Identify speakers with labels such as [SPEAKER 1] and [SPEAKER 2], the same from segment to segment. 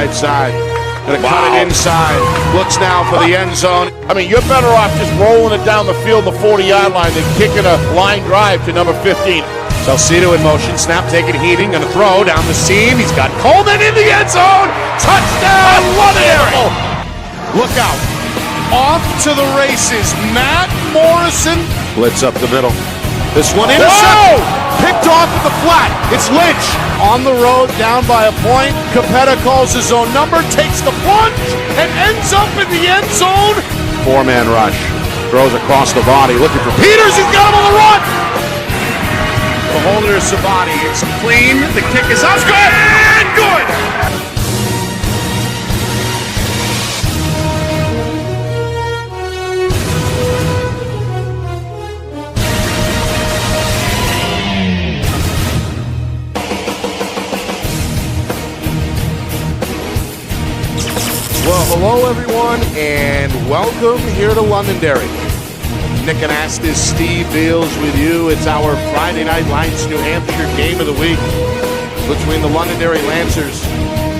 [SPEAKER 1] right side. Gonna cut it inside. Looks now for the end zone.
[SPEAKER 2] I mean, you're better off just rolling it down the field, the 40-yard line, than kicking a line drive to number 15.
[SPEAKER 1] Salcido in motion. Snap taken, heating. Gonna throw down the seam. He's got Coleman in the end zone. Touchdown, Londonderry. Look out. Off to the races. Matt Morrison. Blitz up the middle. This one intercepted. Picked off at the flat. It's Lynch on the road, down by a point. Capetta calls his own number, takes the plunge, and ends up in the end zone. Four-man rush. Throws across the body, looking for Peters. He's got him on the run. Beholder Savati. It's clean. The kick is up. Good. And good. Well, hello everyone, and welcome here to Londonderry. Nick Anastas, Steve Beals with you. It's our Friday night Lions New Hampshire game of the week between the Londonderry Lancers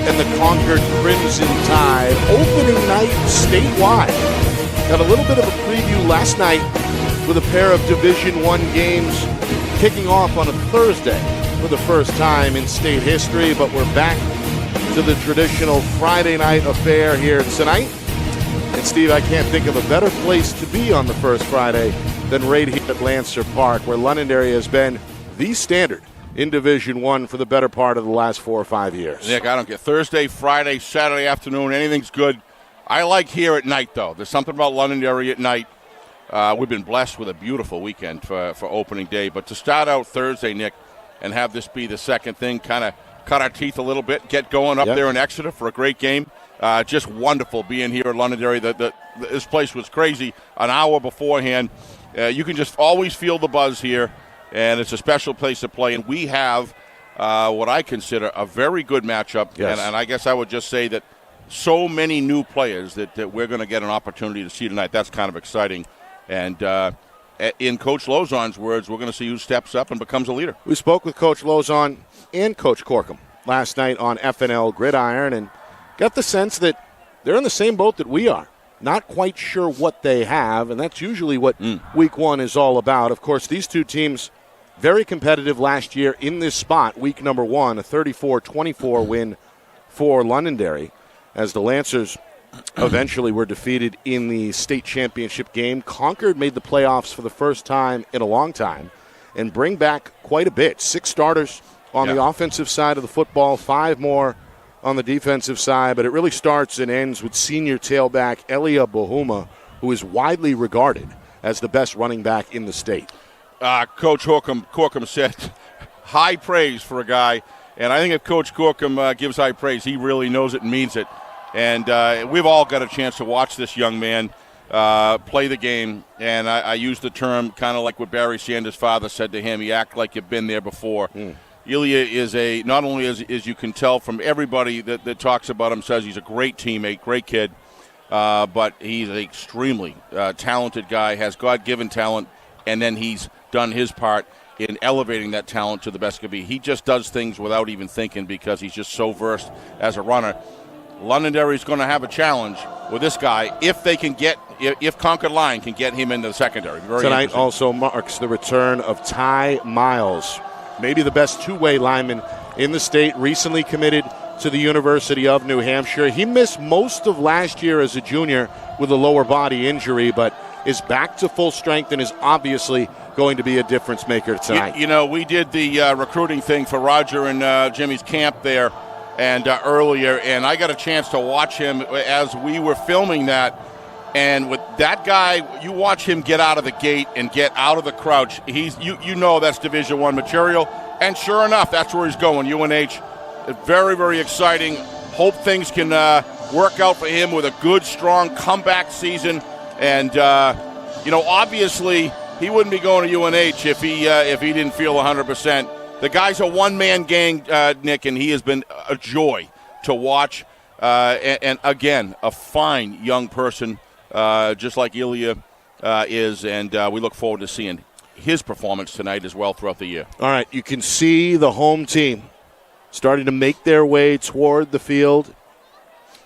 [SPEAKER 1] and the Concord Crimson Tide. Opening night statewide. Got a little bit of a preview last night with a pair of Division I games kicking off on a Thursday for the first time in state history, but we're back to the traditional Friday night affair here tonight. And Steve, I can't think of a better place to be on the first Friday than right here at Lancer Park, where Londonderry has been the standard in Division I for the better part of the last 4 or 5 years.
[SPEAKER 2] Nick, I don't get Thursday, Friday, Saturday afternoon, anything's good. I like here at night, though. There's something about Londonderry at night. We've been blessed with a beautiful weekend for opening day. But to start out Thursday, Nick, and have this be the second thing, kind of cut our teeth a little bit, get going up there in Exeter for a great game. Just wonderful being here at Londonderry. This place was crazy an hour beforehand. You can just always feel the buzz here, and it's a special place to play. And we have what I consider a very good matchup, and I guess I would just say that so many new players that we're going to get an opportunity to see tonight. That's kind of exciting. And in Coach Lozon's words, we're going to see who steps up and becomes a leader.
[SPEAKER 1] We spoke with Coach Lozon and Coach Corkum last night on FNL Gridiron and got the sense that they're in the same boat that we are. Not quite sure what they have, and that's usually what Week 1 is all about. Of course, these two teams very competitive last year in this spot, week number 1, a 34-24 win for Londonderry, as the Lancers eventually were defeated in the state championship game. Concord made the playoffs for the first time in a long time and bring back quite a bit. 6 starters on the offensive side of the football, 5 more on the defensive side, but it really starts and ends with senior tailback Elia Bohuma, who is widely regarded as the best running back in the state.
[SPEAKER 2] Coach Corkum said high praise for a guy, and I think if Coach Corkum gives high praise, he really knows it and means it. And we've all got a chance to watch this young man play the game, and I use the term kind of like what Barry Sanders' father said to him, you act like you've been there before. Ilya is not only as you can tell from everybody that talks about him, says he's a great teammate, great kid, but he's an extremely talented guy, has God-given talent, and then he's done his part in elevating that talent to the best could be. He just does things without even thinking because he's just so versed as a runner. Londonderry's going to have a challenge with this guy if Concord Line can get him into the secondary.
[SPEAKER 1] Tonight also marks the return of Ty Miles, maybe the best two-way lineman in the state, recently committed to the University of New Hampshire. He missed most of last year as a junior with a lower body injury, but is back to full strength and is obviously going to be a difference maker tonight.
[SPEAKER 2] You know, we did the recruiting thing for Roger and Jimmy's camp there and earlier, and I got a chance to watch him as we were filming that. And with that guy, you watch him get out of the gate and get out of the crouch. You know that's Division I material. And sure enough, that's where he's going, UNH. Very, very exciting. Hope things can work out for him with a good, strong comeback season. And, obviously he wouldn't be going to UNH if he didn't feel 100%. The guy's a one-man gang, Nick, and he has been a joy to watch. And again, a fine young person, just like Ilya is, and we look forward to seeing his performance tonight as well throughout the year.
[SPEAKER 1] All right, you can see the home team starting to make their way toward the field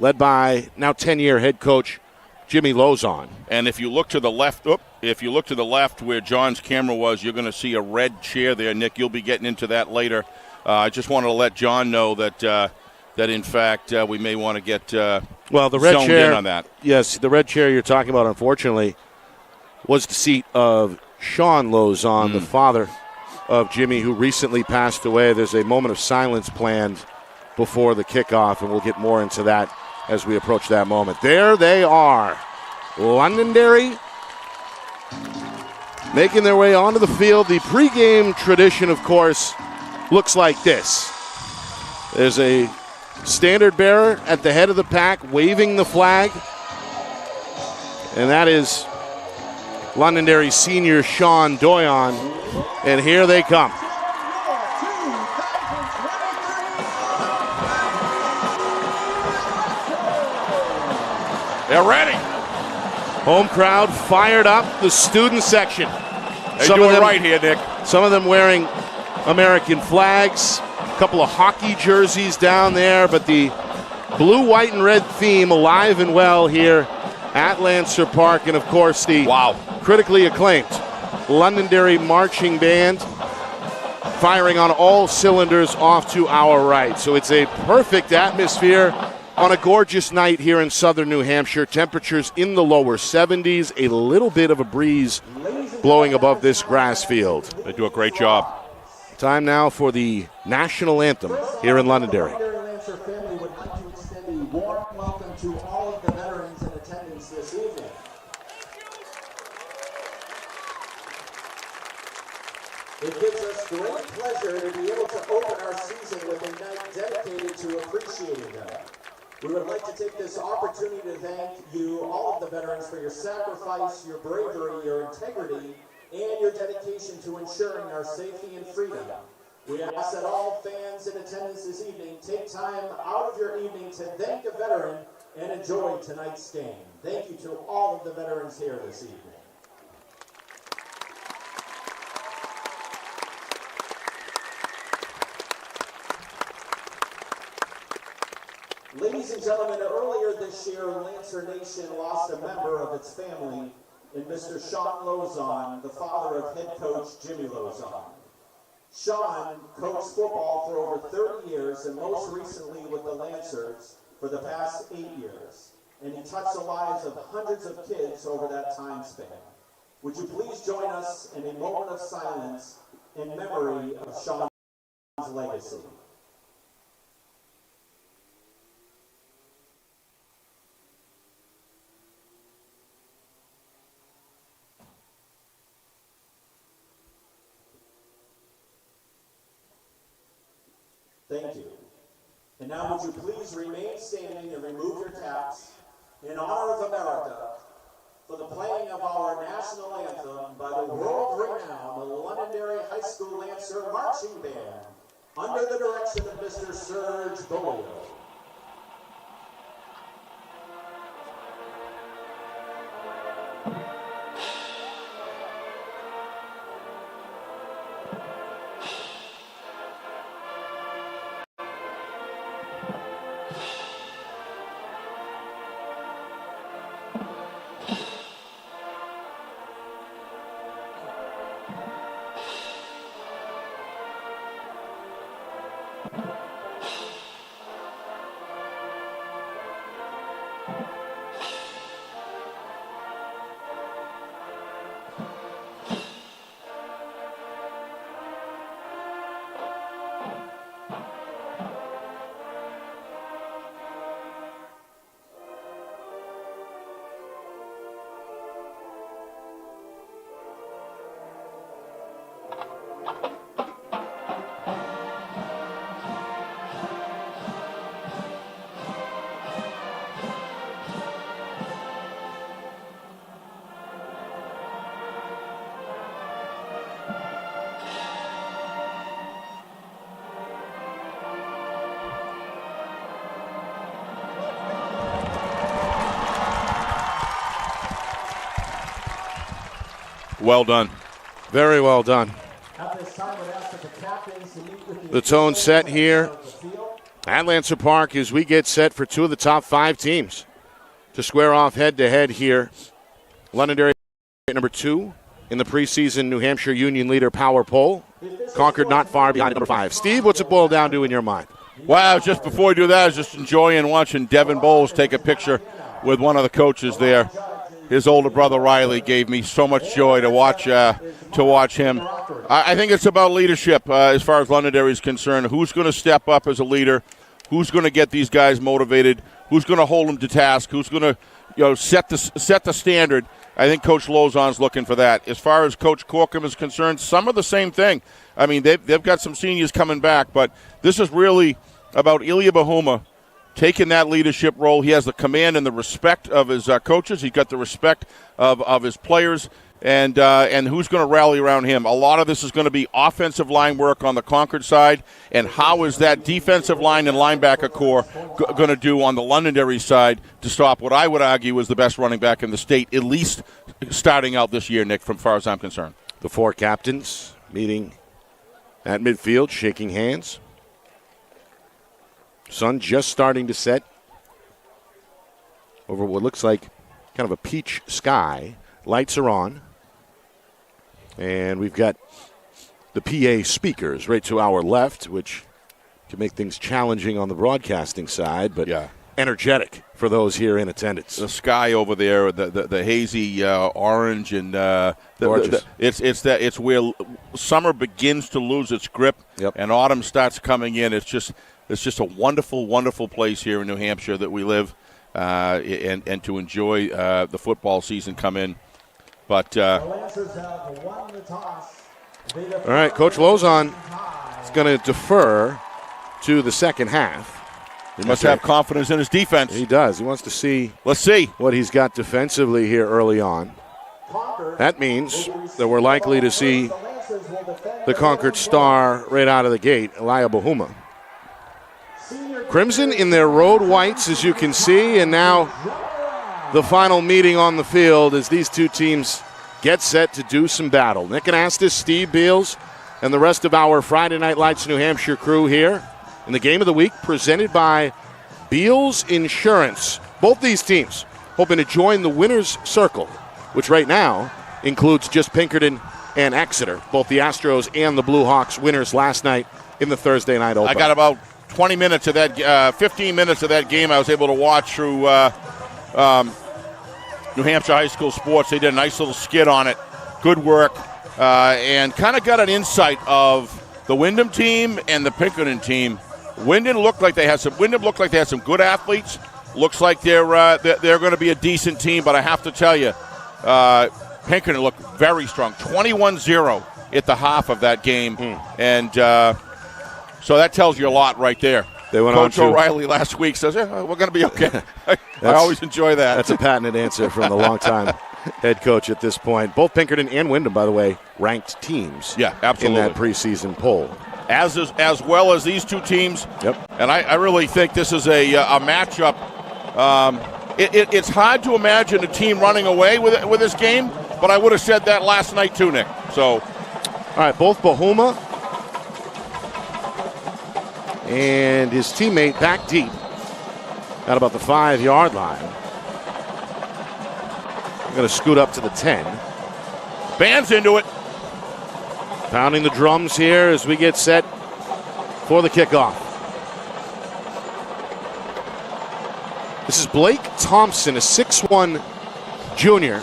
[SPEAKER 1] led by now 10-year head coach Jimmy Lozon.
[SPEAKER 2] And if you look to the left, where John's camera was, you're going to see a red chair there, Nick. You'll be getting into that later. I just wanted to let John know that in fact we may want to get the red zoned
[SPEAKER 1] chair
[SPEAKER 2] in on that.
[SPEAKER 1] Yes, the red chair you're talking about, unfortunately, was the seat of Sean Lozon, the father of Jimmy, who recently passed away. There's a moment of silence planned before the kickoff, and we'll get more into that as we approach that moment. There they are, Londonderry, making their way onto the field. The pregame tradition, of course, looks like this. There's a standard bearer at the head of the pack waving the flag, and that is Londonderry senior Sean Doyon, and here they come.
[SPEAKER 2] They're ready.
[SPEAKER 1] Home crowd fired up. The student section.
[SPEAKER 2] They're doing right here, Nick.
[SPEAKER 1] Some of them wearing American flags. A couple of hockey jerseys down there, but the blue, white, and red theme alive and well here at Lancer Park. And, of course, the critically acclaimed Londonderry Marching Band firing on all cylinders off to our right. So it's a perfect atmosphere on a gorgeous night here in southern New Hampshire. Temperatures in the lower 70s, a little bit of a breeze blowing above this grass field.
[SPEAKER 2] They do a great job.
[SPEAKER 1] Time now for the national anthem here in Londonderry.
[SPEAKER 3] Lancer family would like to extend a warm welcome to all of the veterans in attendance this evening. It gives us great pleasure to be able to open our season with a night dedicated to appreciating them. We would like to take this opportunity to thank you, all of the veterans, for your sacrifice, your bravery, your integrity, and your dedication to ensuring our safety and freedom. We ask that all fans in attendance this evening take time out of your evening to thank a veteran and enjoy tonight's game. Thank you to all of the veterans here this evening. Ladies and gentlemen, earlier this year, Lancer Nation lost a member of its family in Mr. Sean Lozon, the father of head coach Jimmy Lozon. Sean coached football for over 30 years and most recently with the Lancers for the past 8 years. And he touched the lives of hundreds of kids over that time span. Would you please join us in a moment of silence in memory of Sean's legacy? Thank you. And now would you please remain standing and remove your caps in honor of America for the playing of our national anthem by the world-renowned Londonderry High School Lancer Marching Band under the direction of Mr. Serge Bolio.
[SPEAKER 2] Well done.
[SPEAKER 1] Very well done.
[SPEAKER 3] At this time, I'd ask that the captains to meet with
[SPEAKER 1] The tone set here At Lancer Park, as we get set for two of the top 5 teams to square off head-to-head here. Londonderry number 2 in the preseason New Hampshire Union Leader Power Poll. Concord not far behind number 5. Steve, what's it boil down to in your mind?
[SPEAKER 2] Wow, just before we do that, I was just enjoying watching Devin Bowles take a picture with one of the coaches there. His older brother Riley gave me so much joy to watch him. I think it's about leadership as far as Londonderry is concerned. Who's going to step up as a leader? Who's going to get these guys motivated? Who's going to hold them to task? Who's going to set the standard? I think Coach Lozon's looking for that. As far as Coach Corkum is concerned, some of the same thing. I mean, they've got some seniors coming back, but this is really about Ilya Bahuma taking that leadership role. He has the command and the respect of his coaches. He's got the respect of his players, and who's going to rally around him. A lot of this is going to be offensive line work on the Concord side, and how is that defensive line and linebacker core going to do on the Londonderry side to stop what I would argue is the best running back in the state, at least starting out this year, Nick, from far as I'm concerned.
[SPEAKER 1] The 4 captains meeting at midfield, shaking hands. Sun just starting to set over what looks like kind of a peach sky. Lights are on. And we've got the PA speakers right to our left, which can make things challenging on the broadcasting side, but energetic for those here in attendance.
[SPEAKER 2] The sky over there, the hazy orange, and it's where summer begins to lose its grip, and autumn starts coming in. It's just a wonderful, wonderful place here in New Hampshire that we live, and to enjoy the football season come in. But
[SPEAKER 1] all right, Coach Lozon is going to defer to the second half.
[SPEAKER 2] He must have confidence in his defense.
[SPEAKER 1] He does. He wants to see.
[SPEAKER 2] Let's see
[SPEAKER 1] what he's got defensively here early on. That means that we're likely to see the Concord star right out of the gate, Ilya Bahuma. Crimson in their road whites, as you can see, and now the final meeting on the field as these two teams get set to do some battle. Nick Anastas, Steve Beals, and the rest of our Friday Night Lights New Hampshire crew here in the game of the week presented by Beals Insurance. Both these teams hoping to join the winner's circle, which right now includes just Pinkerton and Exeter, both the Astros and the Blue Hawks winners last night in the Thursday night opener.
[SPEAKER 2] I got about 20 minutes of that, 15 minutes of that game I was able to watch through New Hampshire High School Sports. They did a nice little skit on it. Good work. And kind of got an insight of the Wyndham team and the Pinkerton team. Wyndham looked like they had some good athletes. Looks like they're going to be a decent team, but I have to tell you, Pinkerton looked very strong. 21-0 at the half of that game. And so that tells you a lot right there.
[SPEAKER 1] They went
[SPEAKER 2] Coach
[SPEAKER 1] on to
[SPEAKER 2] O'Reilly last week says, we're going to be okay. I always enjoy that.
[SPEAKER 1] That's a patented answer from the longtime head coach at this point. Both Pinkerton and Wyndham, by the way, ranked teams
[SPEAKER 2] in
[SPEAKER 1] that preseason poll.
[SPEAKER 2] As well as these two teams. And I really think this is a matchup. It's hard to imagine a team running away with this game, but I would have said that last night too, Nick. So,
[SPEAKER 1] all right, both Bahuma and his teammate back deep at about the 5-yard line. I'm going to scoot up to the 10.
[SPEAKER 2] Band's into it.
[SPEAKER 1] Pounding the drums here as we get set for the kickoff. This is Blake Thompson, a 6'1 junior.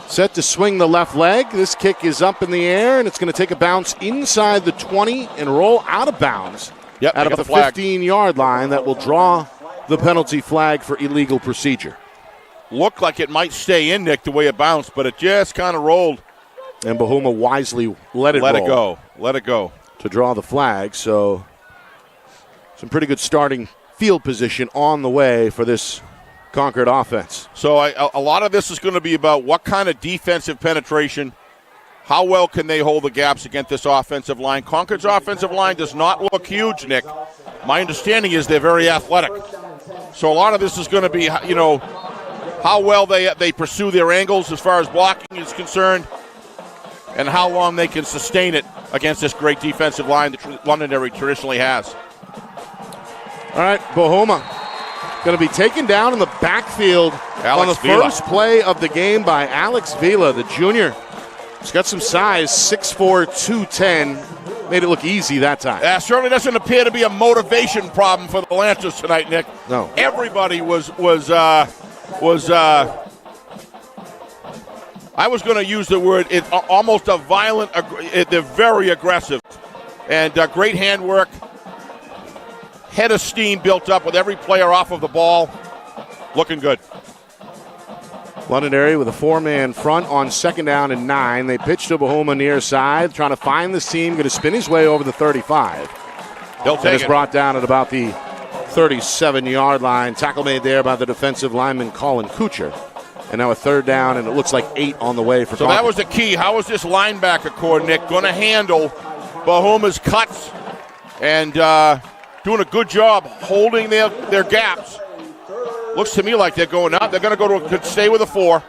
[SPEAKER 1] Set to swing the left leg. This kick is up in the air, and it's going to take a bounce inside the 20 and roll out of bounds out of the 15-yard line. That will draw the penalty flag for illegal procedure.
[SPEAKER 2] Looked like it might stay in, Nick, the way it bounced, but it just kind of rolled.
[SPEAKER 1] And Bahuma wisely let it go to draw the flag. So some pretty good starting field position on the way for this Concord offense.
[SPEAKER 2] So a lot of this is going to be about what kind of defensive penetration, how well can they hold the gaps against this offensive line. Concord's offensive line does not look huge, Nick. My understanding is they're very athletic. So a lot of this is going to be, how well they pursue their angles as far as blocking is concerned, and how long they can sustain it against this great defensive line that Londonderry traditionally has.
[SPEAKER 1] All right, Bohoma going to be taken down in the backfield on the first play of the game by Alex Vila, the junior. He's got some size, 6'4", 210. Made it look easy that time.
[SPEAKER 2] Certainly doesn't appear to be a motivation problem for the Lancers tonight, Nick.
[SPEAKER 1] No.
[SPEAKER 2] Everybody was I was going to use the word, it's almost a violent, they're very aggressive. And great handwork. Head of steam built up with every player off of the ball. Looking good.
[SPEAKER 1] Londonderry with a 4-man front on 2nd down and 9. They pitch to Bohoma near side, trying to find the seam, going to spin his way over the 35.
[SPEAKER 2] They'll take it.
[SPEAKER 1] It's brought down at about the 37-yard line. Tackle made there by the defensive lineman Colin Kuchar. And now a 3rd down, and it looks like 8 on the way for
[SPEAKER 2] So
[SPEAKER 1] Concord.
[SPEAKER 2] that was the key. How is this linebacker core, Nick, going to handle Bohoma's cuts and doing a good job holding their gaps? Looks to me like they're going up. They're going to could stay with a 4.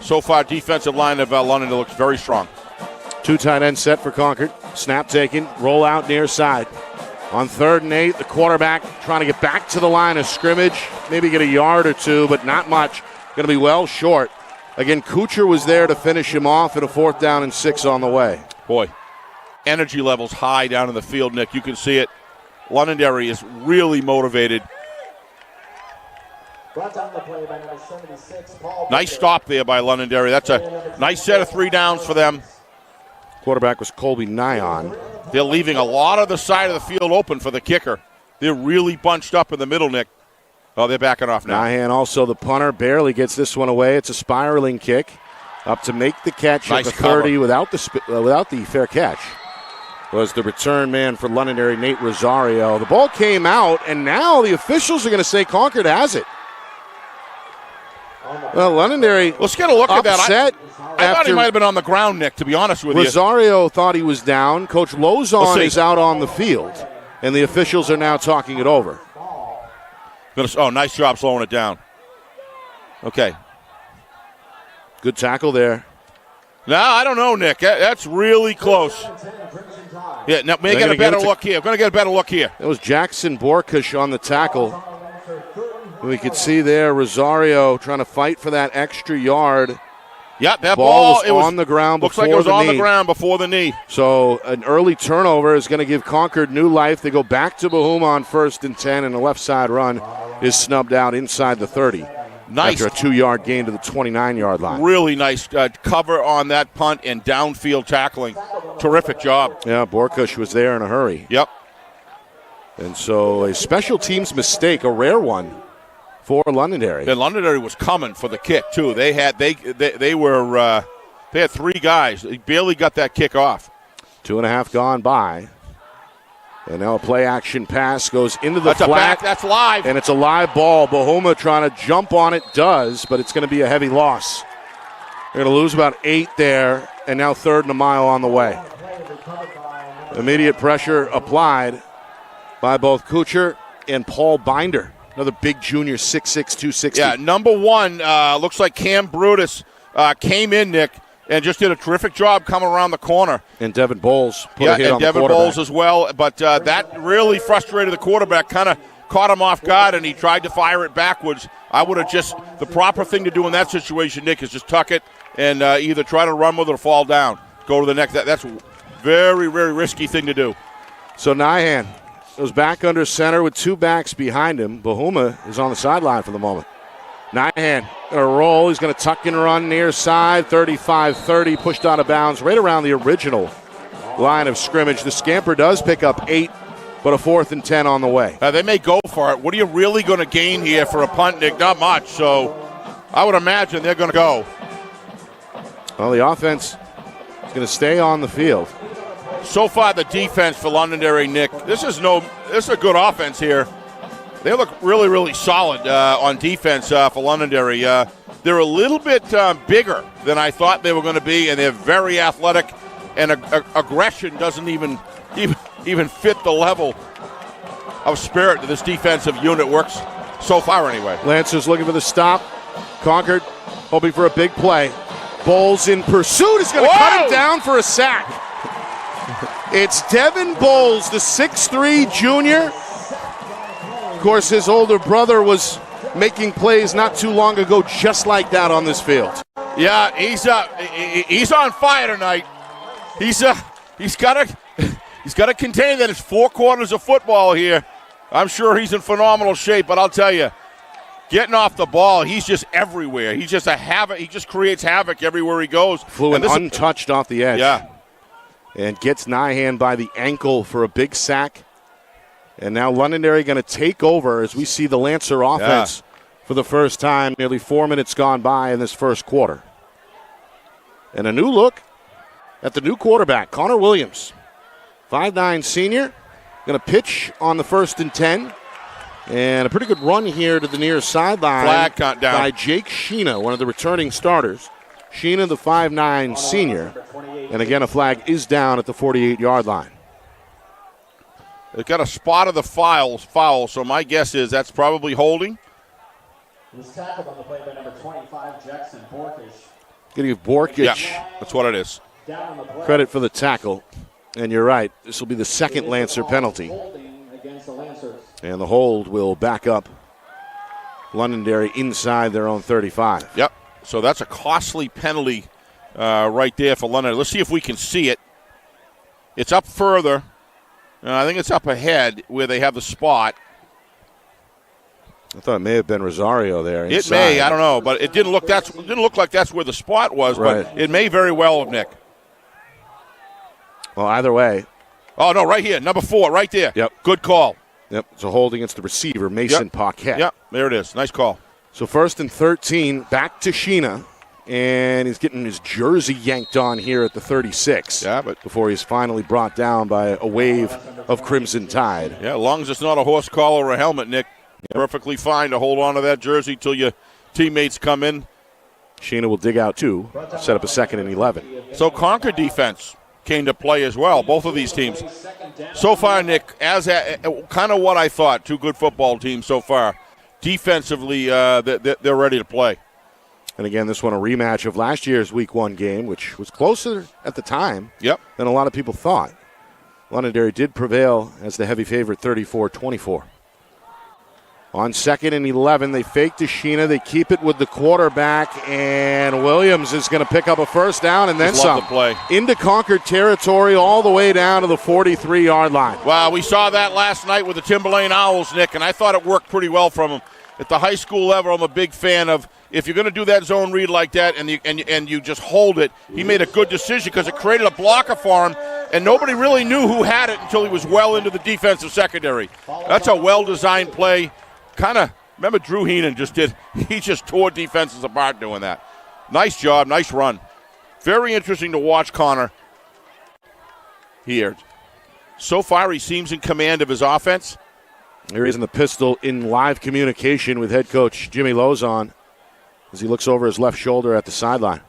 [SPEAKER 2] So far, defensive line of London looks very strong.
[SPEAKER 1] 2 tight end set for Concord. Snap taken, roll out near side. On 3rd and 8, the quarterback trying to get back to the line of scrimmage. Maybe get a yard or 2, but not much. Going to be well short. Again, Kuchar was there to finish him off at a 4th down and 6 on the way.
[SPEAKER 2] Boy, energy levels high down in the field, Nick. You can see it. Londonderry is really motivated. Nice stop there by Londonderry. That's a nice set of 3 downs for them.
[SPEAKER 1] Quarterback was Colby Nyon.
[SPEAKER 2] They're leaving a lot of the side of the field open for the kicker. They're really bunched up in the middle, Nick. Oh, they're backing off now.
[SPEAKER 1] Nyan also the punter, barely gets this one away. It's a spiraling kick. Up to make the catch
[SPEAKER 2] nice
[SPEAKER 1] at the 30 without the fair catch was the return man for Londonderry, Nate Rosario. The ball came out, and now the officials are going to say Concord has it. Well, Londonderry,
[SPEAKER 2] let's get a look at that.
[SPEAKER 1] I
[SPEAKER 2] thought he might have been on the ground, Nick, to be honest with you.
[SPEAKER 1] Rosario thought he was down. Coach Lozon is out on the field, and the officials are now talking it over.
[SPEAKER 2] Oh, nice job slowing it down. Okay.
[SPEAKER 1] Good tackle there.
[SPEAKER 2] No, I don't know, Nick. That's really close. Yeah, now may get a better look here. I'm going to get a better look here.
[SPEAKER 1] It was Jackson Borkush on the tackle. We could see there Rosario trying to fight for that extra yard.
[SPEAKER 2] Yep, that
[SPEAKER 1] ball was on the ground before the knee.
[SPEAKER 2] Looks like it was on the ground before the knee.
[SPEAKER 1] So an early turnover is going to give Concord new life. They go back to Bohuma on 1st and 10, and the left side run is snubbed out inside the 30.
[SPEAKER 2] Nice.
[SPEAKER 1] After a 2-yard gain to the 29-yard line.
[SPEAKER 2] Really nice cover on that punt and downfield tackling. Terrific job.
[SPEAKER 1] Yeah, Borkush was there in a hurry.
[SPEAKER 2] Yep.
[SPEAKER 1] And so a special teams mistake, a rare one for Londonderry.
[SPEAKER 2] And Londonderry was coming for the kick too. They had 3 guys. They barely got that kick off.
[SPEAKER 1] 2.5 gone by. And now a play-action pass goes into the flat.
[SPEAKER 2] That's live.
[SPEAKER 1] And it's a live ball. Bohoma trying to jump on it does, but it's going to be a heavy loss. They're going to lose about 8 there, and now 3rd and a mile on the way. Immediate pressure applied by both Kuchar and Paul Binder. Another big junior, 6'6", 260.
[SPEAKER 2] Yeah, number 1, looks like Cam Brutus came in, Nick, and just did a terrific job coming around the corner.
[SPEAKER 1] And Devin Bowles put a hit on the quarterback.
[SPEAKER 2] Yeah, and Devin Bowles as well. But that really frustrated the quarterback, kind of caught him off guard, and he tried to fire it backwards. I would have the proper thing to do in that situation, Nick, is just tuck it and either try to run with it or fall down. Go to the next. That's a very, very risky thing to do.
[SPEAKER 1] So Nyan goes back under center with 2 backs behind him. Bohuma is on the sideline for the moment. Nyan going to roll. He's going to tuck and run near side. 35-30, pushed out of bounds right around the original line of scrimmage. The scamper does pick up 8, but a 4th and 10 on the way.
[SPEAKER 2] They may go for it. What are you really going to gain here for a punt, Nick? Not much. So I would imagine they're going to go.
[SPEAKER 1] Well, the offense is going to stay on the field.
[SPEAKER 2] So far, the defense for Londonderry, Nick, this is a good offense here. They look really, really solid on defense for Londonderry. They're a little bit bigger than I thought they were going to be, and they're very athletic, and aggression doesn't even fit the level of spirit that this defensive unit works so far anyway.
[SPEAKER 1] Lancers looking for the stop. Concord hoping for a big play. Bowles in pursuit is going to cut him down for a sack. It's Devin Bowles, the 6'3 junior. Of course, his older brother was making plays not too long ago just like that on this field.
[SPEAKER 2] Yeah, he's on fire tonight. He's got to contain that. It's 4 quarters of football here. I'm sure he's in phenomenal shape, but I'll tell you, getting off the ball, he's just everywhere. He's just a havoc. He just creates havoc everywhere he goes.
[SPEAKER 1] Flew in untouched off the edge.
[SPEAKER 2] Yeah.
[SPEAKER 1] And gets Nyhan by the ankle for a big sack. And now Londonderry going to take over as we see the Lancer offense for the first time. Nearly 4 minutes gone by in this first quarter. And a new look at the new quarterback, Connor Williams. 5'9 senior. Going to pitch on the 1st and 10. And a pretty good run here to the near sideline.
[SPEAKER 2] Flag count down
[SPEAKER 1] by Jake Sheena, one of the returning starters. Sheena, the 5'9 senior. And again, a flag is down at the 48-yard line.
[SPEAKER 2] They've got a spot of the foul, so my guess is that's probably holding.
[SPEAKER 3] He was tackled on the play by number 25, Jackson Borkish.
[SPEAKER 1] Going to give Borkish
[SPEAKER 2] that's what it is.
[SPEAKER 1] Credit for the tackle. And you're right, this will be the second Lancer penalty. And the hold will back up Londonderry inside their own 35.
[SPEAKER 2] Yep, so that's a costly penalty right there for Londonderry. Let's see if we can see it. It's up further. I think it's up ahead where they have the spot.
[SPEAKER 1] I thought it may have been Rosario there. Inside.
[SPEAKER 2] It may, I don't know, but it didn't look like that's where the spot was,
[SPEAKER 1] right.
[SPEAKER 2] But it may very well have, Nick.
[SPEAKER 1] Well, either way.
[SPEAKER 2] Oh, no, right here, number 4, right there.
[SPEAKER 1] Yep.
[SPEAKER 2] Good call.
[SPEAKER 1] Yep, it's a hold against the receiver, Mason Paquette.
[SPEAKER 2] Yep, there it is. Nice call.
[SPEAKER 1] So 1st and 13, back to Sheena, and he's getting his jersey yanked on here at the 36.
[SPEAKER 2] Yeah, but
[SPEAKER 1] before he's finally brought down by a wave of Crimson Tide.
[SPEAKER 2] Yeah, as long as it's not a horse collar or a helmet, Nick, perfectly fine to hold on to that jersey till your teammates come in.
[SPEAKER 1] Sheena will dig out 2, set up a 2nd and 11.
[SPEAKER 2] So Concord defense came to play as well, both of these teams. So far, Nick, as kind of what I thought, 2 good football teams so far. Defensively, they're ready to play.
[SPEAKER 1] And again, this one a rematch of last year's Week 1 game, which was closer at the time than a lot of people thought. Londonderry did prevail as the heavy favorite, 34-24. On 2nd and 11, they fake to Sheena. They keep it with the quarterback, and Williams is going to pick up a first down and then some.
[SPEAKER 2] Play.
[SPEAKER 1] Into Concord territory all the way down to the 43-yard line.
[SPEAKER 2] Wow, we saw that last night with the Timberlane Owls, Nick, and I thought it worked pretty well from them. At the high school level, I'm a big fan of if you're going to do that zone read like that and you just hold it, he made a good decision because it created a blocker for him, and nobody really knew who had it until he was well into the defensive secondary. That's a well-designed play. Kind of, remember Drew Heenan he just tore defenses apart doing that. Nice job, nice run. Very interesting to watch Connor here. So far, he seems in command of his offense.
[SPEAKER 1] Here he is in the pistol in live communication with head coach Jimmy Lozon as he looks over his left shoulder at the sideline.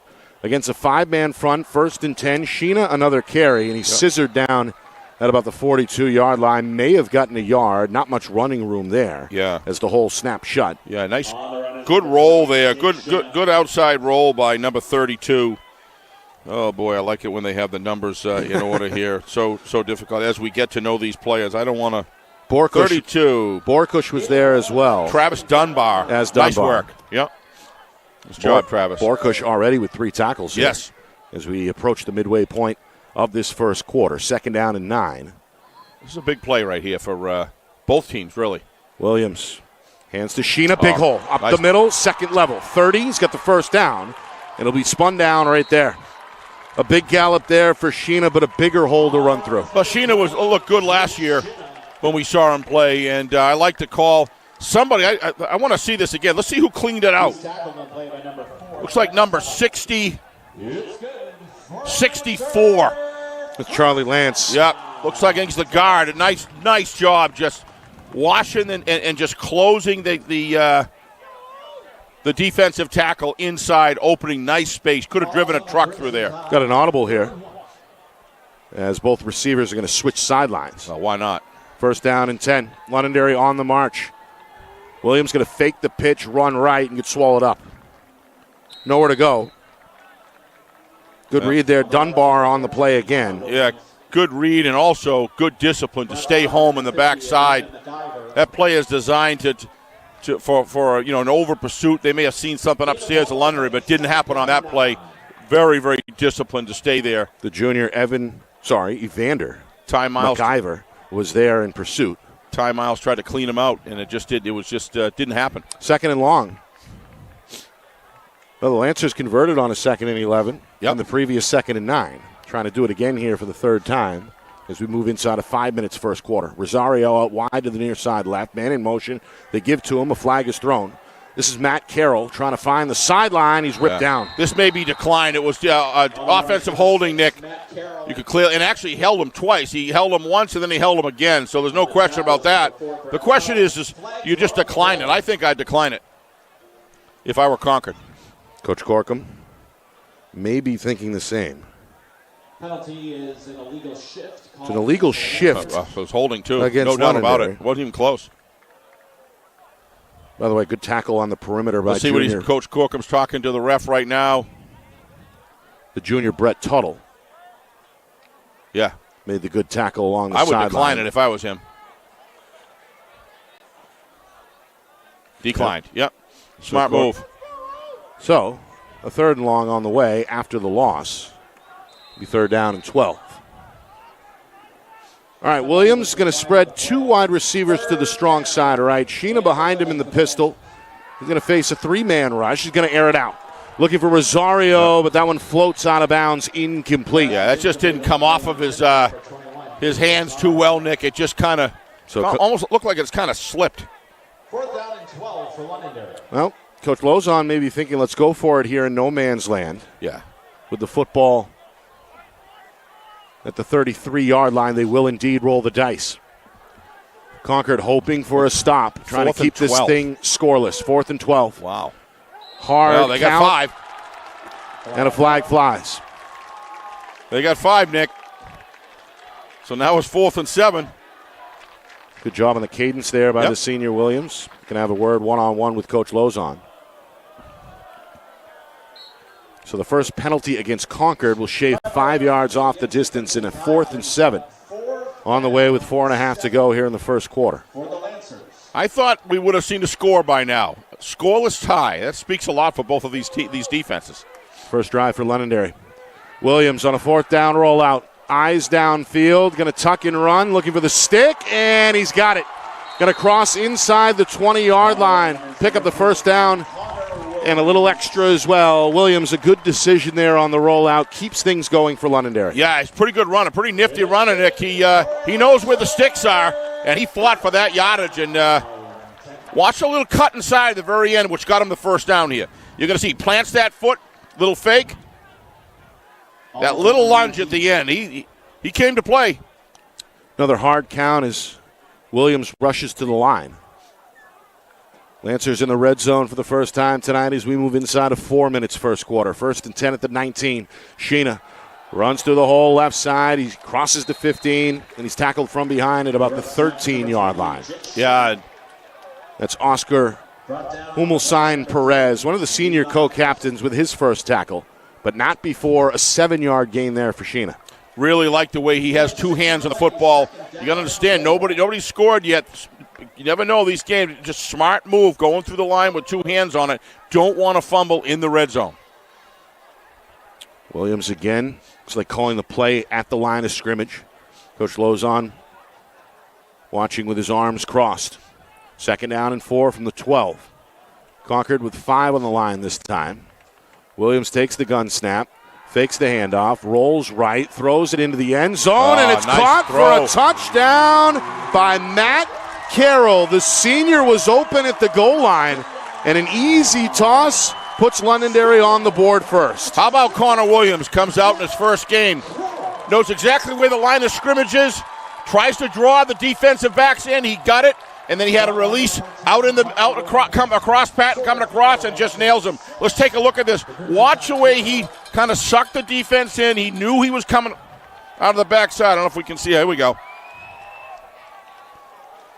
[SPEAKER 1] Against a 5-man front, 1st and 10, Sheena another carry, and he scissored down at about the 42-yard line. May have gotten a yard. Not much running room there.
[SPEAKER 2] Yeah.
[SPEAKER 1] As the hole snapped shut.
[SPEAKER 2] Yeah, nice. Good roll there. Good outside roll by number 32. Oh, boy, I like it when they have the numbers in order here. So difficult. As we get to know these players, I don't want to. 32.
[SPEAKER 1] Borkush was there as well.
[SPEAKER 2] Travis Dunbar. Nice work. Yep. Nice job, Travis.
[SPEAKER 1] Borkush already with 3 tackles here.
[SPEAKER 2] Yes.
[SPEAKER 1] As we approach the midway point of this first quarter. 2nd down and 9.
[SPEAKER 2] This is a big play right here for both teams, really.
[SPEAKER 1] Williams hands to Sheena, big hole. Up the middle, second level. 30, he's got the first down. It'll be spun down right there. A big gallop there for Sheena, but a bigger hole to run through.
[SPEAKER 2] Well, Sheena looked good last year when we saw him play, and I like to call somebody. I want to see this again. Let's see who cleaned it out. Looks like number 64.
[SPEAKER 1] It's Charlie Lance.
[SPEAKER 2] Yep. Looks like he's the guard. A nice job just washing and just closing the defensive tackle inside, opening nice space. Could have driven a truck through there.
[SPEAKER 1] Got an audible here as both receivers are going to switch sidelines.
[SPEAKER 2] Well, why not?
[SPEAKER 1] 1st down and 10. Londonderry on the march. Williams going to fake the pitch, run right, and get swallowed up. Nowhere to go. Good read there. Dunbar on the play again.
[SPEAKER 2] Yeah, good read and also good discipline to stay home in the backside. That play is designed for an over pursuit. They may have seen something upstairs at Londonderry, but it didn't happen on that play. Very, very disciplined to stay there.
[SPEAKER 1] The junior Evander
[SPEAKER 2] Ty Miles
[SPEAKER 1] MacIver was there in pursuit.
[SPEAKER 2] Ty Miles tried to clean him out, and it didn't happen.
[SPEAKER 1] Second and long. Well, the Lancers converted on a 2nd and 11
[SPEAKER 2] Yep.
[SPEAKER 1] on the previous 2nd and 9. Trying to do it again here for the third time as we move inside of 5 minutes first quarter. Rosario out wide to the near side left. Man in motion. They give to him. A flag is thrown. This is Matt Carroll trying to find the sideline. He's ripped down.
[SPEAKER 2] This may be declined. It was offensive holding, Nick. You could clearly, and actually he held him twice. He held him once and then he held him again. So there's no question about that. The question is you just decline it. I think I'd decline it if I were Concord.
[SPEAKER 1] Coach Corkum may be thinking the same.
[SPEAKER 3] Penalty is an illegal shift.
[SPEAKER 1] It's an illegal shift.
[SPEAKER 2] It was holding too.
[SPEAKER 1] Against
[SPEAKER 2] No doubt about
[SPEAKER 1] Londonderry.
[SPEAKER 2] it. Wasn't even close.
[SPEAKER 1] By the way, good tackle on the perimeter by
[SPEAKER 2] Let's see what
[SPEAKER 1] junior.
[SPEAKER 2] Coach Corkum's talking to the ref right now.
[SPEAKER 1] The junior Brett Tuttle
[SPEAKER 2] Yeah,
[SPEAKER 1] made the good tackle along the
[SPEAKER 2] I would
[SPEAKER 1] sideline.
[SPEAKER 2] decline it if I was him. Declined. Yep. Smart move.
[SPEAKER 1] So, a 3rd and long on the way after the loss. Be 3rd down and 12. All right, Williams going to spread 2 wide receivers to the strong side, all right? Sheena behind him in the pistol. He's going to face a 3-man rush. He's going to air it out. Looking for Rosario, but that one floats out of bounds, incomplete.
[SPEAKER 2] Yeah, that just didn't come off of his hands too well, Nick. It just kind of almost looked like it's kind of slipped.
[SPEAKER 3] 4th down and 12 for Londonderry.
[SPEAKER 1] Well, Coach Lozon may be thinking, let's go for it here in no man's land.
[SPEAKER 2] Yeah.
[SPEAKER 1] With the football at the 33-yard line, they will indeed roll the dice. Concord hoping for a stop, trying to keep this thing scoreless. 4th and 12.
[SPEAKER 2] Wow.
[SPEAKER 1] Hard
[SPEAKER 2] Well, they got 5.
[SPEAKER 1] And a flag flies.
[SPEAKER 2] They got 5, Nick. So now it's 4th and 7.
[SPEAKER 1] Good job on the cadence there by the senior Williams. Can have a word one-on-one with Coach Lozon. So the first penalty against Concord will shave 5 yards off the distance in a 4th and 7. On the way with 4.5 to go here in the first quarter.
[SPEAKER 2] I thought we would have seen a score by now. Scoreless tie. That speaks a lot for both of these defenses.
[SPEAKER 1] First drive for Londonderry. Williams on a 4th down rollout. Eyes downfield. Going to tuck and run. Looking for the stick. And he's got it. Going to cross inside the 20-yard line. Pick up the first down. And a little extra as well. Williams, a good decision there on the rollout. Keeps things going for Londonderry.
[SPEAKER 2] Yeah, he's a pretty good runner. Pretty nifty runner, Nick. He knows where the sticks are, and he fought for that yardage. And watch a little cut inside at the very end, which got him the first down here. You're going to see he plants that foot, little fake. That little lunge at the end. He came to play.
[SPEAKER 1] Another hard count as Williams rushes to the line. Lancers in the red zone for the first time tonight as we move inside of 4 minutes first quarter. 1st and 10 at the 19. Sheena runs through the hole left side. He crosses the 15, and he's tackled from behind at about the 13-yard line.
[SPEAKER 2] Yeah.
[SPEAKER 1] That's Oscar Humelsign Perez, one of the senior co-captains with his first tackle, but not before a 7-yard gain there for Sheena.
[SPEAKER 2] Really like the way he has 2 hands on the football. You got to understand, nobody scored yet. You never know these games. Just smart move, going through the line with 2 hands on it. Don't want to fumble in the red zone.
[SPEAKER 1] Williams again. It's like calling the play at the line of scrimmage. Coach Lozon watching with his arms crossed. 2nd down and 4 from the 12. Concord with 5 on the line this time. Williams takes the gun snap, fakes the handoff, rolls right, throws it into the end zone, and it's
[SPEAKER 2] nice
[SPEAKER 1] caught
[SPEAKER 2] throw.
[SPEAKER 1] for a touchdown by Matt Carroll. The senior was open at the goal line, and an easy toss puts Londonderry on the board first.
[SPEAKER 2] How about Connor Williams comes out in his first game, knows exactly where the line of scrimmage is, tries to draw the defensive backs in, he got it, and then he had a release across Patton, coming across, and just nails him. Let's take a look at this. Watch the way he kind of sucked the defense in. He knew he was coming out of the backside. I don't know if we can see. Here we go.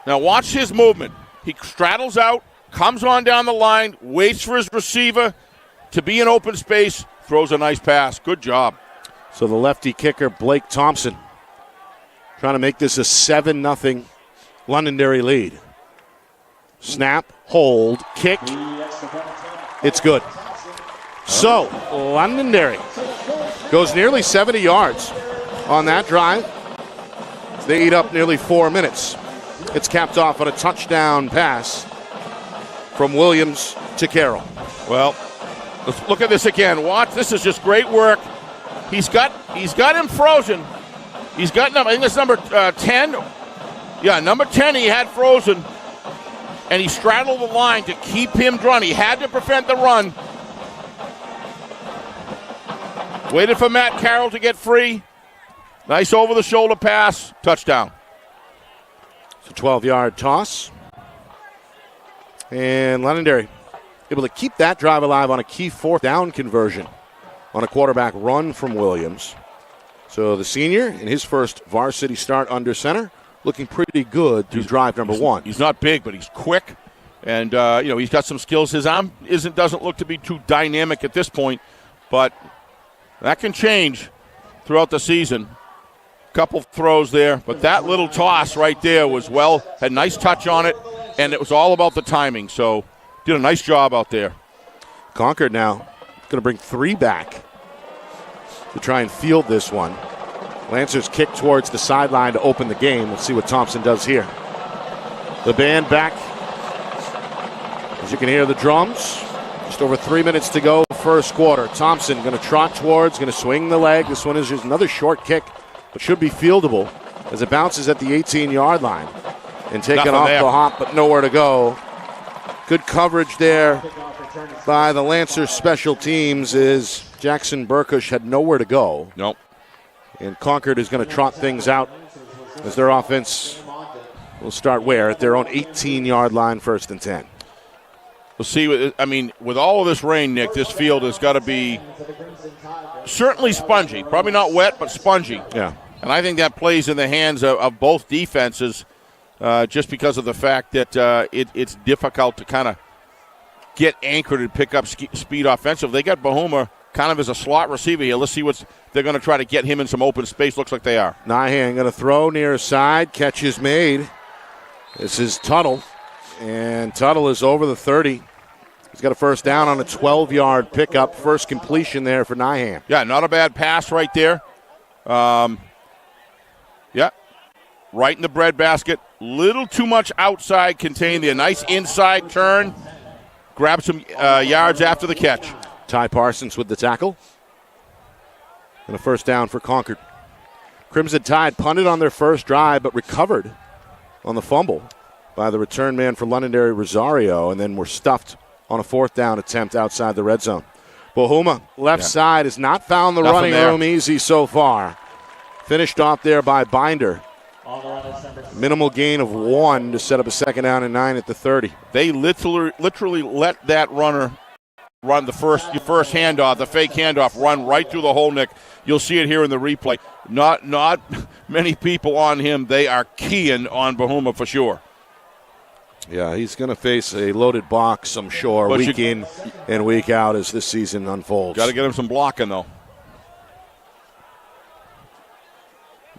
[SPEAKER 2] Now watch his movement. He straddles out, comes on down the line, waits for his receiver to be in open space, throws a nice pass. Good job.
[SPEAKER 1] So the lefty kicker, Blake Thompson, trying to make this a 7-0 Londonderry lead. Snap, hold, kick. It's good. So Londonderry goes nearly 70 yards on that drive. They eat up nearly 4 minutes. It's capped off on a touchdown pass from Williams to Carroll.
[SPEAKER 2] Well, let's look at this again. Watch. This is just great work. He's got him frozen. He's got I think that's number 10. Yeah, number 10 he had frozen. And he straddled the line to keep him drawn. He had to prevent the run. Waited for Matt Carroll to get free. Nice over-the-shoulder pass. Touchdown.
[SPEAKER 1] It's a 12-yard toss. And Londonderry able to keep that drive alive on a key fourth down conversion on a quarterback run from Williams. So the senior, in his first varsity start under center, looking pretty good through drive number one.
[SPEAKER 2] He's not big, but he's quick. And, he's got some skills. His arm doesn't look to be too dynamic at this point, but that can change throughout the season. Couple throws there, but that little toss right there had a nice touch on it, and it was all about the timing. So did a nice job out there.
[SPEAKER 1] Concord now going to bring 3 back to try and field this one. Lancers kick towards the sideline to open the game. We'll see what Thompson does here. The band back. As you can hear the drums. Just over 3 minutes to go, first quarter. Thompson going to trot towards, going to swing the leg. This one is just another short kick, but should be fieldable as it bounces at the 18-yard line. And taken off the hop, but nowhere to go. Good coverage there by the Lancers special teams as Jackson Burkush had nowhere to go.
[SPEAKER 2] Nope.
[SPEAKER 1] And Concord is going to trot things out as their offense will start where? At their own 18-yard line, 1st and 10.
[SPEAKER 2] We'll see. With all of this rain, Nick, this field has got to be certainly spongy. Probably not wet, but spongy.
[SPEAKER 1] Yeah.
[SPEAKER 2] And I think that plays in the hands of both defenses just because of the fact that it's difficult to kind of get anchored and pick up speed offensive. They got Bahuma kind of as a slot receiver here. Let's see they're going to try to get him in some open space. Looks like they are.
[SPEAKER 1] Nyhan going to throw near side. Catch is made. This is Tuttle. And Tuttle is over the 30. He's got a first down on a 12-yard pickup. First completion there for Nyhan.
[SPEAKER 2] Yeah, not a bad pass right there. Yeah, right in the breadbasket. Little too much outside contained there. Nice inside turn. Grab some yards after the catch.
[SPEAKER 1] Ty Parsons with the tackle. And a first down for Concord. Crimson Tide punted on their first drive, but recovered on the fumble by the return man for Londonderry, Rosario, and then were stuffed on a 4th down attempt outside the red zone. Bahuma, left side, has not found the running room easy so far. Finished off there by Binder. Minimal gain of 1 to set up a 2nd down and 9 at the 30.
[SPEAKER 2] They literally let that runner run the first handoff, the fake handoff, run right through the hole, Nick. You'll see it here in the replay. Not many people on him. They are keying on Bahuma for sure.
[SPEAKER 1] Yeah, he's going to face a loaded box, I'm sure, week in and week out as this season unfolds.
[SPEAKER 2] Got to get him some blocking, though.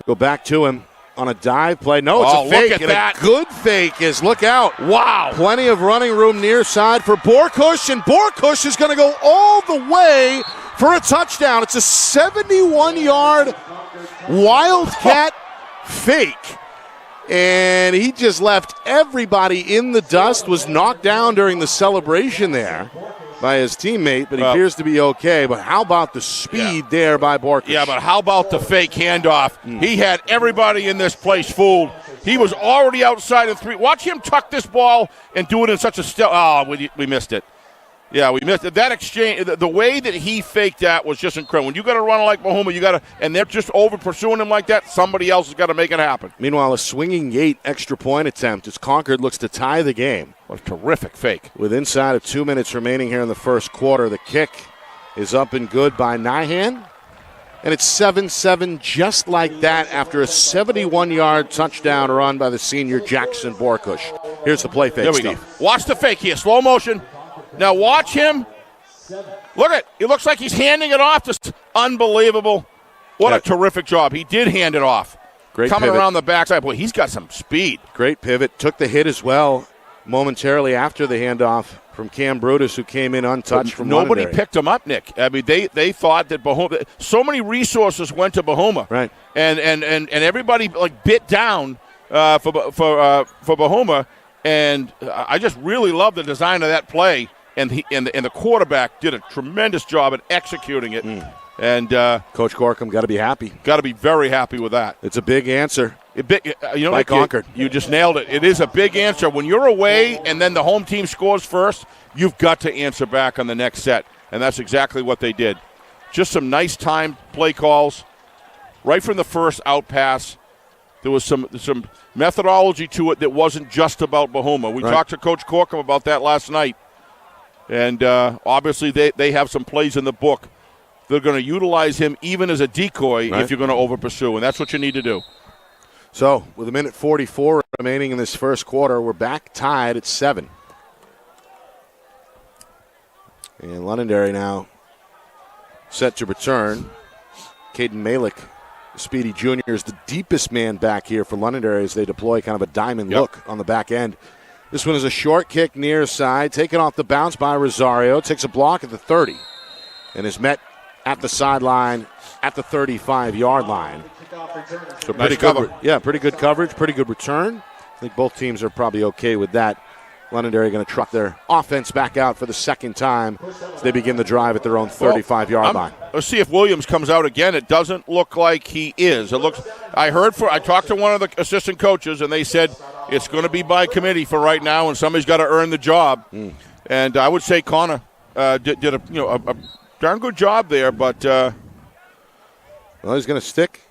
[SPEAKER 1] Go back to him on a dive play. No, it's a fake.
[SPEAKER 2] Look at that.
[SPEAKER 1] A good fake is, look out.
[SPEAKER 2] Wow.
[SPEAKER 1] Plenty of running room near side for Borkush, and Borkush is going to go all the way for a touchdown. It's a 71-yard Wildcat fake. And he just left everybody in the dust, was knocked down during the celebration there by his teammate, but he appears to be okay. But how about the speed there by Borkush?
[SPEAKER 2] Yeah, but how about the fake handoff? He had everybody in this place fooled. He was already outside of 3. Watch him tuck this ball and do it in such a we missed it. Yeah, we missed it. That exchange, the way that he faked that was just incredible. When you got to run like Bahuma, and they're just over pursuing him like that, somebody else has got to make it happen.
[SPEAKER 1] Meanwhile, a swinging gate extra point attempt as Concord looks to tie the game.
[SPEAKER 2] What a terrific fake.
[SPEAKER 1] With inside of 2 minutes remaining here in the first quarter, the kick is up and good by Nyhan. And it's 7-7 just like that after a 71-yard touchdown run by the senior Jackson Borkush. Here's the play fake, Steve.
[SPEAKER 2] Go. Watch the fake here, slow motion. Now watch him Look at it. It looks like he's handing it off. Just unbelievable. What a terrific job. He did hand it off.
[SPEAKER 1] Great
[SPEAKER 2] Coming
[SPEAKER 1] pivot.
[SPEAKER 2] around the backside. Boy, he's got some speed.
[SPEAKER 1] Great pivot. Took the hit as well momentarily after the handoff from Cam Brutus, who came in untouched from
[SPEAKER 2] Nobody
[SPEAKER 1] Londonderry.
[SPEAKER 2] picked him up, Nick. I mean, they thought that Bahuma. So many resources went to Bahuma,
[SPEAKER 1] Right.
[SPEAKER 2] And everybody like bit down for Bahuma, and I just really love the design of that play, and the quarterback did a tremendous job at executing it, and
[SPEAKER 1] Coach Corkum got to be happy.
[SPEAKER 2] got to be very happy with that.
[SPEAKER 1] It's a big answer.
[SPEAKER 2] By
[SPEAKER 1] Concord.
[SPEAKER 2] You just nailed it. It is a big answer. When you're away and then the home team scores first, you've got to answer back on the next set, and that's exactly what they did. Just some nice time play calls. Right from the first out pass, there was some methodology to it that wasn't just about Bahuma. We talked to Coach Corkum about that last night, and obviously they have some plays in the book. They're going to utilize him even as a decoy if you're going to over-pursue, and that's what you need to do.
[SPEAKER 1] So, with 1:44 remaining in this first quarter, we're back tied at 7. And Londonderry now set to return. Caden Malik, Speedy Jr., is the deepest man back here for Londonderry as they deploy kind of a diamond look on the back end. This one is a short kick near side, taken off the bounce by Rosario, takes a block at the 30, and is met at the sideline at the 35-yard line. So
[SPEAKER 2] Nice cover.
[SPEAKER 1] Pretty good coverage, pretty good return. I think both teams are probably okay with that. Londonderry going to truck their offense back out for the second time as they begin the drive at their own 35-yard line.
[SPEAKER 2] Let's see if Williams comes out again. It doesn't look like he is. I talked to one of the assistant coaches, and they said it's going to be by committee for right now, and somebody's got to earn the job. And I would say Connor did a darn good job there, but
[SPEAKER 1] well, he's going to stick.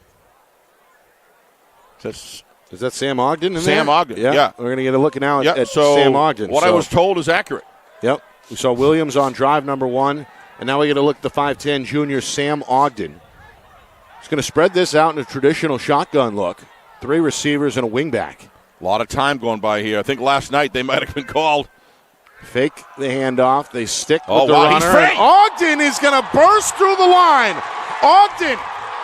[SPEAKER 2] Is
[SPEAKER 1] that Sam Ogden in
[SPEAKER 2] Sam
[SPEAKER 1] there?
[SPEAKER 2] Ogden, yeah.
[SPEAKER 1] We're going to get a look now at
[SPEAKER 2] so
[SPEAKER 1] Sam Ogden.
[SPEAKER 2] What I was told is accurate.
[SPEAKER 1] Yep. We saw Williams on drive number 1, and now we get a look at the 5'10 junior Sam Ogden. He's going to spread this out in a traditional shotgun look. 3 receivers and a wingback.
[SPEAKER 2] A lot of time going by here. I think last night they might have been called.
[SPEAKER 1] Fake the handoff. They stick
[SPEAKER 2] Oh,
[SPEAKER 1] with the
[SPEAKER 2] wow,
[SPEAKER 1] runner.
[SPEAKER 2] he's free.
[SPEAKER 1] And Ogden is going to burst through the line. Ogden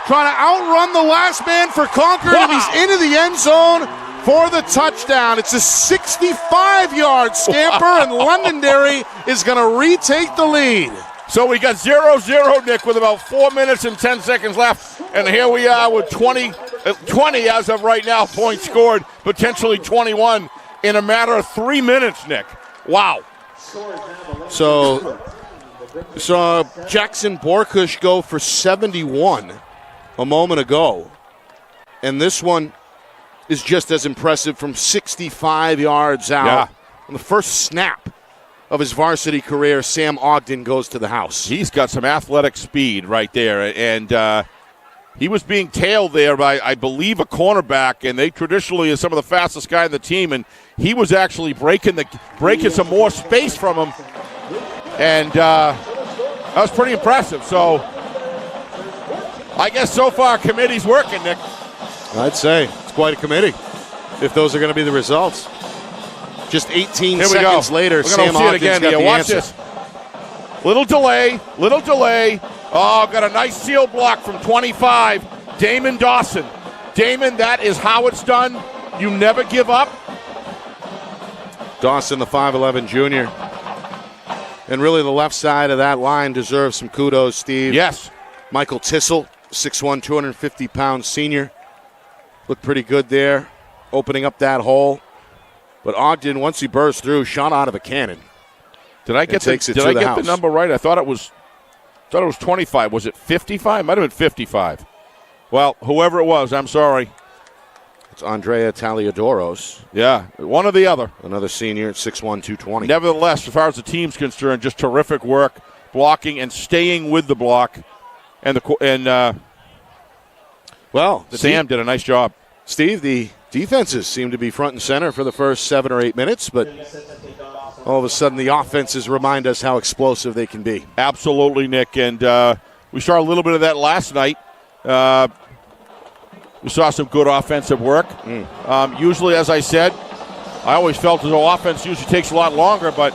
[SPEAKER 1] trying to outrun the last man for Concord, and he's into the end zone for the touchdown. It's a 65-yard scamper, and Londonderry is going to retake the lead.
[SPEAKER 2] So we got 0-0, Nick, with about 4 minutes and 10 seconds left. And here we are with 20 as of right now, points scored, potentially 21 in a matter of 3 minutes, Nick. Wow.
[SPEAKER 1] So saw Jackson Borkush go for 71 a moment ago. And this one is just as impressive from 65 yards out.
[SPEAKER 2] Yeah.
[SPEAKER 1] On the first snap of his varsity career, Sam Ogden goes to the house.
[SPEAKER 2] He's got some athletic speed right there. And he was being tailed there by, I believe, a cornerback. And they traditionally is some of the fastest guy in the team. And he was actually breaking some more space from him. And that was pretty impressive. So I guess so far committee's working, Nick.
[SPEAKER 1] I'd say it's quite a committee if those are going to be the results. Just 18 seconds later, Sam Ogden's got the
[SPEAKER 2] Watch
[SPEAKER 1] answer.
[SPEAKER 2] this. Little delay. Oh, got a nice seal block from 25. Damon Dawson. Damon, that is how it's done. You never give up.
[SPEAKER 1] Dawson, the 5'11 junior. And really the left side of that line deserves some kudos, Steve.
[SPEAKER 2] Yes.
[SPEAKER 1] Michael Tissel, 6'1", 250-pound senior. Looked pretty good there, opening up that hole. But Ogden, once he burst through, shot out of a cannon.
[SPEAKER 2] Did I get the number right? I thought it was 25. Was it 55? Might have been 55. Well, whoever it was, I'm sorry.
[SPEAKER 1] It's Andrea Taliadoros.
[SPEAKER 2] Yeah, one or the other.
[SPEAKER 1] Another senior at 6'1", 220.
[SPEAKER 2] Nevertheless, as far as the team's concerned, just terrific work, blocking and staying with the block. Sam did a nice job.
[SPEAKER 1] Steve, the defenses seem to be front and center for the first 7 or 8 minutes, but all of a sudden the offenses remind us how explosive they can be.
[SPEAKER 2] Absolutely, Nick, and we saw a little bit of that last night. We saw some good offensive work. Usually, as I said, I always felt as though offense usually takes a lot longer, but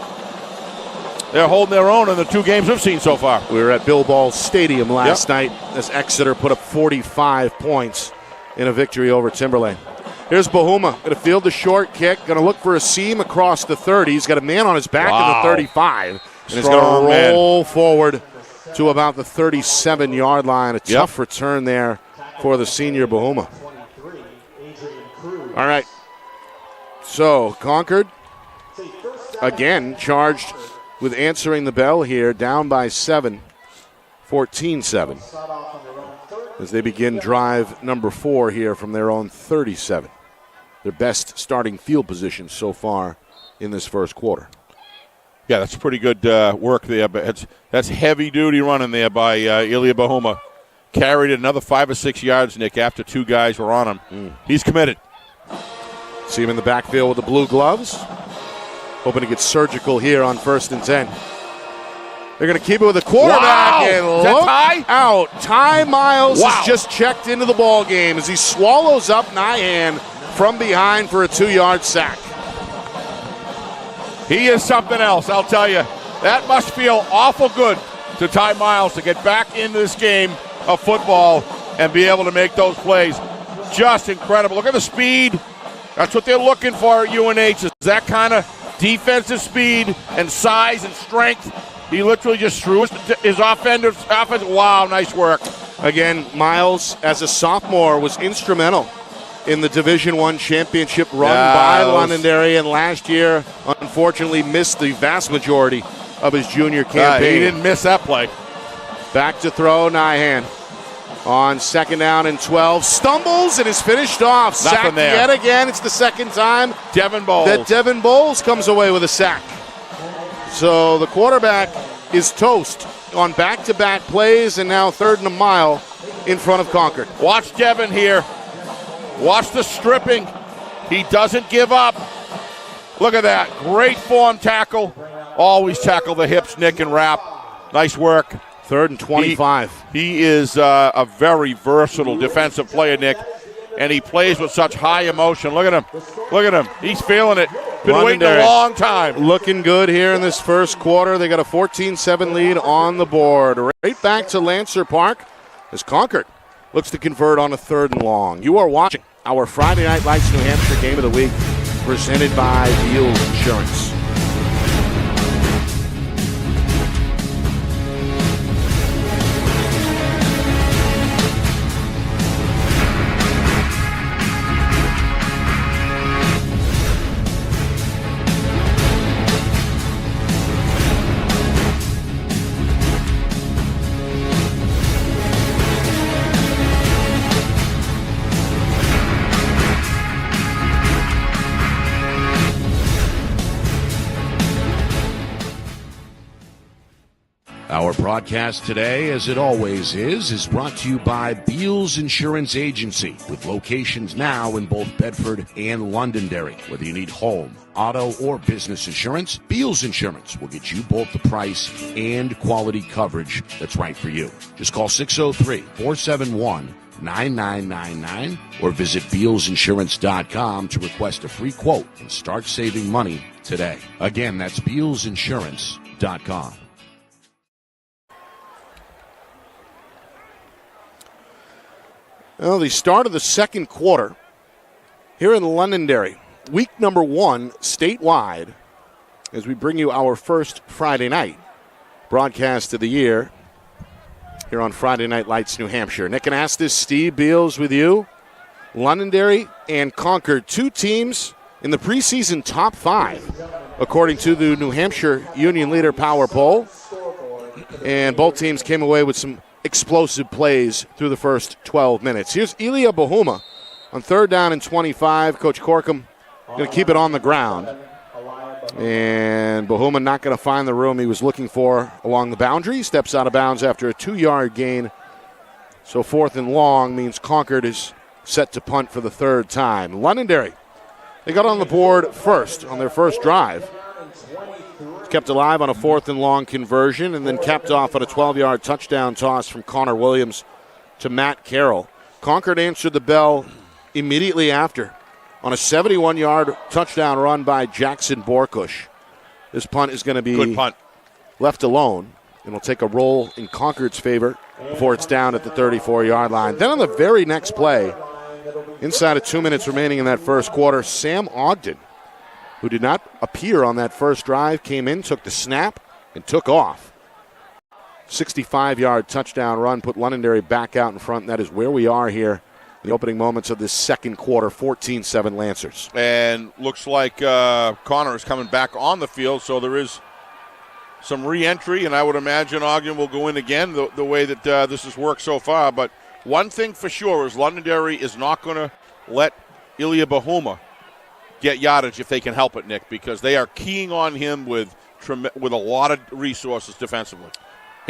[SPEAKER 2] they're holding their own in the 2 games we've seen so far.
[SPEAKER 1] We were at Bill Ball Stadium last night as Exeter put up 45 points in a victory over Timberlane. Here's Bahuma, going to field the short kick, going to look for a seam across the 30. He's got a man on his back at the 35, and he's going to roll forward to about the 37-yard line. A tough return there for the senior Bahuma. All right, so Concord again charged with answering the bell here, down by 7, 14-7, as they begin drive number 4 here from their own 37. Their best starting field position so far in this first quarter.
[SPEAKER 2] Yeah, that's pretty good work there, but that's heavy-duty running there by Ilya Bahuma. Carried another 5 or 6 yards, Nick, after 2 guys were on him. He's committed.
[SPEAKER 1] See him in the backfield with the blue gloves. Hoping to get surgical here on 1st and 10. They're going to keep it with the quarterback. And look out. Ty Miles has just checked into the ball game as he swallows up Nyhan from behind for a 2-yard sack.
[SPEAKER 2] He is something else, I'll tell you. That must feel awful good to Ty Miles to get back into this game of football and be able to make those plays. Just incredible. Look at the speed. That's what they're looking for at UNH, is that kind of defensive speed and size and strength. He literally just threw his offense. Wow, nice work.
[SPEAKER 1] Again, Miles, as a sophomore, was instrumental in the Division I championship run by Londonderry, and last year, unfortunately, missed the vast majority of his junior campaign.
[SPEAKER 2] He didn't miss that play.
[SPEAKER 1] Back to throw, Nyhan. On 2nd down and 12, stumbles and is finished off. Sacked yet again. It's the second time
[SPEAKER 2] Devin Bowles.
[SPEAKER 1] that Devin Bowles comes away with a sack. So the quarterback is toast on back-to-back plays, and now 3rd and a mile in front of Concord.
[SPEAKER 2] Watch Devin here. Watch the stripping. He doesn't give up. Look at that. Great form tackle. Always tackle the hips, Nick, and wrap. Nice work.
[SPEAKER 1] 3rd and 25.
[SPEAKER 2] He is a very versatile defensive player, Nick, and he plays with such high emotion. Look at him. Look at him. He's feeling it. Been waiting a long time.
[SPEAKER 1] Looking good here in this first quarter. They got a 14-7 lead on the board. Right back to Lancer Park as Concord looks to convert on a 3rd and long. You are watching our Friday Night Lights New Hampshire Game of the Week, presented by Beals Insurance. Our broadcast today, as it always is brought to you by Beals Insurance Agency, with locations now in both Bedford and Londonderry. Whether you need home, auto, or business insurance, Beals Insurance will get you both the price and quality coverage that's right for you. Just call 603-471-9999 or visit BealsInsurance.com to request a free quote and start saving money today. Again, that's BealsInsurance.com. Well, the start of the second quarter here in Londonderry. Week number 1 statewide as we bring you our first Friday night broadcast of the year here on Friday Night Lights New Hampshire. Nick Anastas, Steve Beals with you. Londonderry and Concord, 2 teams in the preseason top 5, according to the New Hampshire Union Leader Power Poll. And both teams came away with some explosive plays through the first 12 minutes. Here's Ilya Bahuma on 3rd down and 25. Coach Corkum going to keep it on the ground. And Bahuma not going to find the room he was looking for along the boundary. Steps out of bounds after a 2-yard gain. So 4th and long means Concord is set to punt for the 3rd time. Londonderry, they got on the board first on their first drive. Kept alive on a 4th and long conversion, and then capped off on a 12-yard touchdown toss from Connor Williams to Matt Carroll. Concord answered the bell immediately after on a 71-yard touchdown run by Jackson Borkush. This punt is going to be
[SPEAKER 2] good punt.
[SPEAKER 1] left alone. And will take a roll in Concord's favor before it's down at the 34-yard line. Then on the very next play, inside of 2 minutes remaining in that first quarter, Sam Ogden, who did not appear on that first drive, came in, took the snap, and took off. 65-yard touchdown run, put Londonderry back out in front, and that is where we are here in the opening moments of this second quarter, 14-7 Lancers.
[SPEAKER 2] And looks like Connor is coming back on the field, so there is some re-entry, and I would imagine Ogden will go in again the way that this has worked so far. But one thing for sure is Londonderry is not going to let Ilya Bahuma get yardage if they can help it, Nick, because they are keying on him with a lot of resources defensively.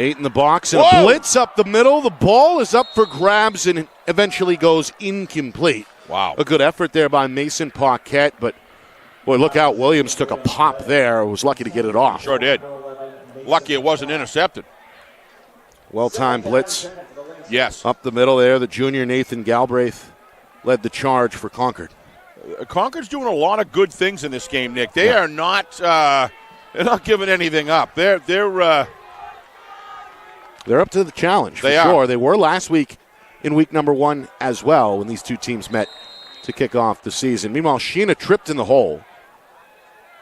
[SPEAKER 1] 8 in the box and a blitz up the middle. The ball is up for grabs and eventually goes incomplete.
[SPEAKER 2] Wow.
[SPEAKER 1] A good effort there by Mason Paquette, but boy, look out. Williams took a pop there. Was lucky to get it off.
[SPEAKER 2] Sure did. Lucky it wasn't intercepted.
[SPEAKER 1] Well-timed blitz.
[SPEAKER 2] Yes.
[SPEAKER 1] Up the middle there, the junior Nathan Galbraith led the charge for Concord.
[SPEAKER 2] Concord's doing a lot of good things in this game, Nick. They are not they're not giving anything up. They're up
[SPEAKER 1] to the challenge for sure. They were last week in week number 1 as well when these two teams met to kick off the season. Meanwhile, Sheena tripped in the hole.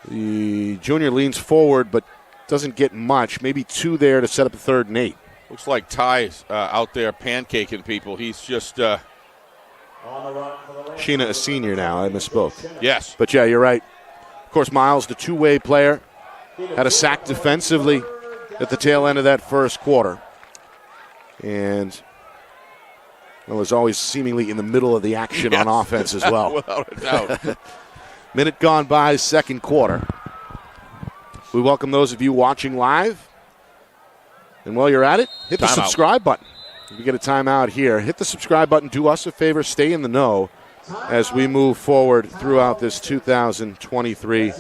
[SPEAKER 1] The junior leans forward but doesn't get much. Maybe 2 there to set up a 3rd and 8.
[SPEAKER 2] Looks like Ty's out there pancaking people. He's just
[SPEAKER 1] Sheena a senior now. I misspoke.
[SPEAKER 2] Yes.
[SPEAKER 1] But, yeah, you're right. Of course, Miles, the two-way player, had a sack defensively at the tail end of that first quarter. And, well, was always seemingly in the middle of the action on offense as well.
[SPEAKER 2] Without a doubt.
[SPEAKER 1] Minute gone by, second quarter. We welcome those of you watching live. And while you're at it, hit the subscribe button. If you get a timeout here, hit the subscribe button. Do us a favor, stay in the know as we move forward throughout this 2023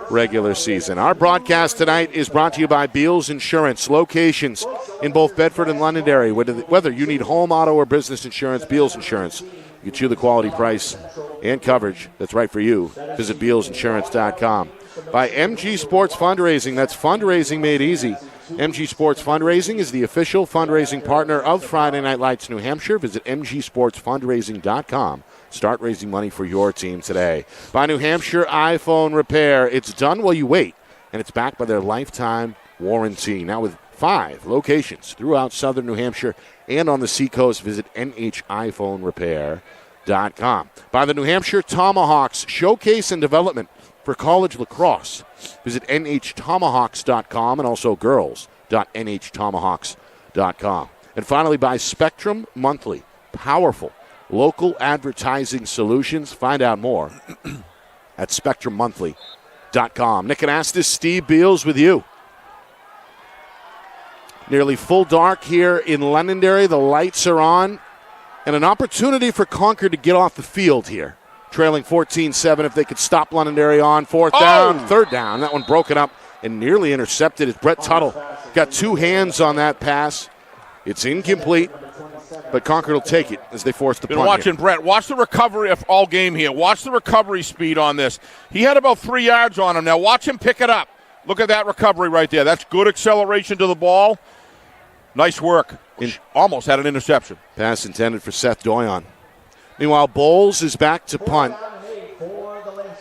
[SPEAKER 1] regular season. Our broadcast tonight is brought to you by Beals Insurance. Locations in both Bedford and Londonderry. Whether you need home, auto, or business insurance, Beals Insurance. Get you the quality price and coverage that's right for you. Visit BealsInsurance.com. By MG Sports Fundraising. That's fundraising made easy. MG Sports Fundraising is the official fundraising partner of Friday Night Lights New Hampshire. Visit mgsportsfundraising.com. Start raising money for your team today. By New Hampshire iPhone Repair. It's done while you wait, and it's backed by their lifetime warranty. Now with 5 locations throughout southern New Hampshire and on the Seacoast, visit NHiPhoneRepair.com. By the New Hampshire Tomahawks Showcase and Development for college lacrosse. Visit NHTomahawks.com and also girls.NHTomahawks.com. And finally, by Spectrum Monthly. Powerful local advertising solutions. Find out more at SpectrumMonthly.com. Nick Anastas, Steve Beals with you. Nearly full dark here in Londonderry. The lights are on. And an opportunity for Concord to get off the field here. Trailing 14-7 if they could stop Londonderry on 4th down, 3rd down. That one broken up and nearly intercepted as Brett Tuttle got 2 hands on that pass. It's incomplete, but Concord will take it as they force the punt.
[SPEAKER 2] Been watching
[SPEAKER 1] here.
[SPEAKER 2] Brett. Watch the recovery of all game here. Watch the recovery speed on this. He had about 3 yards on him. Now watch him pick it up. Look at that recovery right there. That's good acceleration to the ball. Nice work. Almost had an interception.
[SPEAKER 1] Pass intended for Seth Doyon. Meanwhile, Bowles is back to punt.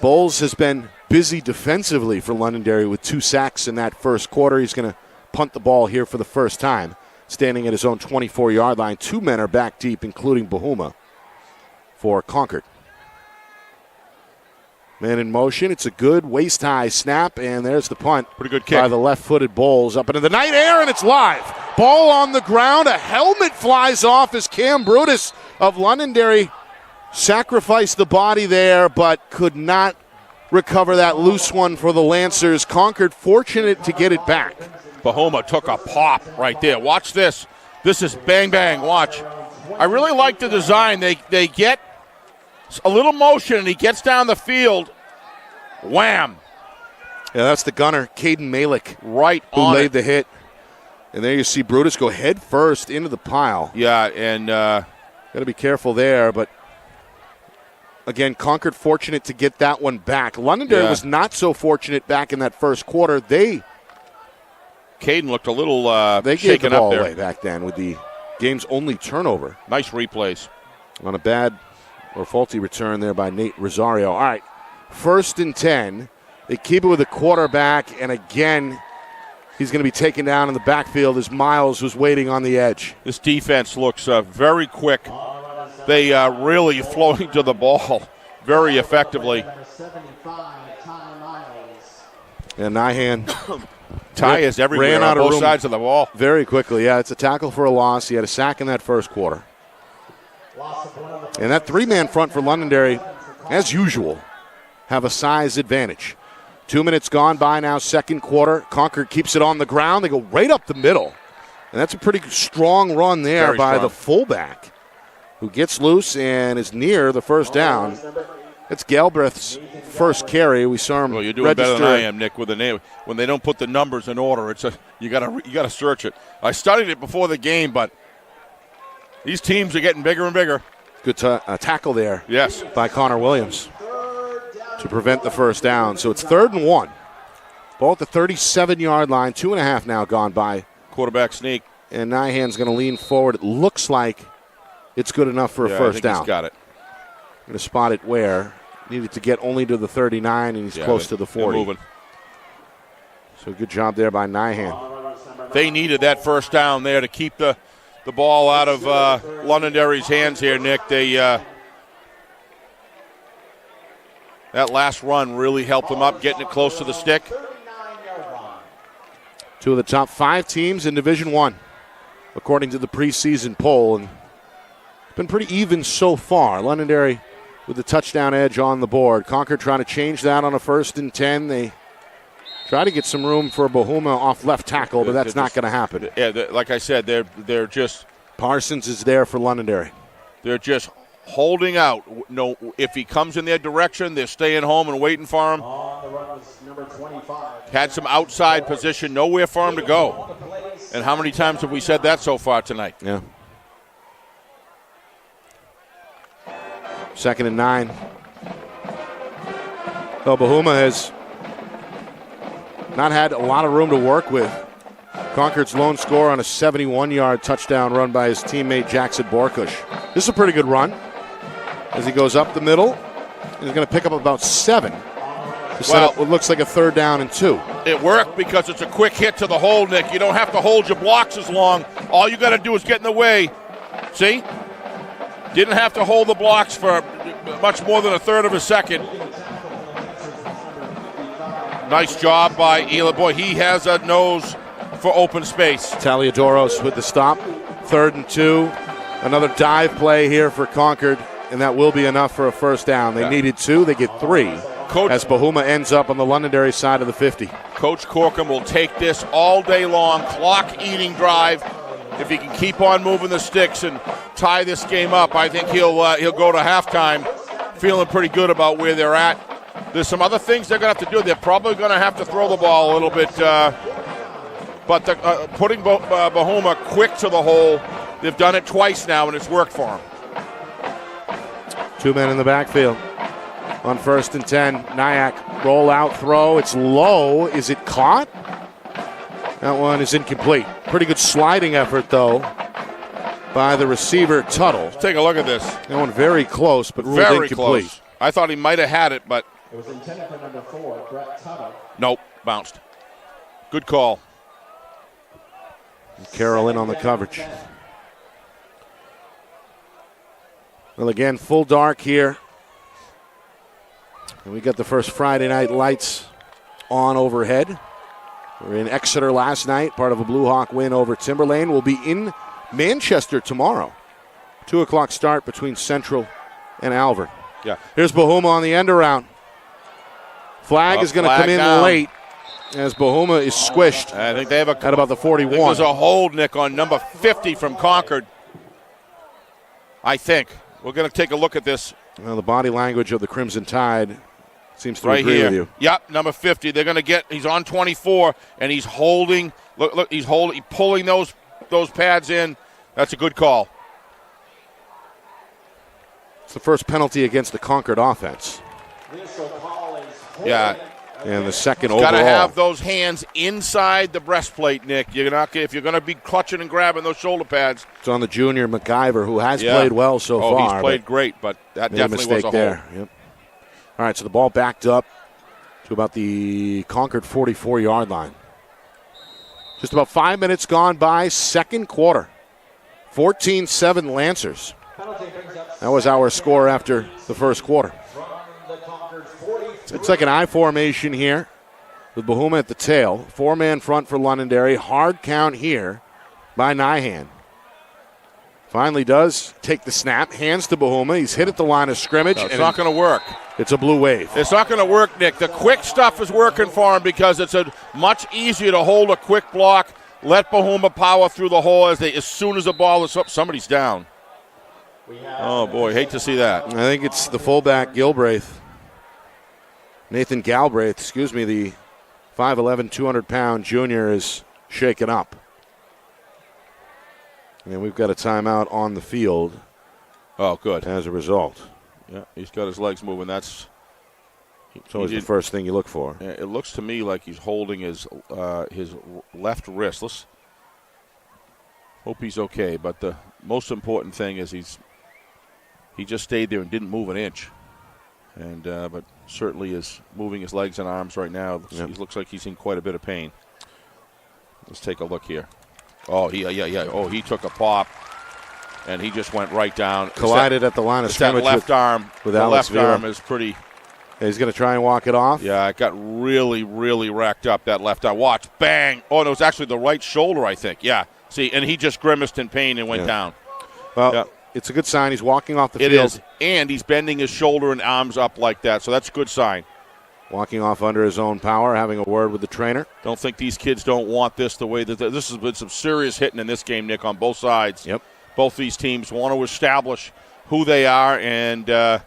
[SPEAKER 1] Bowles has been busy defensively for Londonderry with 2 sacks in that first quarter. He's going to punt the ball here for the first time, standing at his own 24-yard line. 2 men are back deep, including Bahuma for Concord. Man in motion. It's a good waist-high snap, and there's the punt.
[SPEAKER 2] Pretty good kick
[SPEAKER 1] by the left-footed Bowles up into the night air, and it's live. Ball on the ground. A helmet flies off as Cam Brutus of Londonderry sacrificed the body there, but could not recover that loose one for the Lancers. Concord fortunate to get it back.
[SPEAKER 2] Bahuma took a pop right there. Watch this. This is bang, bang. Watch. I really like the design. They get a little motion, and he gets down the field. Wham.
[SPEAKER 1] Yeah, that's the gunner, Caden Malik,
[SPEAKER 2] right
[SPEAKER 1] who
[SPEAKER 2] on
[SPEAKER 1] laid
[SPEAKER 2] it.
[SPEAKER 1] the hit. And there you see Brutus go head first into the pile.
[SPEAKER 2] Yeah, and
[SPEAKER 1] got to be careful there, but again, Concord fortunate to get that one back. Londonderry was not so fortunate back in that first quarter. They
[SPEAKER 2] Caden looked a little
[SPEAKER 1] they gave the
[SPEAKER 2] shaken up
[SPEAKER 1] ball
[SPEAKER 2] there.
[SPEAKER 1] away back then with the game's only turnover.
[SPEAKER 2] Nice replays.
[SPEAKER 1] On a bad or faulty return there by Nate Rosario. All right, 1st and 10. They keep it with the quarterback, and again, he's going to be taken down in the backfield as Miles was waiting on the edge.
[SPEAKER 2] This defense looks very quick. They really flowing to the ball very effectively.
[SPEAKER 1] And Nyhan
[SPEAKER 2] Ty is everywhere
[SPEAKER 1] ran out
[SPEAKER 2] on
[SPEAKER 1] of
[SPEAKER 2] both
[SPEAKER 1] room
[SPEAKER 2] sides of the ball.
[SPEAKER 1] very quickly. Yeah, it's a tackle for a loss. He had a sack in that first quarter. And that 3-man front for Londonderry, as usual, have a size advantage. 2 minutes gone by now, second quarter. Concord keeps it on the ground. They go right up the middle. And that's a pretty strong run there
[SPEAKER 2] Very
[SPEAKER 1] by
[SPEAKER 2] strong.
[SPEAKER 1] the fullback, who gets loose and is near the first down. It's Galbraith's first carry. We saw him
[SPEAKER 2] Well, you're doing better than I am, Nick, with the name. When they don't put the numbers in order, you gotta search it. I studied it before the game, but these teams are getting bigger and bigger.
[SPEAKER 1] Good tackle there.
[SPEAKER 2] Yes.
[SPEAKER 1] By Connor Williams to prevent the first down. So it's 3rd and 1. Ball at the 37-yard line. 2.5 now gone by.
[SPEAKER 2] Quarterback sneak.
[SPEAKER 1] And Nyhan's going to lean forward. It looks like it's good enough for a first
[SPEAKER 2] I think
[SPEAKER 1] down.
[SPEAKER 2] He's got it.
[SPEAKER 1] Going to spot it where? Needed to get only to the 39, and he's close to the 40.
[SPEAKER 2] Moving.
[SPEAKER 1] So good job there by Nyhan.
[SPEAKER 2] They needed that first down there to keep the ball out of Londonderry's hands here, Nick. That last run really helped them up, getting it close to the stick.
[SPEAKER 1] 2 of the top 5 teams in Division I, according to the preseason poll. And it's been pretty even so far. Londonderry with the touchdown edge on the board. Concord trying to change that on a 1st and 10. They try to get some room for Bahuma off left tackle, but that's not going to happen.
[SPEAKER 2] Yeah, like I said, they're just...
[SPEAKER 1] Parsons is there for Londonderry.
[SPEAKER 2] They're just holding out. No, if he comes in their direction, they're staying home and waiting for him. Had some outside position, nowhere for him to go. And how many times have we said that so far tonight?
[SPEAKER 1] Yeah. 2nd and 9. So Bahuma has not had a lot of room to work with. Concord's lone score on a 71-yard touchdown run by his teammate Jackson Borkush. This is a pretty good run as he goes up the middle. He's going to pick up about 7 to set up what looks like a 3rd down and 2.
[SPEAKER 2] It worked because it's a quick hit to the hole, Nick. You don't have to hold your blocks as long. All you got to do is get in the way. See? Didn't have to hold the blocks for much more than a 1/3 of a second. Nice job by Eli. Boy, he has a nose for open space.
[SPEAKER 1] Taliadoros with the stop. 3rd and 2. Another dive play here for Concord, and that will be enough for a first down. They needed 2. They get 3 as Bahuma ends up on the Londonderry side of the 50.
[SPEAKER 2] Coach Corcoran will take this all day long, clock-eating drive. If he can keep on moving the sticks and tie this game up, I think he'll go to halftime feeling pretty good about where they're at. There's some other things they're going to have to do. They're probably going to have to throw the ball a little bit, but putting Bahuma quick to the hole, they've done it twice now, and it's worked for them.
[SPEAKER 1] 2 men in the backfield. On 1st and 10, Nyack roll out throw. It's low. Is it caught? That one is incomplete. Pretty good sliding effort, though, by the receiver, Tuttle.
[SPEAKER 2] Let's take a look at this.
[SPEAKER 1] That one very close, but ruled
[SPEAKER 2] Very
[SPEAKER 1] incomplete.
[SPEAKER 2] close. I thought he might have had it, but
[SPEAKER 3] It was intended for number 4, Brett Tuttle.
[SPEAKER 2] nope, bounced. Good call.
[SPEAKER 1] Carroll in on the coverage. Well, again, full dark here. And we got the first Friday night lights on overhead. We were in Exeter last night, part of a Blue Hawk win over Timberlane. We'll be in Manchester tomorrow. 2 o'clock start between Central and Alvern.
[SPEAKER 2] Yeah.
[SPEAKER 1] Here's Bahuma on the end around. Flag is going to come in
[SPEAKER 2] down.
[SPEAKER 1] late as Bahuma is squished
[SPEAKER 2] I think they have
[SPEAKER 1] at about the 41.
[SPEAKER 2] There was a hold, Nick, on number 50 from Concord. I think. We're going to take a look at this.
[SPEAKER 1] Well, the body language of the Crimson Tide seems to
[SPEAKER 2] Right
[SPEAKER 1] agree
[SPEAKER 2] here.
[SPEAKER 1] with you.
[SPEAKER 2] Yep, number 50. They're going to get, he's on 24, and he's holding. Look, he's pulling those pads in. That's a good call.
[SPEAKER 1] It's the first penalty against the Concord offense.
[SPEAKER 2] Yeah.
[SPEAKER 1] And the second
[SPEAKER 2] Got to
[SPEAKER 1] overall.
[SPEAKER 2] have those hands inside the breastplate, Nick. You're not if you're going to be clutching and grabbing those shoulder pads.
[SPEAKER 1] It's on the junior McIver, who has played well so far.
[SPEAKER 2] Oh, he's played great, but that definitely was a
[SPEAKER 1] there.
[SPEAKER 2] hole.
[SPEAKER 1] Yep. All right, so the ball backed up to about the Concord 44-yard line. Just about 5 minutes gone by, second quarter. 14-7 Lancers. That was our score after the first quarter. It's like an I formation here with Bahuma at the tail. Four-man front for Londonderry. Hard count here by Nyhan. Finally does take the snap. Hands to Bahuma. He's hit at the line of scrimmage.
[SPEAKER 2] No, it's not going to work.
[SPEAKER 1] It's a blue wave.
[SPEAKER 2] It's not going to work, Nick. The quick stuff is working for him because it's much easier to hold a quick block. Let Bahuma power through the hole as soon as the ball is up. Somebody's down. Oh, boy. Hate to see that.
[SPEAKER 1] I think it's the fullback, Gilbraith. Nathan Galbraith, the 5'11", 200-pound junior is shaken up. And we've got a timeout on the field.
[SPEAKER 2] Oh, good.
[SPEAKER 1] As a result.
[SPEAKER 2] Yeah, he's got his legs moving. It's
[SPEAKER 1] always the first thing you look for.
[SPEAKER 2] It looks to me like he's holding his left wrist. Let's hope he's okay. But the most important thing is he just stayed there and didn't move an inch. And but certainly is moving his legs and arms right now. He looks like he's in quite a bit of pain. Let's take a look here. Oh, yeah. Oh, he took a pop, and he just went right down.
[SPEAKER 1] Collided at the line of scrimmage
[SPEAKER 2] that left arm.
[SPEAKER 1] With
[SPEAKER 2] the
[SPEAKER 1] Alex
[SPEAKER 2] left arm is pretty.
[SPEAKER 1] He's going to try and walk it off.
[SPEAKER 2] Yeah, it got really, really racked up, that left arm. Watch, bang. Oh, no, it was actually the right shoulder, I think. Yeah, see, and he just grimaced in pain and went down.
[SPEAKER 1] Well, it's a good sign. He's walking off the field.
[SPEAKER 2] It is, and he's bending his shoulder and arms up like that, so that's a good sign.
[SPEAKER 1] Walking off under his own power, having a word with the trainer.
[SPEAKER 2] Don't think these kids don't want this the way that this has been some serious hitting in this game, Nick, on both sides.
[SPEAKER 1] Yep.
[SPEAKER 2] Both these teams want to establish who they are, and they're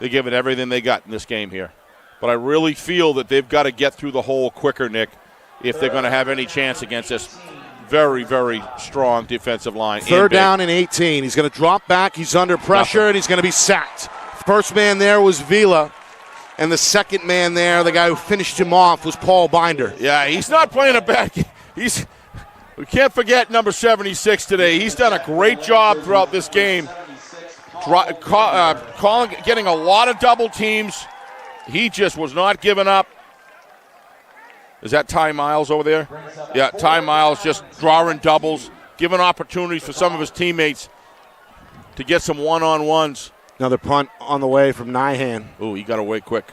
[SPEAKER 2] giving everything they got in this game here. But I really feel that they've got to get through the hole quicker, Nick, if they're going to have any chance against this very, very strong defensive line.
[SPEAKER 1] Third down and 18. He's going to drop back. He's under pressure, and he's going to be sacked. First man there was Vila. And the second man there, the guy who finished him off, was Paul Binder.
[SPEAKER 2] Yeah, he's not playing a bad game. We can't forget number 76 today. He's done a great job throughout this game, getting a lot of double teams. He just was not giving up. Is that Ty Miles over there? Yeah, Ty Miles just drawing doubles, giving opportunities for some of his teammates to get some one-on-ones.
[SPEAKER 1] Another punt on the way from Nyhan.
[SPEAKER 2] Ooh, he got away quick.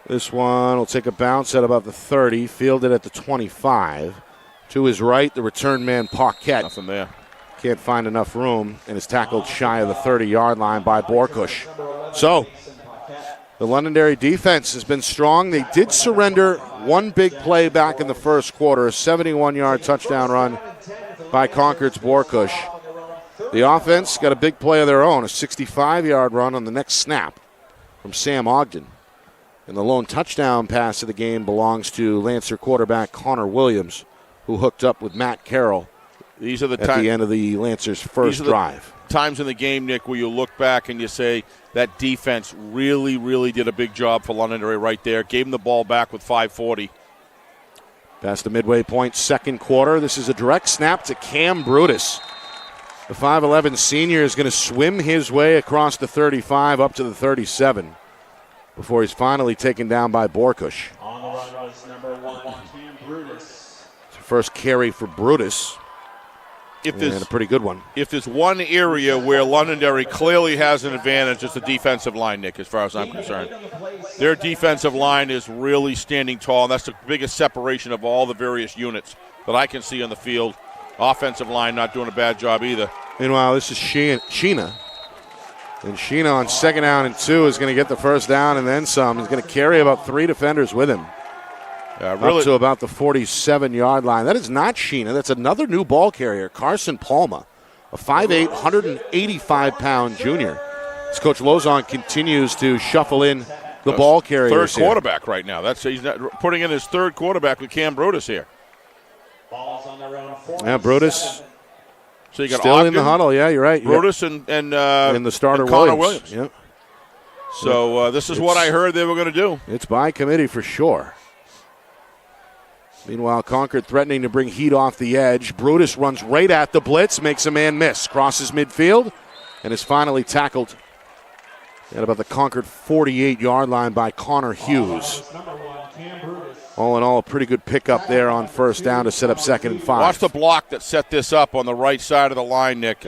[SPEAKER 1] This one will take a bounce at about the 30, fielded at the 25. To his right, the return man, Paquette.
[SPEAKER 2] Nothing there.
[SPEAKER 1] Can't find enough room and is tackled shy of the 30-yard line by Borkush. So, the Londonderry defense has been strong. They did surrender one big play back in the first quarter, a 71-yard touchdown run by Concord's Borkush. The offense got a big play of their own, a 65-yard run on the next snap from Sam Ogden. And the lone touchdown pass of the game belongs to Lancer quarterback Connor Williams, who hooked up with Matt Carroll at the end of the Lancers' first drive.
[SPEAKER 2] Times in the game, Nick, where you look back and you say that defense really, really did a big job for Londonderry right there. Gave him the ball back with 5:40.
[SPEAKER 1] Past the midway point, second quarter. This is a direct snap to Cam Brutus. The 5'11 senior is going to swim his way across the 35 up to the 37 before he's finally taken down by Borkush.
[SPEAKER 3] On the run was number 1, Cam Brutus.
[SPEAKER 1] It's the first carry for Brutus. And a pretty good one.
[SPEAKER 2] If there's one area where Londonderry clearly has an advantage, it's the defensive line, Nick, as far as I'm concerned. Their defensive line is really standing tall, and that's the biggest separation of all the various units that I can see on the field. Offensive line not doing a bad job either.
[SPEAKER 1] Meanwhile, this is Sheena. And Sheena on second down and 2 is going to get the first down and then some. He's going to carry about 3 defenders with him. Up to about the 47-yard line. That is not Sheena. That's another new ball carrier, Carson Palma, a 5'8", 185-pound junior. As Coach Lozon continues to shuffle in the ball carriers
[SPEAKER 2] third quarterback right now. He's putting in his third quarterback with Cam Brutus here.
[SPEAKER 1] Yeah, Brutus
[SPEAKER 2] so you got
[SPEAKER 1] still
[SPEAKER 2] Ogden,
[SPEAKER 1] in the huddle. Yeah, you're right.
[SPEAKER 2] Brutus and
[SPEAKER 1] the starter
[SPEAKER 2] Connor
[SPEAKER 1] Williams.
[SPEAKER 2] Yep. So this is what I heard they were going to do.
[SPEAKER 1] It's by committee for sure. Meanwhile, Concord threatening to bring heat off the edge. Brutus runs right at the blitz, makes a man miss, crosses midfield, and is finally tackled at about the Concord 48-yard line by Connor Hughes. All in all, a pretty good pickup there on first down to set up 2nd and 5.
[SPEAKER 2] Watch the block that set this up on the right side of the line, Nick.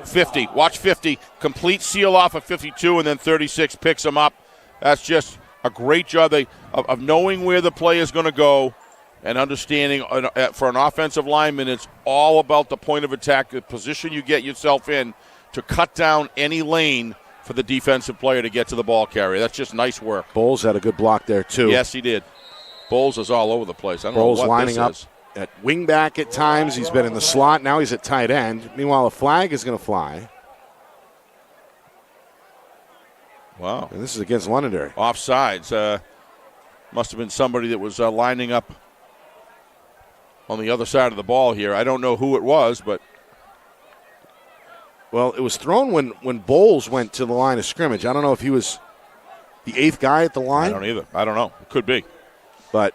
[SPEAKER 2] 50. Watch 50. Complete seal off of 52, and then 36 picks him up. That's just a great job of knowing where the play is going to go and understanding for an offensive lineman, it's all about the point of attack, the position you get yourself in to cut down any lane for the defensive player to get to the ball carrier. That's just nice work.
[SPEAKER 1] Bowles had a good block there, too.
[SPEAKER 2] Yes, he did. Bowles is all over the place. I don't
[SPEAKER 1] Bowles
[SPEAKER 2] know what
[SPEAKER 1] lining up at wingback at times. He's been in the slot. Now he's at tight end. Meanwhile, a flag is going to fly.
[SPEAKER 2] Wow.
[SPEAKER 1] And this is against Londonderry.
[SPEAKER 2] Offsides. Must have been somebody that was lining up on the other side of the ball here. I don't know who it was, but.
[SPEAKER 1] Well, it was thrown when Bowles went to the line of scrimmage. I don't know if he was the 8th guy at the line.
[SPEAKER 2] I don't either. I don't know. It could be.
[SPEAKER 1] But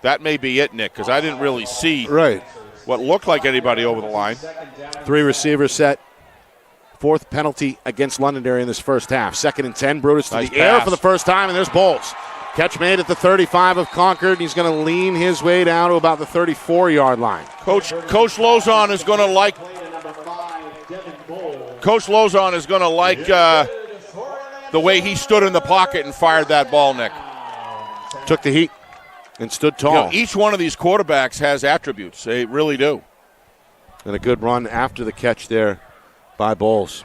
[SPEAKER 2] that may be it, Nick, because I didn't really see what looked like anybody over the line.
[SPEAKER 1] 3 receivers set. 4th penalty against Londonderry in this first half. 2nd and 10. Brutus to
[SPEAKER 2] nice
[SPEAKER 1] the
[SPEAKER 2] pass.
[SPEAKER 1] air for the first time, and there's Bowles. Catch made at the 35 of Concord, and he's going to lean his way down to about the 34-yard line.
[SPEAKER 2] Coach Lozon is going to like. Coach Lozon is going to like the way he stood in the pocket and fired that ball, Nick.
[SPEAKER 1] Took the heat and stood tall.
[SPEAKER 2] You know, each one of these quarterbacks has attributes. They really do.
[SPEAKER 1] And a good run after the catch there by Bowles.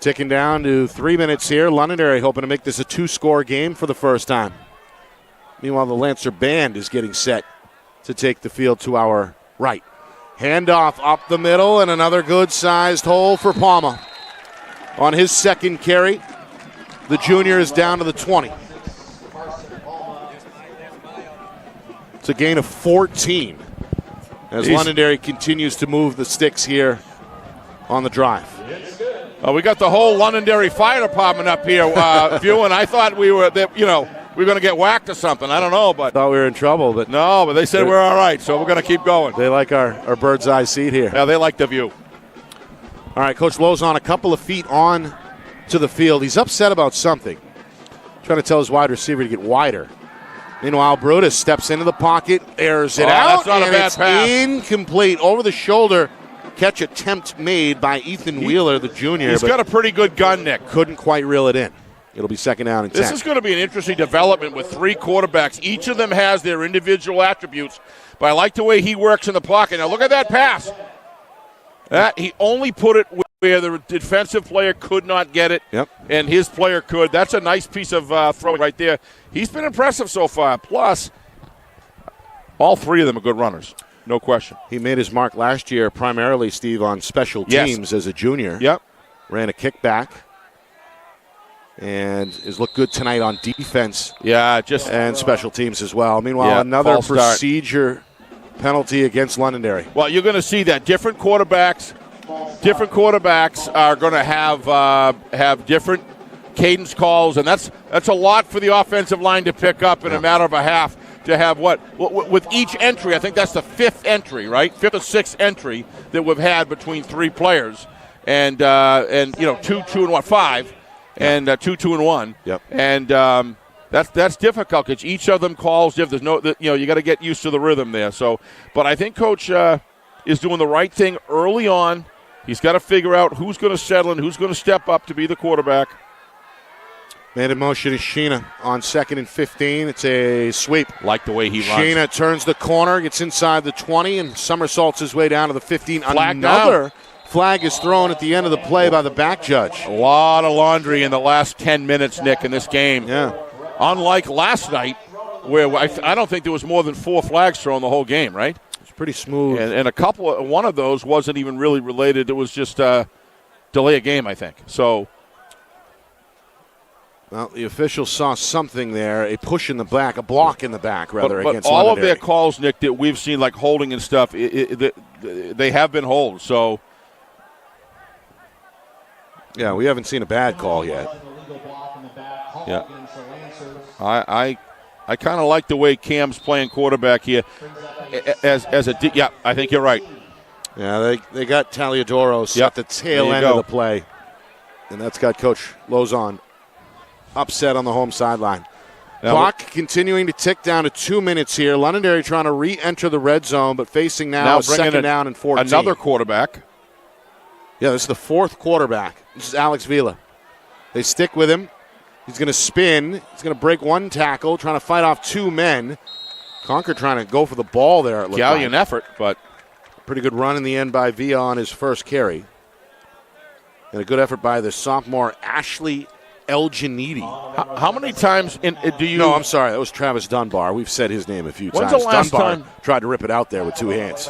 [SPEAKER 1] Ticking down to 3 minutes here. Londonderry hoping to make this a 2-score game for the first time. Meanwhile, the Lancer Band is getting set to take the field to our right. Handoff up the middle, and another good-sized hole for Palma. On his second carry, the junior is down to the 20. It's a gain of 14 as Londonderry continues to move the sticks here on the drive.
[SPEAKER 2] We got the whole Londonderry Fire Department up here viewing. I thought we were going to get whacked or something. I don't know, but
[SPEAKER 1] thought we were in trouble, but
[SPEAKER 2] no. But they said we're all right, so we're going to keep going.
[SPEAKER 1] They like our bird's eye seat here.
[SPEAKER 2] Yeah, they like the view.
[SPEAKER 1] All right, Coach Lozon a couple of feet on to the field. He's upset about something. Trying to tell his wide receiver to get wider. Meanwhile, Brutus steps into the pocket, airs it out,
[SPEAKER 2] that's not
[SPEAKER 1] and
[SPEAKER 2] a bad
[SPEAKER 1] it's
[SPEAKER 2] pass.
[SPEAKER 1] Incomplete. Over the shoulder catch attempt made by Ethan Wheeler, the junior.
[SPEAKER 2] He's got a pretty good gun, Nick.
[SPEAKER 1] Couldn't quite reel it in. It'll be 2nd down and 10.
[SPEAKER 2] This is going to be an interesting development with 3 quarterbacks. Each of them has their individual attributes, but I like the way he works in the pocket. Now look at that pass. He only put it where the defensive player could not get it, and his player could. That's a nice piece of throwing right there. He's been impressive so far. Plus, all 3 of them are good runners. No question.
[SPEAKER 1] He made his mark last year primarily, Steve, on special teams as a junior.
[SPEAKER 2] Yep.
[SPEAKER 1] Ran a kickback. And has looked good tonight on defense. And special teams as well. Meanwhile, another procedure penalty against Londonderry.
[SPEAKER 2] Well, you're going to see that different quarterbacks are going to have different cadence calls, and that's a lot for the offensive line to pick up in a matter of a half. To have with each entry, I think that's the 5th entry, right? 5th or 6th entry that we've had between 3 players, and 2, 2, and 1, 5, and 2, 2, and 1.
[SPEAKER 1] Yep.
[SPEAKER 2] And that's difficult because each of them calls. There's no, you got to get used to the rhythm there. So, but I think Coach is doing the right thing early on. He's got to figure out who's going to settle and who's going to step up to be the quarterback.
[SPEAKER 1] Man in motion is Sheena on 2nd and 15. It's a sweep.
[SPEAKER 2] Like the way he runs.
[SPEAKER 1] Sheena turns the corner, gets inside the 20, and somersaults his way down to the 15.
[SPEAKER 2] Another
[SPEAKER 1] flag is thrown at the end of the play by the back judge.
[SPEAKER 2] A lot of laundry in the last 10 minutes, Nick, in this game.
[SPEAKER 1] Yeah.
[SPEAKER 2] Unlike last night, where I don't think there was more than 4 flags thrown the whole game, right?
[SPEAKER 1] It's pretty smooth.
[SPEAKER 2] And one of those wasn't even really related. It was just delay a game, I think. So.
[SPEAKER 1] Well, the officials saw something there, a push in the back, a block in the back, rather,
[SPEAKER 2] but
[SPEAKER 1] against
[SPEAKER 2] all
[SPEAKER 1] Londonderry.
[SPEAKER 2] of their calls, Nick, that we've seen, like holding and stuff, they have been holds. So,
[SPEAKER 1] yeah, we haven't seen a bad call yet.
[SPEAKER 2] Yeah, I I kind of like the way Cam's playing quarterback here. Yeah, I think you're right.
[SPEAKER 1] Yeah, they got Taliadoros at the tail end of the play. And that's got Coach Lozon upset on the home sideline. Now, clock continuing to tick down to 2 minutes here. Londonderry trying to re-enter the red zone, but facing now a second down and 14.
[SPEAKER 2] Another quarterback.
[SPEAKER 1] Yeah, this is the fourth quarterback. This is Alex Vila. They stick with him. He's going to spin. He's going to break one tackle, trying to fight off two men. Concord trying to go for the ball there.
[SPEAKER 2] Gallant effort, but
[SPEAKER 1] pretty good run in the end by Villa on his first carry. And a good effort by the sophomore Ashley Elginidi.
[SPEAKER 2] How many times do you...
[SPEAKER 1] No, I'm sorry. That was Travis Dunbar. We've said his name a few times.
[SPEAKER 2] When's the last
[SPEAKER 1] Dunbar
[SPEAKER 2] time...
[SPEAKER 1] tried to rip it out there with two hands.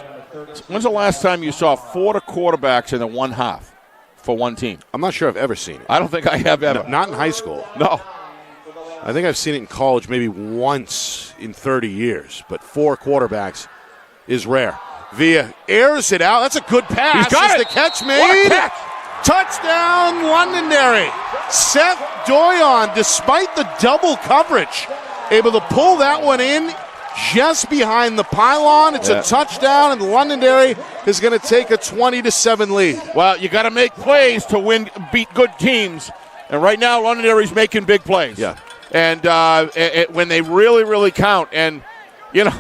[SPEAKER 2] When's the last time you saw 4 quarterbacks in the one half for one team?
[SPEAKER 1] I'm not sure I've ever seen it.
[SPEAKER 2] I don't think I have ever.
[SPEAKER 1] No, not in high school.
[SPEAKER 2] No.
[SPEAKER 1] I think I've seen it in college maybe once in 30 years, but 4 quarterbacks is rare. Villa airs it out. That's a good pass.
[SPEAKER 2] He's got it.
[SPEAKER 1] The catch made.
[SPEAKER 2] What a catch.
[SPEAKER 1] Touchdown, Londonderry. Seth Doyon, despite the double coverage, able to pull that one in just behind the pylon. It's a touchdown, and Londonderry is going to take a 20-7 lead.
[SPEAKER 2] Well, you got to make plays to beat good teams, and right now Londonderry's making big plays.
[SPEAKER 1] Yeah.
[SPEAKER 2] And when they really, really count, and you know,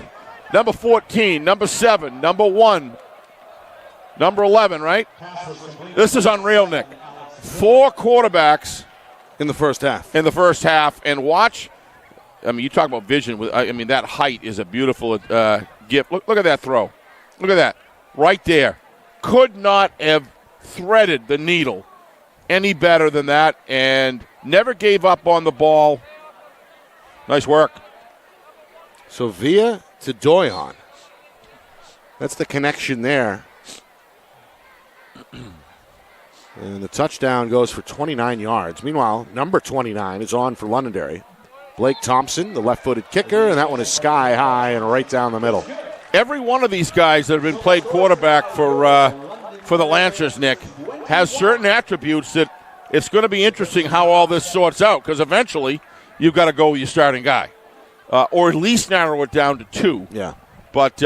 [SPEAKER 2] number 14, number 7, number 1. Number 11, right? This is unreal, Nick. 4 quarterbacks
[SPEAKER 1] in the first half.
[SPEAKER 2] And watch. I mean, you talk about vision. I mean, that height is a beautiful gift. Look at that throw. Look at that. Right there. Could not have threaded the needle any better than that, and never gave up on the ball. Nice work.
[SPEAKER 1] So Villa to Doyon. That's the connection there. And the touchdown goes for 29 yards. Meanwhile, number 29 is on for Londonderry. Blake Thompson, the left-footed kicker, and that one is sky high and right down the middle.
[SPEAKER 2] Every one of these guys that have been played quarterback for the Lancers, Nick, has certain attributes that it's going to be interesting how all this sorts out, because eventually you've got to go with your starting guy, or at least narrow it down to 2.
[SPEAKER 1] Yeah.
[SPEAKER 2] But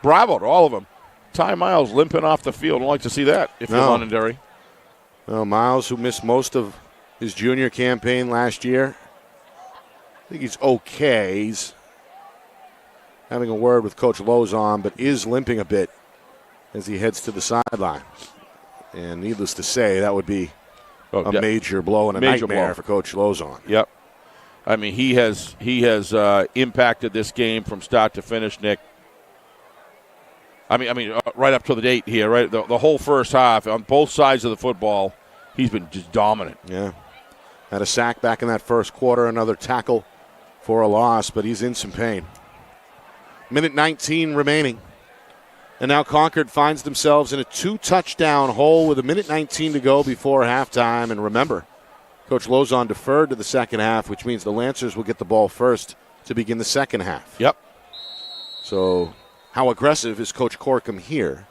[SPEAKER 2] bravo to all of them. Ty Miles limping off the field. I'd like to see that if you're Londonderry.
[SPEAKER 1] Well, Miles, who missed most of his junior campaign last year, I think he's okay. He's having a word with Coach Lozon, but is limping a bit as he heads to the sideline. And needless to say, that would be a major blow and a nightmare for Coach Lozon.
[SPEAKER 2] Yep. I mean, he has impacted this game from start to finish, Nick. I mean, right up to the date here, right? The whole first half, on both sides of the football, he's been just dominant.
[SPEAKER 1] Yeah. Had a sack back in that first quarter, another tackle for a loss, but he's in some pain. Minute 19 remaining. And now Concord finds themselves in a 2-touchdown hole with a minute 19 to go before halftime. And remember, Coach Lozon deferred to the second half, which means the Lancers will get the ball first to begin the second half.
[SPEAKER 2] Yep.
[SPEAKER 1] So how aggressive is Coach Corkum here?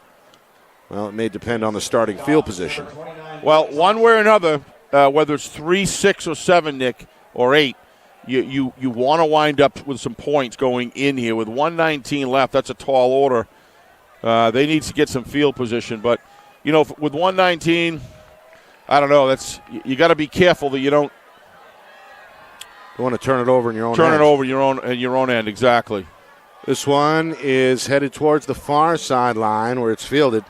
[SPEAKER 1] Well, it may depend on the starting field position.
[SPEAKER 2] Well, one way or another, whether it's 3, 6, or 7, Nick, or 8, you want to wind up with some points going in here. With 1:19 left, that's a tall order. They need to get some field position. But, you know, with 1:19, I don't know. You got to be careful that you don't
[SPEAKER 1] want to turn it over in your own
[SPEAKER 2] turn
[SPEAKER 1] end.
[SPEAKER 2] it over in your own end, exactly.
[SPEAKER 1] This one is headed towards the far sideline where it's fielded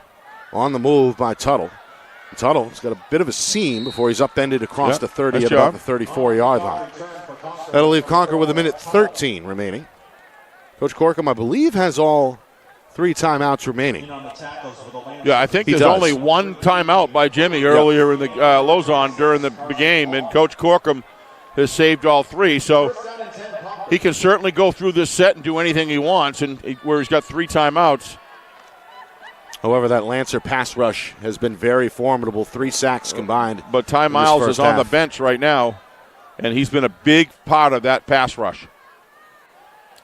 [SPEAKER 1] on the move by Tuttle. Tuttle's got a bit of a seam before he's upended across the 30 at about the 34-yard line. That'll leave Concord with a minute 13 remaining. Coach Corkum, I believe, has all 3 timeouts remaining.
[SPEAKER 2] Yeah, I think there's only one timeout by Jimmy earlier in the Lozon during the game, and Coach Corkum has saved all 3. So he can certainly go through this set and do anything he wants, and where he's got 3 timeouts.
[SPEAKER 1] However, that Lancer pass rush has been very formidable, 3 sacks combined.
[SPEAKER 2] But Ty Miles is on the bench right now, and he's been a big part of that pass rush.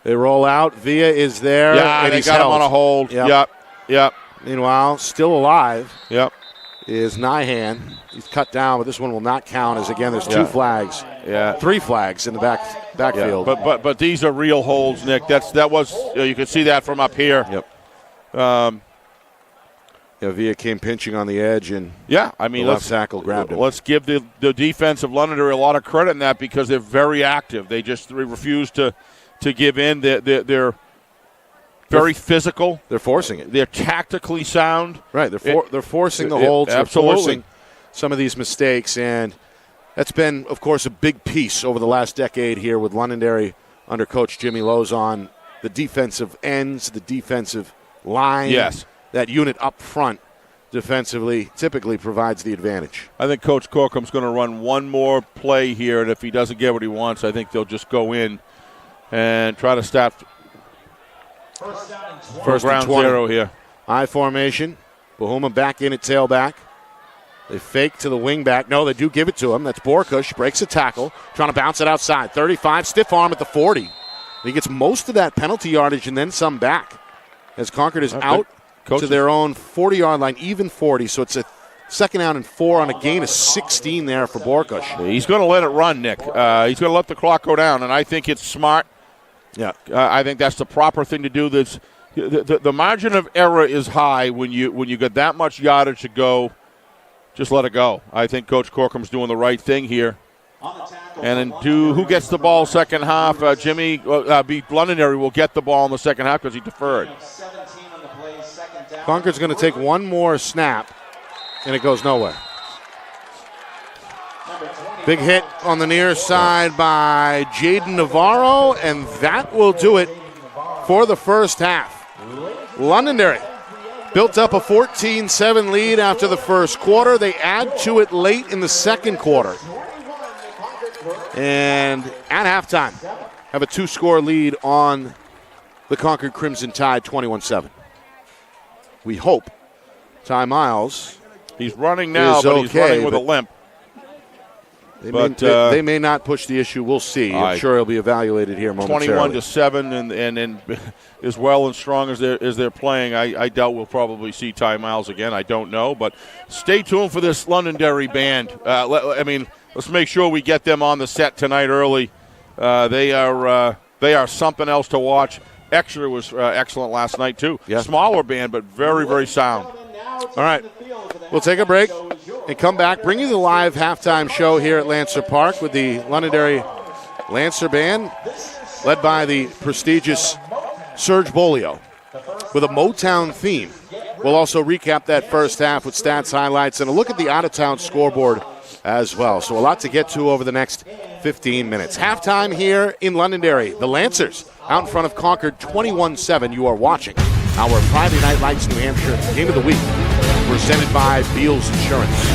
[SPEAKER 1] They roll out. Villa is there.
[SPEAKER 2] Yeah,
[SPEAKER 1] and
[SPEAKER 2] they got him on a hold. Yep.
[SPEAKER 1] Meanwhile, still alive.
[SPEAKER 2] Yep.
[SPEAKER 1] Is Nyhan. He's cut down, but this one will not count as, again, there's 2 flags.
[SPEAKER 2] Yeah.
[SPEAKER 1] 3 flags in the backfield.
[SPEAKER 2] Yeah, but these are real holes, Nick. That was you could see that from up here.
[SPEAKER 1] Yep. Villa came pinching on the edge, and
[SPEAKER 2] I mean,
[SPEAKER 1] the left tackle grabbed him.
[SPEAKER 2] Let's give the defense of Londonderry a lot of credit in that because they're very active. They just refuse to give in. They're very physical.
[SPEAKER 1] They're forcing it.
[SPEAKER 2] They're tactically sound.
[SPEAKER 1] Right. They're forcing the holds.
[SPEAKER 2] Absolutely.
[SPEAKER 1] They're forcing some of these mistakes, and that's been, of course, a big piece over the last decade here with Londonderry under Coach Jimmy Lozon. The defensive ends, the defensive line.
[SPEAKER 2] Yes.
[SPEAKER 1] That unit up front defensively typically provides the advantage.
[SPEAKER 2] I think Coach Corcom's going to run one more play here, and if he doesn't get what he wants, I think they'll just go in and try to start
[SPEAKER 1] First
[SPEAKER 2] ground
[SPEAKER 1] and 20.
[SPEAKER 2] zero here.
[SPEAKER 1] I formation. Bahuma back in at tailback. They fake to the wing back. No, they do give it to him. That's Borkush. Breaks a tackle. Trying to bounce it outside. 35. Stiff arm at the 40. He gets most of that penalty yardage and then some back. As Concord is out to their own 40-yard line, even 40. So it's a second down and 4 on a gain of 16 there for Borkush.
[SPEAKER 2] He's going to let it run, Nick. He's going to let the clock go down, and I think it's smart.
[SPEAKER 1] Yeah,
[SPEAKER 2] I think that's the proper thing to do. The margin of error is high when you get that much yardage to go. Just let it go. I think Coach Corcom's doing the right thing here. And then who gets the ball second half? Jimmy Londonderry will get the ball in the second half because he deferred.
[SPEAKER 1] Concord's going to take one more snap, and it goes nowhere. Big hit on the near side by Jaden Navarro, and that will do it for the first half. Londonderry built up a 14-7 lead after the first quarter. They add to it late in the second quarter. And at halftime, have a 2-score lead on the Concord Crimson Tide, 21-7. We hope Ty Miles
[SPEAKER 2] He's running now, but he's running with a limp.
[SPEAKER 1] They may not push the issue. We'll see. I'm sure he'll be evaluated here momentarily.
[SPEAKER 2] 21-7, and as well and strong as they're playing, I doubt we'll probably see Ty Miles again. I don't know, but stay tuned for this Londonderry band. Let's make sure we get them on the set tonight early. They are something else to watch. Exeter was excellent last night too.
[SPEAKER 1] Yeah.
[SPEAKER 2] Smaller band, but very, very sound.
[SPEAKER 1] All right, we'll take a break and come back, bring you the live halftime show here at Lancer Park with the Londonderry Lancer Band, led by the prestigious Serge Bolio, with a Motown theme. We'll also recap that first half with stats, highlights, and a look at the out-of-town scoreboard as well. So a lot to get to over the next 15 minutes. Halftime here in Londonderry. The Lancers out in front of Concord 21-7. You are watching our Friday Night Lights New Hampshire Game of the Week, presented by Beals Insurance.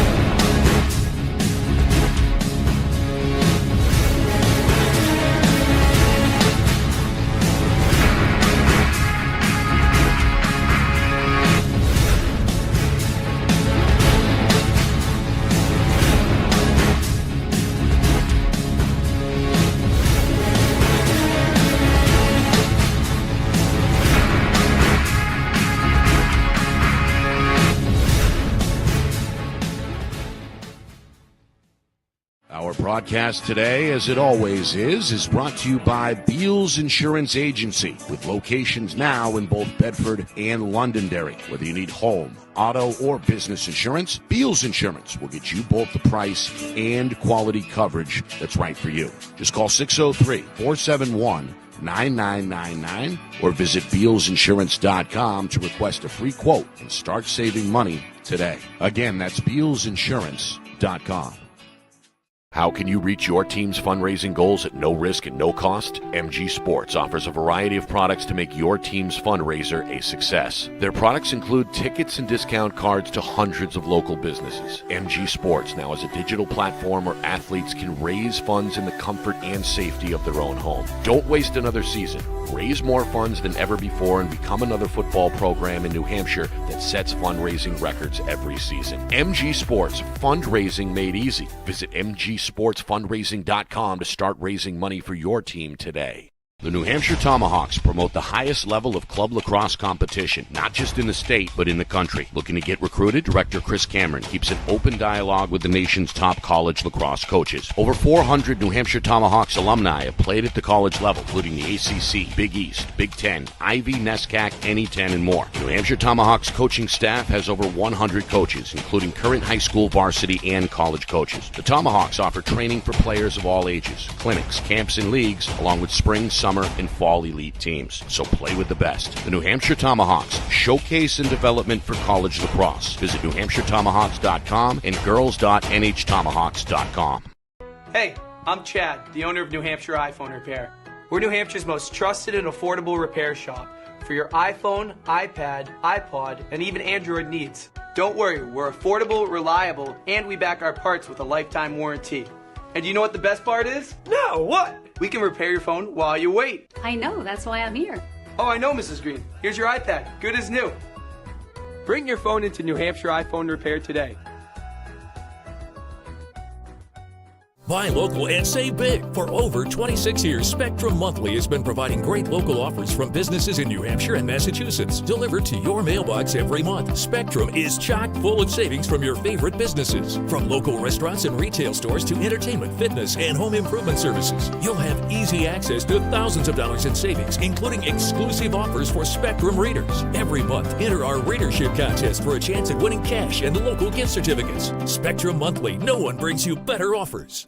[SPEAKER 1] Broadcast today, as it always is brought to you by Beals Insurance Agency, with locations now in both Bedford and Londonderry. Whether you need home, auto, or business insurance, Beals Insurance will get you both the price and quality coverage that's right for you. Just call 603-471-9999 or visit BealsInsurance.com to request a free quote and start saving money today. Again, that's BealsInsurance.com. How can you reach your team's fundraising goals at no risk and no cost? MG Sports offers a variety of products to make your team's fundraiser a success. Their products include tickets and discount cards to hundreds of local businesses. MG Sports now has a digital platform where athletes can raise funds in the comfort and safety of their own home. Don't waste another season. Raise more funds than ever before and become another football program in New Hampshire that sets fundraising records every season. MG Sports, fundraising made easy. Visit MGSportsFundraising.com to start raising money for your team today.
[SPEAKER 4] The New Hampshire Tomahawks promote the highest level of club lacrosse competition, not just in the state, but in the country. Looking to get recruited? Director Chris Cameron keeps an open dialogue with the nation's top college lacrosse coaches. Over 400 New Hampshire Tomahawks alumni have played at the college level, including the ACC, Big East, Big Ten, Ivy, NESCAC, NE10, and more. The New Hampshire Tomahawks coaching staff has over 100 coaches, including current high school varsity and college coaches. The Tomahawks offer training for players of all ages, clinics, camps, and leagues, along with spring, summer, and fall elite teams. So play with the best. The New Hampshire Tomahawks, showcase and development for college lacrosse. Visit NewHampshireTomahawks.com and girls.nhtomahawks.com.
[SPEAKER 5] Hey, I'm Chad, the owner of New Hampshire iPhone Repair. We're New Hampshire's most trusted and affordable repair shop for your iPhone, iPad, iPod, and even Android needs. Don't worry, we're affordable, reliable, and we back our parts with a lifetime warranty. And you know what the best part is? No, what? We can repair your phone while you wait.
[SPEAKER 6] I know, that's why I'm here.
[SPEAKER 5] Oh, I know, Mrs. Green. Here's your iPad, good as new. Bring your phone into New Hampshire iPhone Repair today.
[SPEAKER 7] Buy local and save big. For over 26 years, Spectrum Monthly has been providing great local offers from businesses in New Hampshire and Massachusetts, delivered to your mailbox every month. Spectrum is chock full of savings from your favorite businesses. From local restaurants and retail stores to entertainment, fitness, and home improvement services. You'll have easy access to thousands of dollars in savings, including exclusive offers for Spectrum readers. Every month, enter our readership contest for a chance at winning cash and local gift certificates. Spectrum Monthly, no one brings you better offers.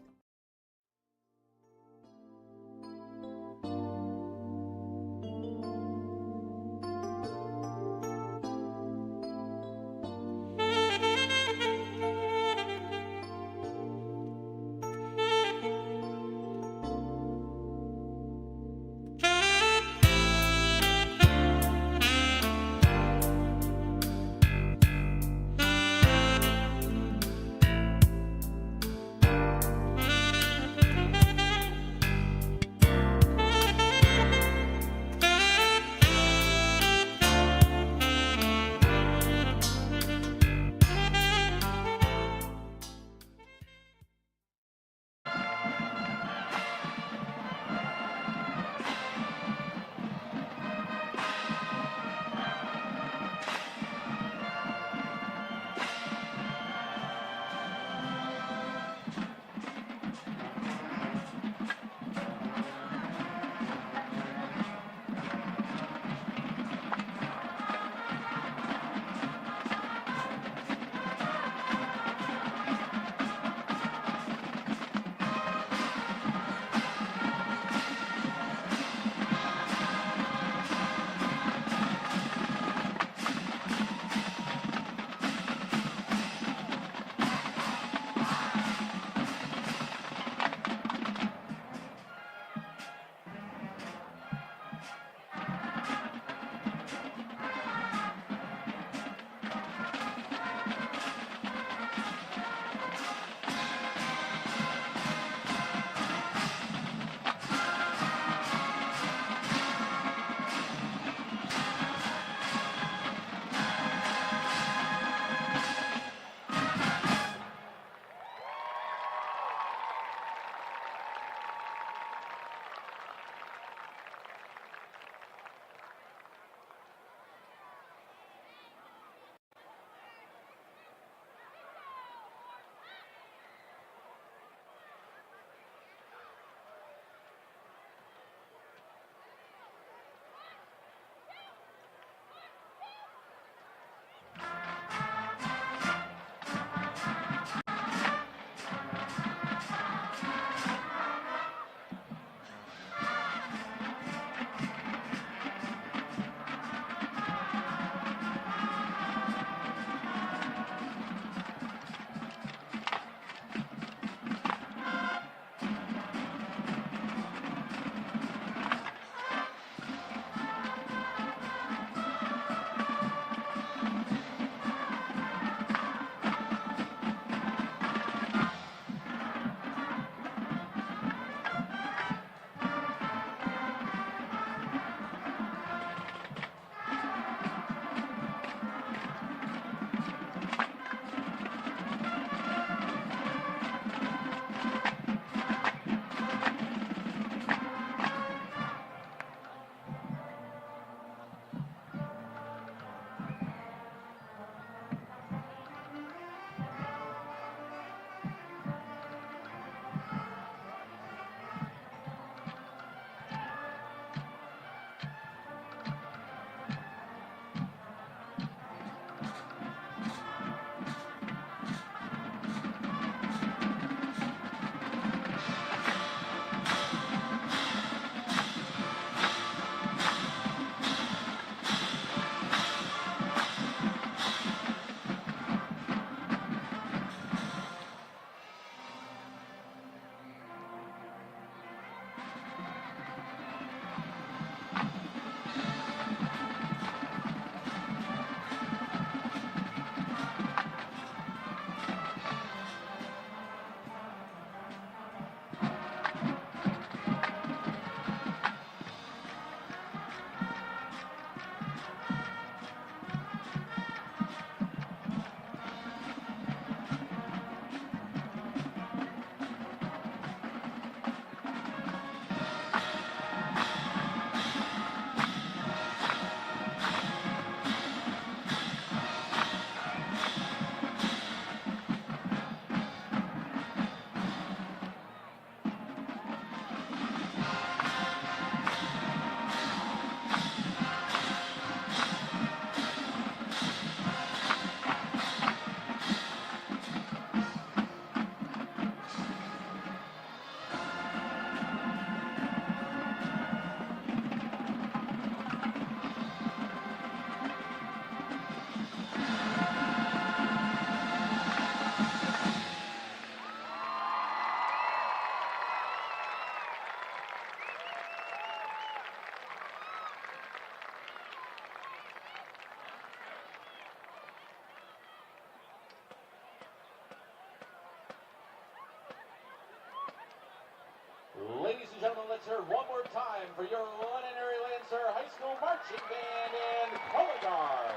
[SPEAKER 3] for your Londonderry Lancer High School Marching Band and Color Guard.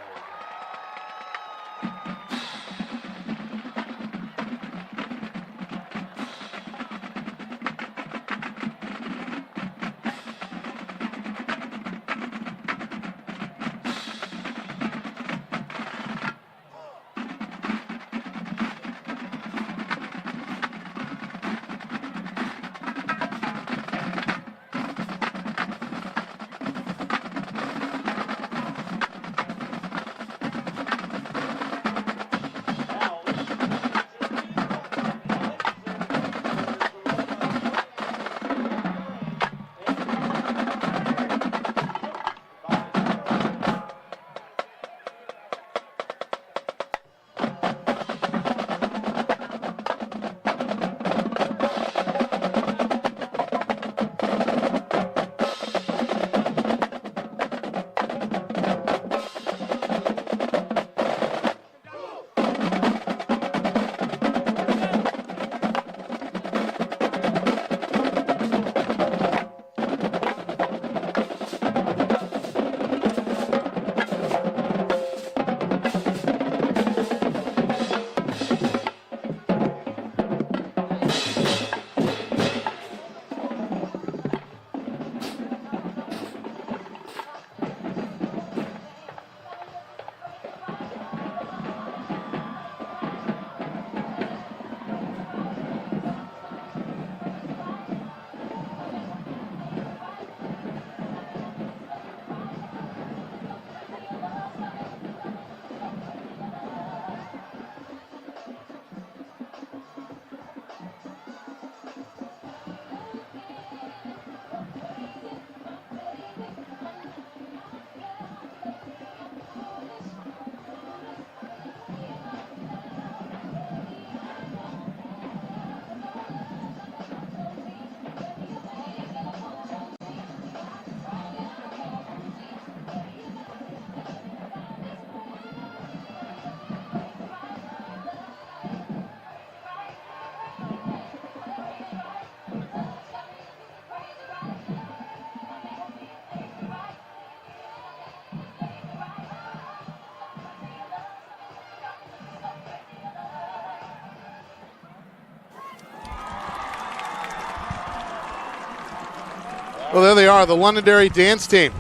[SPEAKER 1] Well, there they are, the Londonderry dance team.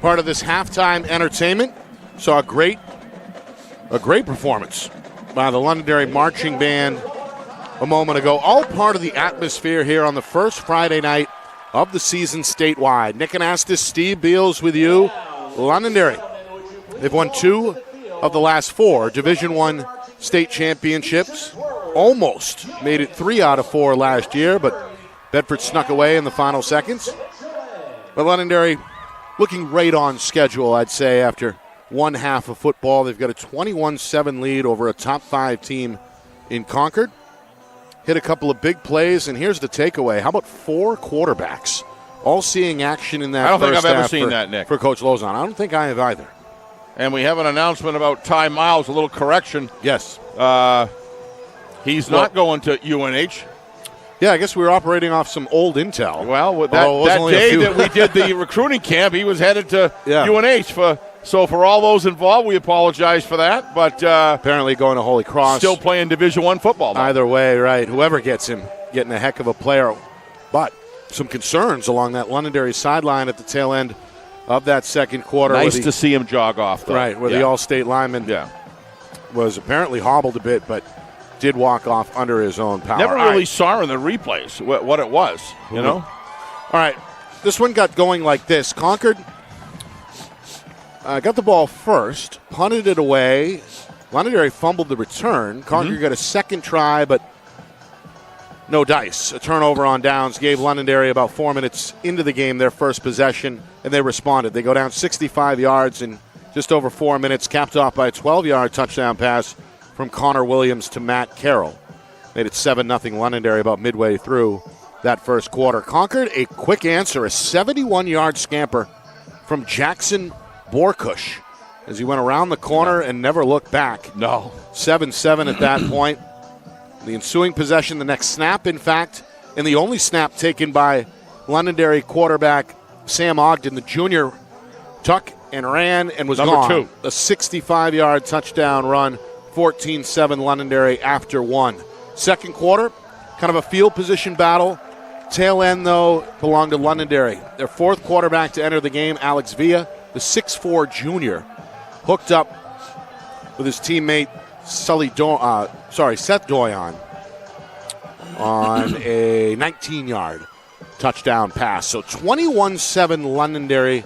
[SPEAKER 1] Part of this halftime entertainment. Saw a great performance by the Londonderry Marching Band a moment ago. All part of the atmosphere here on the first Friday night of the season statewide. Nick Anastas, Steve Beals with you. Londonderry, they've won 2 of the last 4 Division I state championships. Almost made it 3 out of 4 last year, but Bedford snuck away in the final seconds. But Londonderry looking right on schedule, I'd say, after one half of football. They've got a 21-7 lead over a top 5 team in Concord. Hit a couple of big plays, and here's the takeaway. How about 4 quarterbacks all seeing action in that
[SPEAKER 2] I don't think
[SPEAKER 1] first
[SPEAKER 2] I've ever
[SPEAKER 1] half
[SPEAKER 2] seen that, Nick.
[SPEAKER 1] for Coach Lozon. I don't think I have either.
[SPEAKER 2] And we have an announcement about Ty Miles, a little correction.
[SPEAKER 1] Yes.
[SPEAKER 2] He's not going to UNH.
[SPEAKER 1] Yeah, I guess we were operating off some old intel.
[SPEAKER 2] Well, with that day that we did the recruiting camp, he was headed to UNH. So for all those involved, we apologize for that. But
[SPEAKER 1] apparently going to Holy Cross.
[SPEAKER 2] Still playing Division I football, though.
[SPEAKER 1] Either way, right. Whoever gets him, getting a heck of a player. But some concerns along that Londonderry sideline at the tail end of that second quarter.
[SPEAKER 2] Nice to see him jog off, though.
[SPEAKER 1] Right, where the All-State lineman was apparently hobbled a bit, but did walk off under his own power.
[SPEAKER 2] Never really saw in the replays what it was, you know?
[SPEAKER 1] All right, this one got going like this. Concord got the ball first, punted it away. Londonderry fumbled the return. Concord got a second try, but no dice. A turnover on downs gave Londonderry about 4 minutes into the game their first possession, and they responded. They go down 65 yards in just over 4 minutes, capped off by a 12-yard touchdown pass from Connor Williams to Matt Carroll. Made it 7-0 Londonderry about midway through that first quarter. Concord, a quick answer, a 71-yard scamper from Jackson Borkush as he went around the corner and never looked back.
[SPEAKER 2] No.
[SPEAKER 1] 7-7 at that point. The ensuing possession, the next snap, in fact, and the only snap taken by Londonderry quarterback Sam Ogden, the junior, tuck and ran and was
[SPEAKER 2] Number
[SPEAKER 1] gone.
[SPEAKER 2] 2.
[SPEAKER 1] A 65-yard touchdown run, 14-7 Londonderry after 1. Second quarter, kind of a field position battle. Tail end, though, belonged to Londonderry. Their fourth quarterback to enter the game, Alex Villa, the 6'4 junior, hooked up with his teammate Seth Doyon on a 19-yard touchdown pass. So 21-7 Londonderry,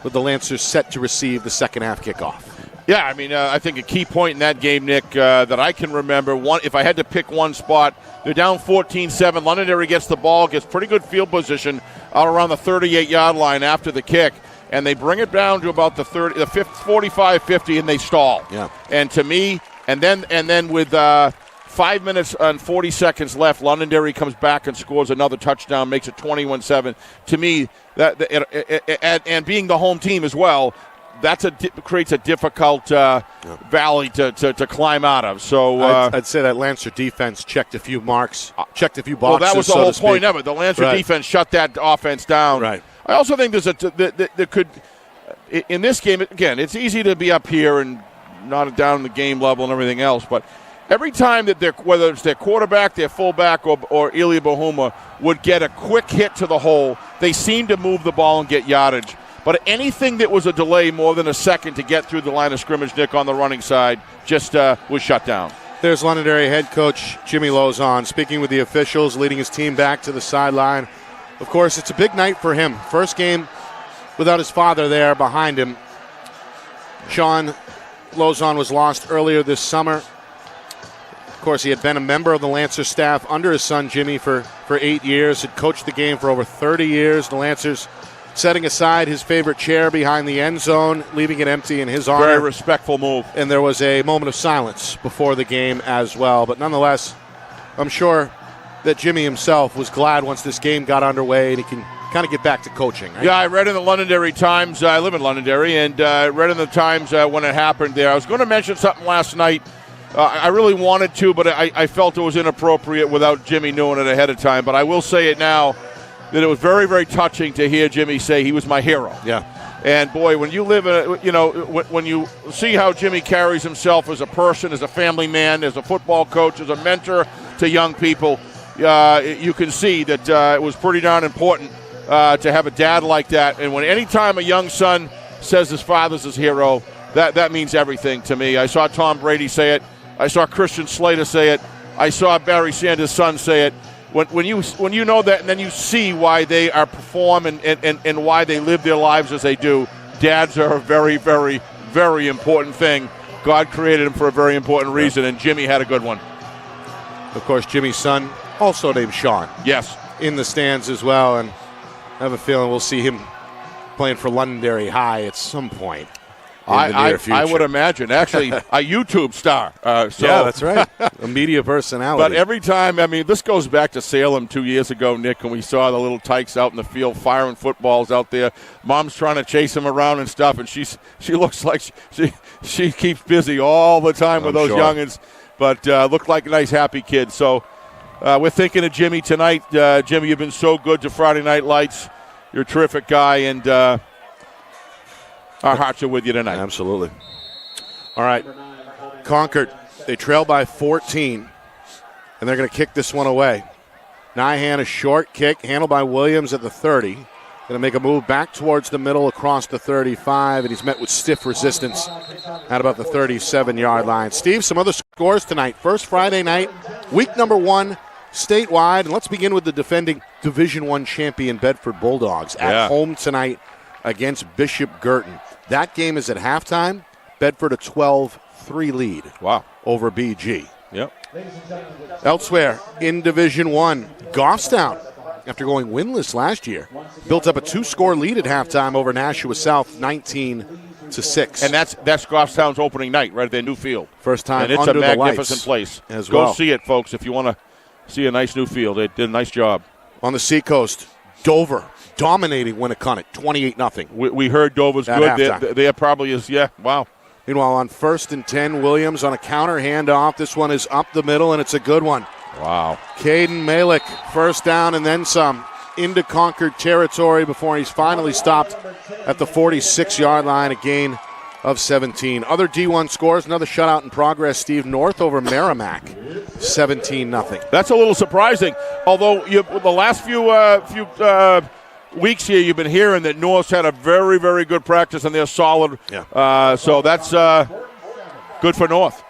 [SPEAKER 1] with the Lancers set to receive the second half kickoff.
[SPEAKER 2] Yeah, I mean, I think a key point in that game, Nick, that I can remember, if I had to pick one spot, they're down 14-7. Londonderry gets the ball, gets pretty good field position out around the 38-yard line after the kick, and they bring it down to about the 45-50, and they stall.
[SPEAKER 1] Yeah.
[SPEAKER 2] And to me, and then with 5 minutes and 40 seconds left, Londonderry comes back and scores another touchdown, makes it 21-7. To me, and being the home team as well, creates a difficult valley to climb out of. So
[SPEAKER 1] I'd say that Lancer defense checked a few boxes.
[SPEAKER 2] Well, that was the whole point of it. The Lancer defense shut that offense down.
[SPEAKER 1] Right.
[SPEAKER 2] I also think there could, in this game, again, it's easy to be up here and not down in the game level and everything else, but every time that whether it's their quarterback, their fullback, or Ilya Bahuma would get a quick hit to the hole, they seemed to move the ball and get yardage. But anything that was a delay more than a second to get through the line of scrimmage, Nick, on the running side, just was shut down.
[SPEAKER 1] There's Londonderry head coach Jimmy Lozon speaking with the officials, leading his team back to the sideline. Of course, it's a big night for him. First game without his father there behind him. Sean Lozon was lost earlier this summer. Of course, he had been a member of the Lancer staff under his son Jimmy for 8 years, had coached the game for over 30 years. The Lancers setting aside his favorite chair behind the end zone, leaving it empty in his honor.
[SPEAKER 2] Very respectful move.
[SPEAKER 1] And there was a moment of silence before the game as well. But nonetheless, I'm sure that Jimmy himself was glad once this game got underway and he can kind of get back to coaching. Right?
[SPEAKER 2] Yeah, I read in the Londonderry Times, I live in Londonderry, and I read in the Times when it happened there. I was going to mention something last night. I really wanted to, but I felt it was inappropriate without Jimmy knowing it ahead of time. But I will say it now, that it was very, very touching to hear Jimmy say he was my hero.
[SPEAKER 1] Yeah.
[SPEAKER 2] And, boy, when you live when you see how Jimmy carries himself as a person, as a family man, as a football coach, as a mentor to young people, you can see that it was pretty darn important to have a dad like that. And when any time a young son says his father's his hero, that means everything to me. I saw Tom Brady say it. I saw Christian Slater say it. I saw Barry Sanders' son say it. When you know that, and then you see why they are perform and why they live their lives as they do, dads are a very, very, very important thing. God created them for a very important reason, and Jimmy had a good one.
[SPEAKER 1] Of course, Jimmy's son, also named Sean.
[SPEAKER 2] Yes.
[SPEAKER 1] In the stands as well, and I have a feeling we'll see him playing for Londonderry High at some point.
[SPEAKER 2] I would imagine. Actually, a YouTube star.
[SPEAKER 1] Yeah, that's right. A media personality.
[SPEAKER 2] But every time, I mean, this goes back to Salem 2 years ago, Nick, and we saw the little tykes out in the field firing footballs out there. Mom's trying to chase him around and stuff, and she looks like she keeps busy all the time with those youngins. But looked like a nice, happy kid. So we're thinking of Jimmy tonight. Jimmy, you've been so good to Friday Night Lights. You're a terrific guy, and our hearts are with you tonight.
[SPEAKER 1] Absolutely. All right. Concord, they trail by 14, and they're going to kick this one away. Nyhan, a short kick, handled by Williams at the 30. Going to make a move back towards the middle across the 35, and he's met with stiff resistance at about the 37-yard line. Steve, some other scores tonight. First Friday night, week number 1, statewide. And let's begin with the defending Division I champion Bedford Bulldogs at home tonight against Bishop Girton. That game is at halftime. Bedford a 12-3 lead.
[SPEAKER 2] Wow.
[SPEAKER 1] Over BG.
[SPEAKER 2] Yep.
[SPEAKER 1] Elsewhere in Division I, Goffstown, after going winless last year, built up a 2-score lead at halftime over Nashua South, 19-6.
[SPEAKER 2] And that's Goffstown's opening night right at their new field.
[SPEAKER 1] First time
[SPEAKER 2] and it's
[SPEAKER 1] under
[SPEAKER 2] a magnificent
[SPEAKER 1] the lights
[SPEAKER 2] place.
[SPEAKER 1] As well.
[SPEAKER 2] Go see it, folks, if you want to see a nice new field. They did a nice job.
[SPEAKER 1] On the Seacoast, Dover dominating Winnicott, 28-0.
[SPEAKER 2] We heard Dover's good. They probably is, wow.
[SPEAKER 1] Meanwhile, on 1st and 10, Williams on a counter handoff. This one is up the middle, and it's a good one.
[SPEAKER 2] Wow.
[SPEAKER 1] Caden Malik, first down and then some. into Concord territory before he's finally stopped at the 46-yard line, a gain of 17. Other D1 scores, another shutout in progress, Steve. North over Merrimack, 17-0.
[SPEAKER 2] That's a little surprising, although the last few weeks here you've been hearing that North's had a very, very good practice and they're solid.
[SPEAKER 1] Yeah.
[SPEAKER 2] So that's good for North.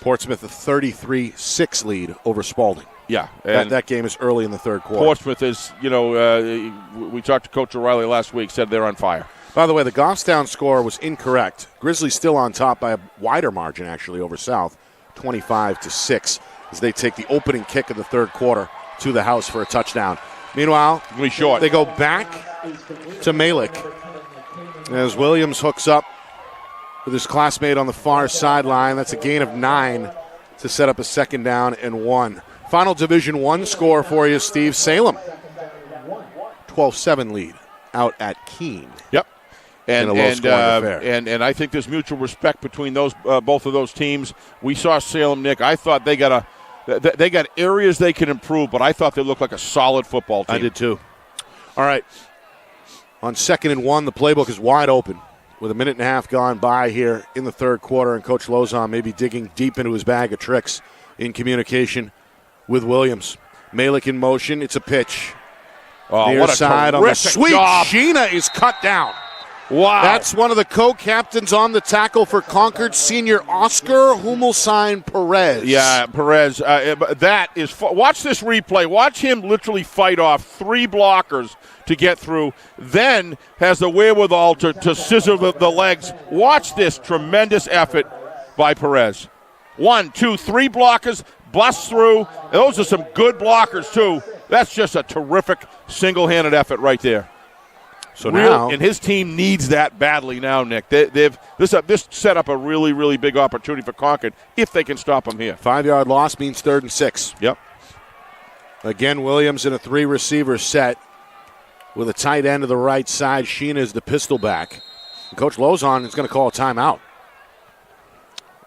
[SPEAKER 1] Portsmouth a 33-6 lead over Spalding.
[SPEAKER 2] Yeah. And
[SPEAKER 1] that game is early in the third quarter.
[SPEAKER 2] Portsmouth is, we talked to Coach O'Reilly last week, said they're on fire.
[SPEAKER 1] By the way, the Goffstown score was incorrect. Grizzlies still on top by a wider margin, actually, over South, 25-6, as they take the opening kick of the third quarter to the house for a touchdown. Meanwhile, they go back to Malik as Williams hooks up with his classmate on the far sideline. That's a gain of 9 to set up a 2nd down and 1. Final Division I score for you, Steve. Salem, 12-7 lead out at Keene.
[SPEAKER 2] Yep. And
[SPEAKER 1] in a low-scoring affair.
[SPEAKER 2] And I think there's mutual respect between those both of those teams. We saw Salem, Nick. I thought they got areas they can improve, but I thought they looked like a solid football team.
[SPEAKER 1] I did too. All right. On 2nd and 1, the playbook is wide open with a minute and a half gone by here in the third quarter, and Coach Lozon may be digging deep into his bag of tricks in communication with Williams. Malik in motion. It's a pitch.
[SPEAKER 2] Oh,
[SPEAKER 1] Near
[SPEAKER 2] what a
[SPEAKER 1] side on the
[SPEAKER 2] terrific
[SPEAKER 1] sweep.
[SPEAKER 2] job.
[SPEAKER 1] Sheena is cut down.
[SPEAKER 2] Wow.
[SPEAKER 1] That's one of the co-captains on the tackle for Concord, senior Oscar Humelsign Perez.
[SPEAKER 2] Yeah, Perez. That is watch this replay. Watch him literally fight off 3 blockers to get through, then has the wherewithal to scissor the legs. Watch this tremendous effort by Perez. 1, 2, 3 blockers, busts through. Those are some good blockers, too. That's just a terrific single-handed effort right there.
[SPEAKER 1] So now,
[SPEAKER 2] and his team needs that badly now, Nick. This set up a really, really big opportunity for Concord if they can stop him here.
[SPEAKER 1] 5-yard loss means 3rd and 6.
[SPEAKER 2] Yep.
[SPEAKER 1] Again, Williams in a 3-receiver set with a tight end to the right side. Sheena is the pistol back. And Coach Lozon is going to call a timeout.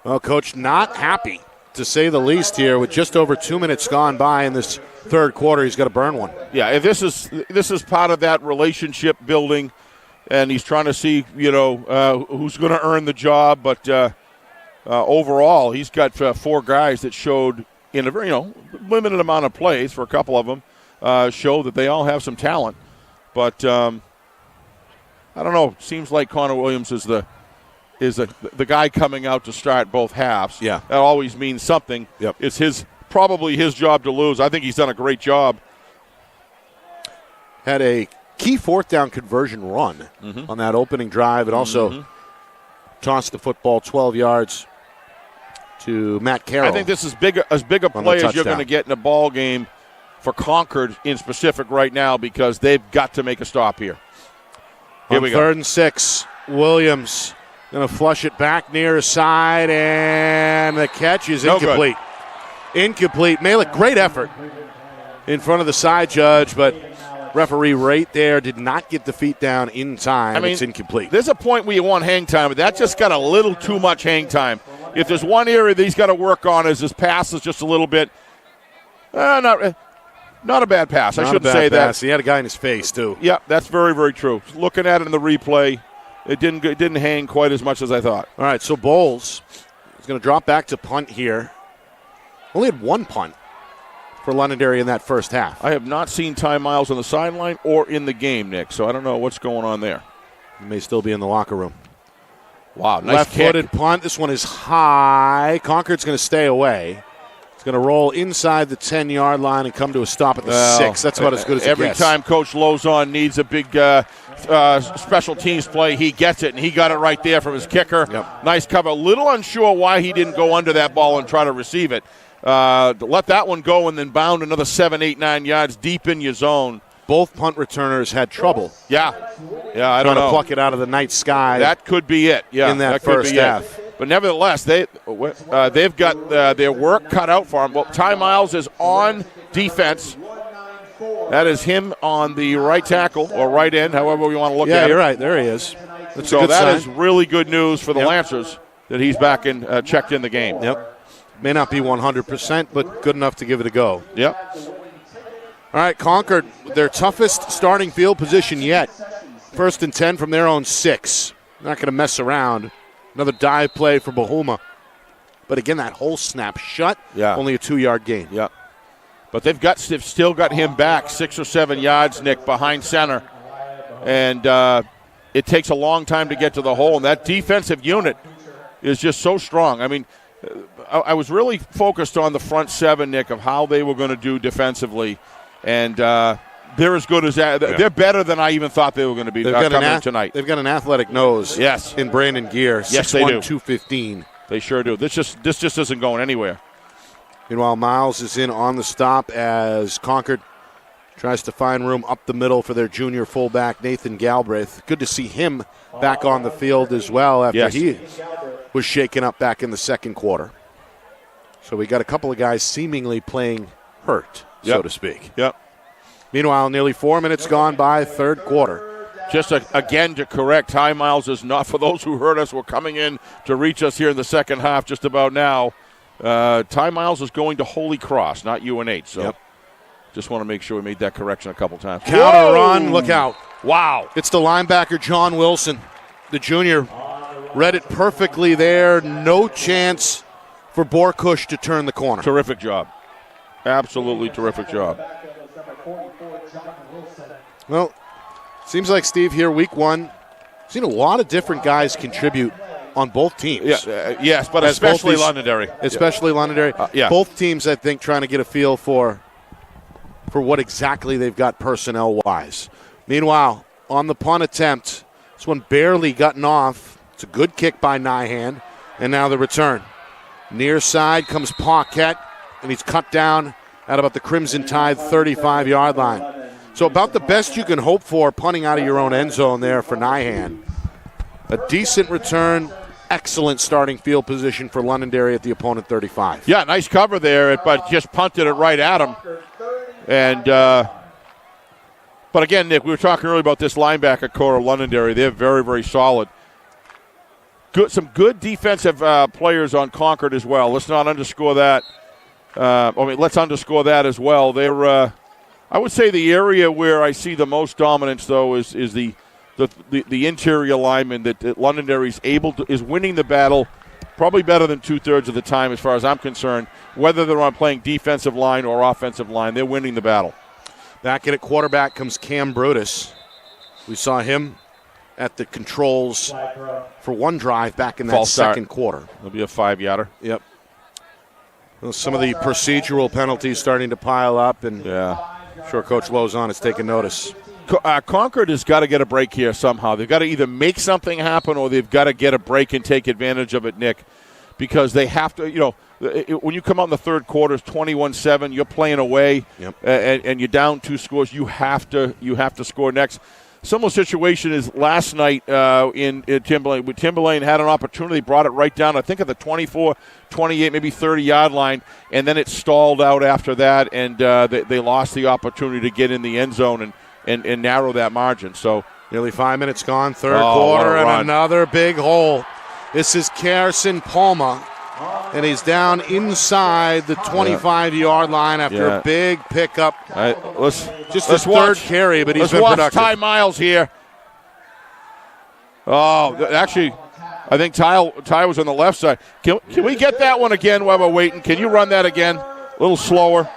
[SPEAKER 1] Well, Coach, not happy, to say the least, here with just over 2 minutes gone by in this third quarter. He's got to burn one.
[SPEAKER 2] Yeah, if this is part of that relationship building, and he's trying to see who's going to earn the job. But overall, he's got 4 guys that showed in a very limited amount of plays for a couple of them show that they all have some talent. But I don't know. Seems like Connor Williams is the guy coming out to start both halves.
[SPEAKER 1] Yeah,
[SPEAKER 2] that always means something.
[SPEAKER 1] Yep.
[SPEAKER 2] It's probably his job to lose. I think he's done a great job.
[SPEAKER 1] Had a key 4th down conversion run on that opening drive, and also tossed the football 12 yards to Matt Carroll.
[SPEAKER 2] I think this is as big a play as you're going to get in a ball game for Concord in specific right now, because they've got to make a stop here. Here we go.
[SPEAKER 1] 3rd and 6, Williams going to flush it back near his side, and the catch is incomplete. Incomplete. Malik, great effort in front of the side judge, but referee right there did not get the feet down in time. It's incomplete.
[SPEAKER 2] There's a point where you want hang time, but that just got a little too much hang time. If there's one area that he's got to work on is his pass is just a little bit not a bad pass. I shouldn't say that.
[SPEAKER 1] He had a guy in his face, too.
[SPEAKER 2] Yeah, that's very, very true. Looking at it in the replay, it didn't hang quite as much as I thought.
[SPEAKER 1] All right, so Bowles is going to drop back to punt here. Only had 1 punt for Londonderry in that first half.
[SPEAKER 2] I have not seen Ty Miles on the sideline or in the game, Nick, so I don't know what's going on there.
[SPEAKER 1] He may still be in the locker room.
[SPEAKER 2] Wow, nice
[SPEAKER 1] left-footed punt. This one is high. Concord's going to stay away. It's going to roll inside the 10-yard line and come to a stop at the 6. That's about as good as it
[SPEAKER 2] every
[SPEAKER 1] gets.
[SPEAKER 2] Time Coach Lozon needs a big special teams play, he gets it, and he got it right there from his kicker.
[SPEAKER 1] Yep.
[SPEAKER 2] Nice cover. A little unsure why he didn't go under that ball and try to receive it. Let that one go and then bound another 7, 8, 9 yards deep in your zone.
[SPEAKER 1] Both punt returners had trouble.
[SPEAKER 2] Yeah, I don't know.
[SPEAKER 1] Trying to pluck it out of the night sky.
[SPEAKER 2] That could be it. Yeah,
[SPEAKER 1] in that
[SPEAKER 2] could
[SPEAKER 1] first
[SPEAKER 2] be
[SPEAKER 1] half.
[SPEAKER 2] It. But nevertheless, they've got their work cut out for them. Well, Ty Miles is on defense. That is him on the right tackle or right end, however you want to look at it.
[SPEAKER 1] Yeah, you're right. There he is. That's
[SPEAKER 2] so
[SPEAKER 1] a good
[SPEAKER 2] that
[SPEAKER 1] sign.
[SPEAKER 2] is really good news for the Lancers that he's back in, checked in the game.
[SPEAKER 1] Yep. May not be 100%, but good enough to give it a go.
[SPEAKER 2] Yep.
[SPEAKER 1] All All right, Concord, their toughest starting field position yet. 1st and 10 from their own 6. Not going to mess around. Another dive play for Bahuma. But again, that whole snap shut.
[SPEAKER 2] Yeah.
[SPEAKER 1] Only a 2-yard gain.
[SPEAKER 2] Yeah. But they've still got him back 6 or 7 yards, Nick, behind center. And it takes a long time to get to the hole. And that defensive unit is just so strong. I mean, I was really focused on the front 7, Nick, of how they were going to do defensively. And they're as good as that.
[SPEAKER 1] Yeah.
[SPEAKER 2] They're better than I even thought they were going to be coming tonight.
[SPEAKER 1] They've got an athletic nose.
[SPEAKER 2] Yes.
[SPEAKER 1] In Brandon Gear.
[SPEAKER 2] Yes, they do.
[SPEAKER 1] 215.
[SPEAKER 2] They sure do. This just isn't going anywhere.
[SPEAKER 1] Meanwhile, Miles is in on the stop as Concord tries to find room up the middle for their junior fullback, Nathan Galbraith. Good to see him back on the field as well after he was shaken up back in the second quarter. So we got a couple of guys seemingly playing hurt, so to speak.
[SPEAKER 2] Yep.
[SPEAKER 1] Meanwhile, nearly 4 minutes gone by, third quarter.
[SPEAKER 2] Just again to correct, Ty Miles is not, for those who heard us, were coming in to reach us here in the second half just about now. Ty Miles is going to Holy Cross, not UNH. So just want to make sure we made that correction a couple times.
[SPEAKER 1] Counter run, look out.
[SPEAKER 2] Wow.
[SPEAKER 1] It's the linebacker, John Wilson. The junior read it perfectly there. No chance for Borkush to turn the corner.
[SPEAKER 2] Terrific job. Absolutely terrific job.
[SPEAKER 1] Well, seems like, Steve, here week 1, seen a lot of different guys contribute on both teams.
[SPEAKER 2] Yes, but especially Londonderry.
[SPEAKER 1] Especially Londonderry. Both teams, I think, trying to get a feel for what exactly they've got personnel-wise. Meanwhile, on the punt attempt, this one barely gotten off. It's a good kick by Nyhan, and now the return. Near side comes Paquette, and he's cut down at about the Crimson Tide 35-yard line. So about the best you can hope for punting out of your own end zone there for Nyhan. A decent return, excellent starting field position for Londonderry at the opponent 35.
[SPEAKER 2] Yeah, nice cover there, but just punted it right at him. And but again, Nick, we were talking earlier about this linebacker core of Londonderry. They're very, very solid. Some good defensive players on Concord as well. Let's not underscore that. Let's underscore that as well. They're, I would say, the area where I see the most dominance, though, is the interior lineman that Londonderry is winning the battle, probably better than 2/3 of the time, as far as I'm concerned. Whether they're on playing defensive line or offensive line, they're winning the battle.
[SPEAKER 1] Back in at quarterback comes Cam Brutus. We saw him at the controls for one drive back in that second quarter.
[SPEAKER 2] It'll be a 5-yarder.
[SPEAKER 1] Yep. Well, some of the procedural penalties starting to pile up, and I'm sure Coach Lozon is taking notice.
[SPEAKER 2] Concord has got to get a break here somehow. They've got to either make something happen or they've got to get a break and take advantage of it, Nick, because they have to, when you come out in the third quarter, it's 21-7, you're playing away, and you're down 2 scores, you have to score next. Similar situation is last night in Timberlane. Timberlane had an opportunity, brought it right down, I think at the 24, 28, maybe 30-yard line, and then it stalled out after that, and they lost the opportunity to get in the end zone and narrow that margin. So
[SPEAKER 1] nearly 5 minutes gone, third quarter, and another big hole. This is Carson Palma, and he's down inside the 25-yard line after a big pickup.
[SPEAKER 2] Let's
[SPEAKER 1] his third carry, but he's been productive.
[SPEAKER 2] Ty Miles here. Oh, actually, I think Ty was on the left side. Can we get that one again while we're waiting? Can you run that again? A little slower,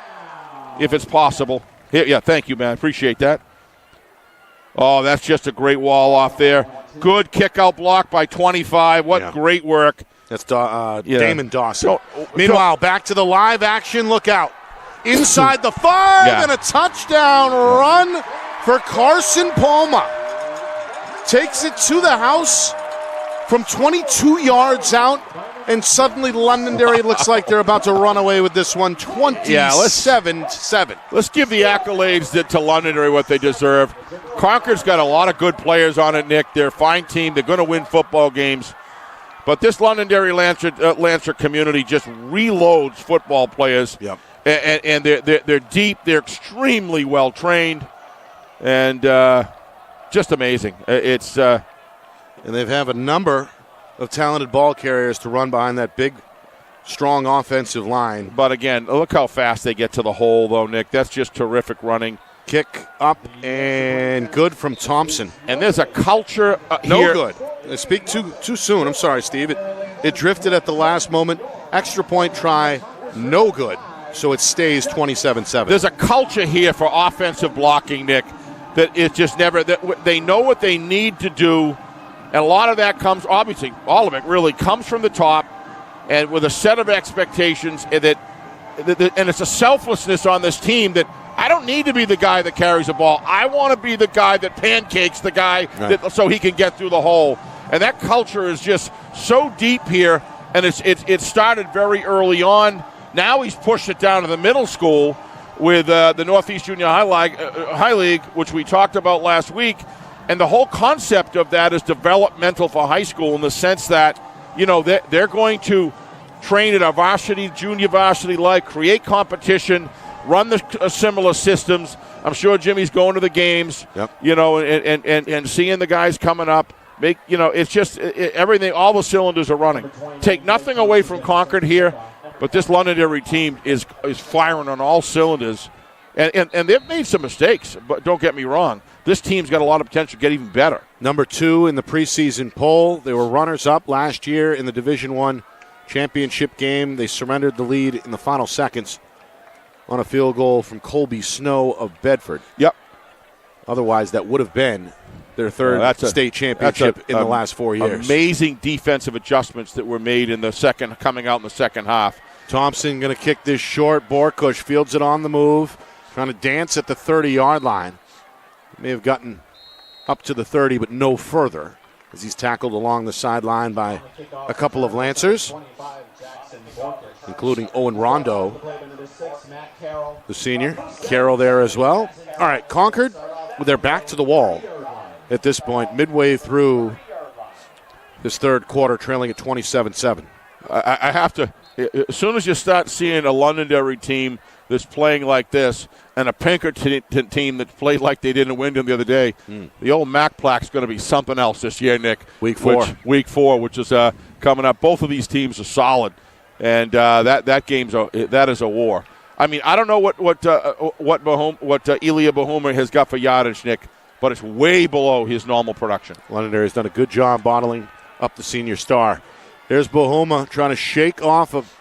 [SPEAKER 2] if it's possible. Thank you, man. Appreciate that. Oh, that's just a great wall off there. Good kick-out block by 25. What great work.
[SPEAKER 1] That's Damon Dawson. Meanwhile, back to the live action. Look out. Inside the 5 and a touchdown run for Carson Palma. Takes it to the house from 22 yards out, and suddenly Londonderry looks like they're about to run away with this one, 27-7.
[SPEAKER 2] Let's give the accolades to Londonderry what they deserve. Concord's got a lot of good players on it, Nick. They're a fine team. They're going to win football games. But this Londonderry Lancer community just reloads football players.
[SPEAKER 1] Yep.
[SPEAKER 2] And they're deep. They're extremely well trained, and just amazing.
[SPEAKER 1] And they have a number of talented ball carriers to run behind that big strong offensive line.
[SPEAKER 2] But again, look how fast they get to the hole, though, Nick. That's just terrific running.
[SPEAKER 1] Kick up and good from Thompson.
[SPEAKER 2] And there's a culture
[SPEAKER 1] No
[SPEAKER 2] here.
[SPEAKER 1] good. I speak too soon. I'm sorry, Steve. It drifted at the last moment. Extra point try, no good. So it stays 27-7.
[SPEAKER 2] There's a culture here for offensive blocking, Nick, that it's just never. That they know what they need to do, and a lot of that comes, obviously, all of it really comes from the top, and with a set of expectations and and it's a selflessness on this team that I don't need to be the guy that carries the ball. I want to be the guy that pancakes the guy so he can get through the hole. And that culture is just so deep here, and it started very early on. Now he's pushed it down to the middle school with the Northeast Junior High League, which we talked about last week. And the whole concept of that is developmental for high school in the sense that, they're going to train at a varsity, junior varsity like, create competition, run the similar systems. I'm sure Jimmy's going to the games, and seeing the guys coming up. It's just everything, all the cylinders are running. Take nothing away from Concord here, but this Londonderry team is firing on all cylinders. And they've made some mistakes, but don't get me wrong. This team's got a lot of potential to get even better.
[SPEAKER 1] Number 2 in the preseason poll. They were runners-up last year in the Division I championship game. They surrendered the lead in the final seconds on a field goal from Colby Snow of Bedford.
[SPEAKER 2] Yep.
[SPEAKER 1] Otherwise, that would have been their third state championship in the last 4 years.
[SPEAKER 2] Amazing defensive adjustments that were made coming out in the second half.
[SPEAKER 1] Thompson going to kick this short. Borkush fields it on the move, trying to dance at the 30-yard line. May have gotten up to the 30, but no further, as he's tackled along the sideline by a couple of Lancers, including Owen Rondo, the senior. Carroll there as well. All right, Concord, they're back to the wall at this point, midway through this third quarter, trailing at 27-7.
[SPEAKER 2] I have to, as soon as you start seeing a Londonderry team that's playing like this and a Pinkerton team that played like they did in Wyndham the other day, the old Mac Plaque's going to be something else this year, Nick.
[SPEAKER 1] Week 4,
[SPEAKER 2] which is coming up. Both of these teams are solid, and that is a war. I mean, I don't know what Elia Bahuma has got for yardage, Nick, but it's way below his normal production.
[SPEAKER 1] Londonderry's done a good job bottling up the senior star. There's Bahuma trying to shake off of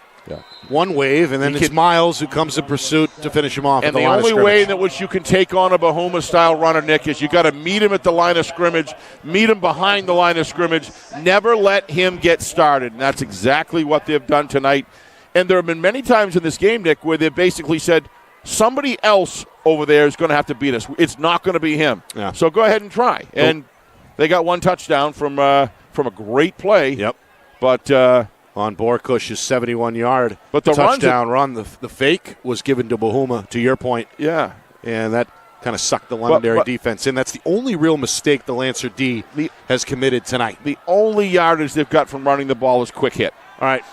[SPEAKER 1] one wave, and then it's Miles who comes in pursuit to finish him off.
[SPEAKER 2] And the only way in which you can take on a Bahuma-style runner, Nick, is you got to meet him at the line of scrimmage, meet him behind the line of scrimmage, never let him get started. And that's exactly what they've done tonight. And there have been many times in this game, Nick, where they've basically said, somebody else over there is going to have to beat us. It's not going to be him. Yeah. So go ahead and try. And they got one touchdown from a great play.
[SPEAKER 1] Yep.
[SPEAKER 2] But
[SPEAKER 1] on Borkush's 71-yard touchdown run, the fake was given to Bahuma, to your point.
[SPEAKER 2] Yeah.
[SPEAKER 1] And that kind of sucked the Londonderry defense in. That's the only real mistake the Lancer D has committed tonight.
[SPEAKER 2] The only yardage they've got from running the ball is quick hit.
[SPEAKER 1] All right.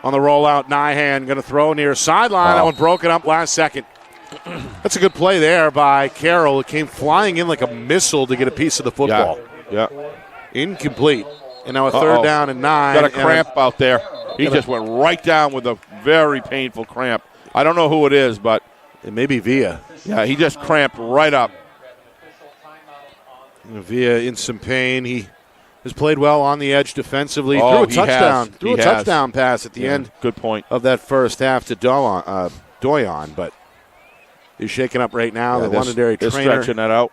[SPEAKER 1] On the rollout, Nyhan going to throw near sideline. That one broken up last second. That's a good play there by Carroll. It came flying in like a missile to get a piece of the football.
[SPEAKER 2] Yeah.
[SPEAKER 1] Incomplete. And now a third down and 9.
[SPEAKER 2] Got a cramp out there. He just went right down with a very painful cramp. I don't know who it is, but
[SPEAKER 1] it may be Villa.
[SPEAKER 2] Yeah, he just cramped right up.
[SPEAKER 1] Villa in some pain. He has played well on the edge defensively. Threw a touchdown pass at the end.
[SPEAKER 2] Good point.
[SPEAKER 1] Of that first half to Doyon, but he's shaking up right now. The Londonderry trainer
[SPEAKER 2] stretching that out.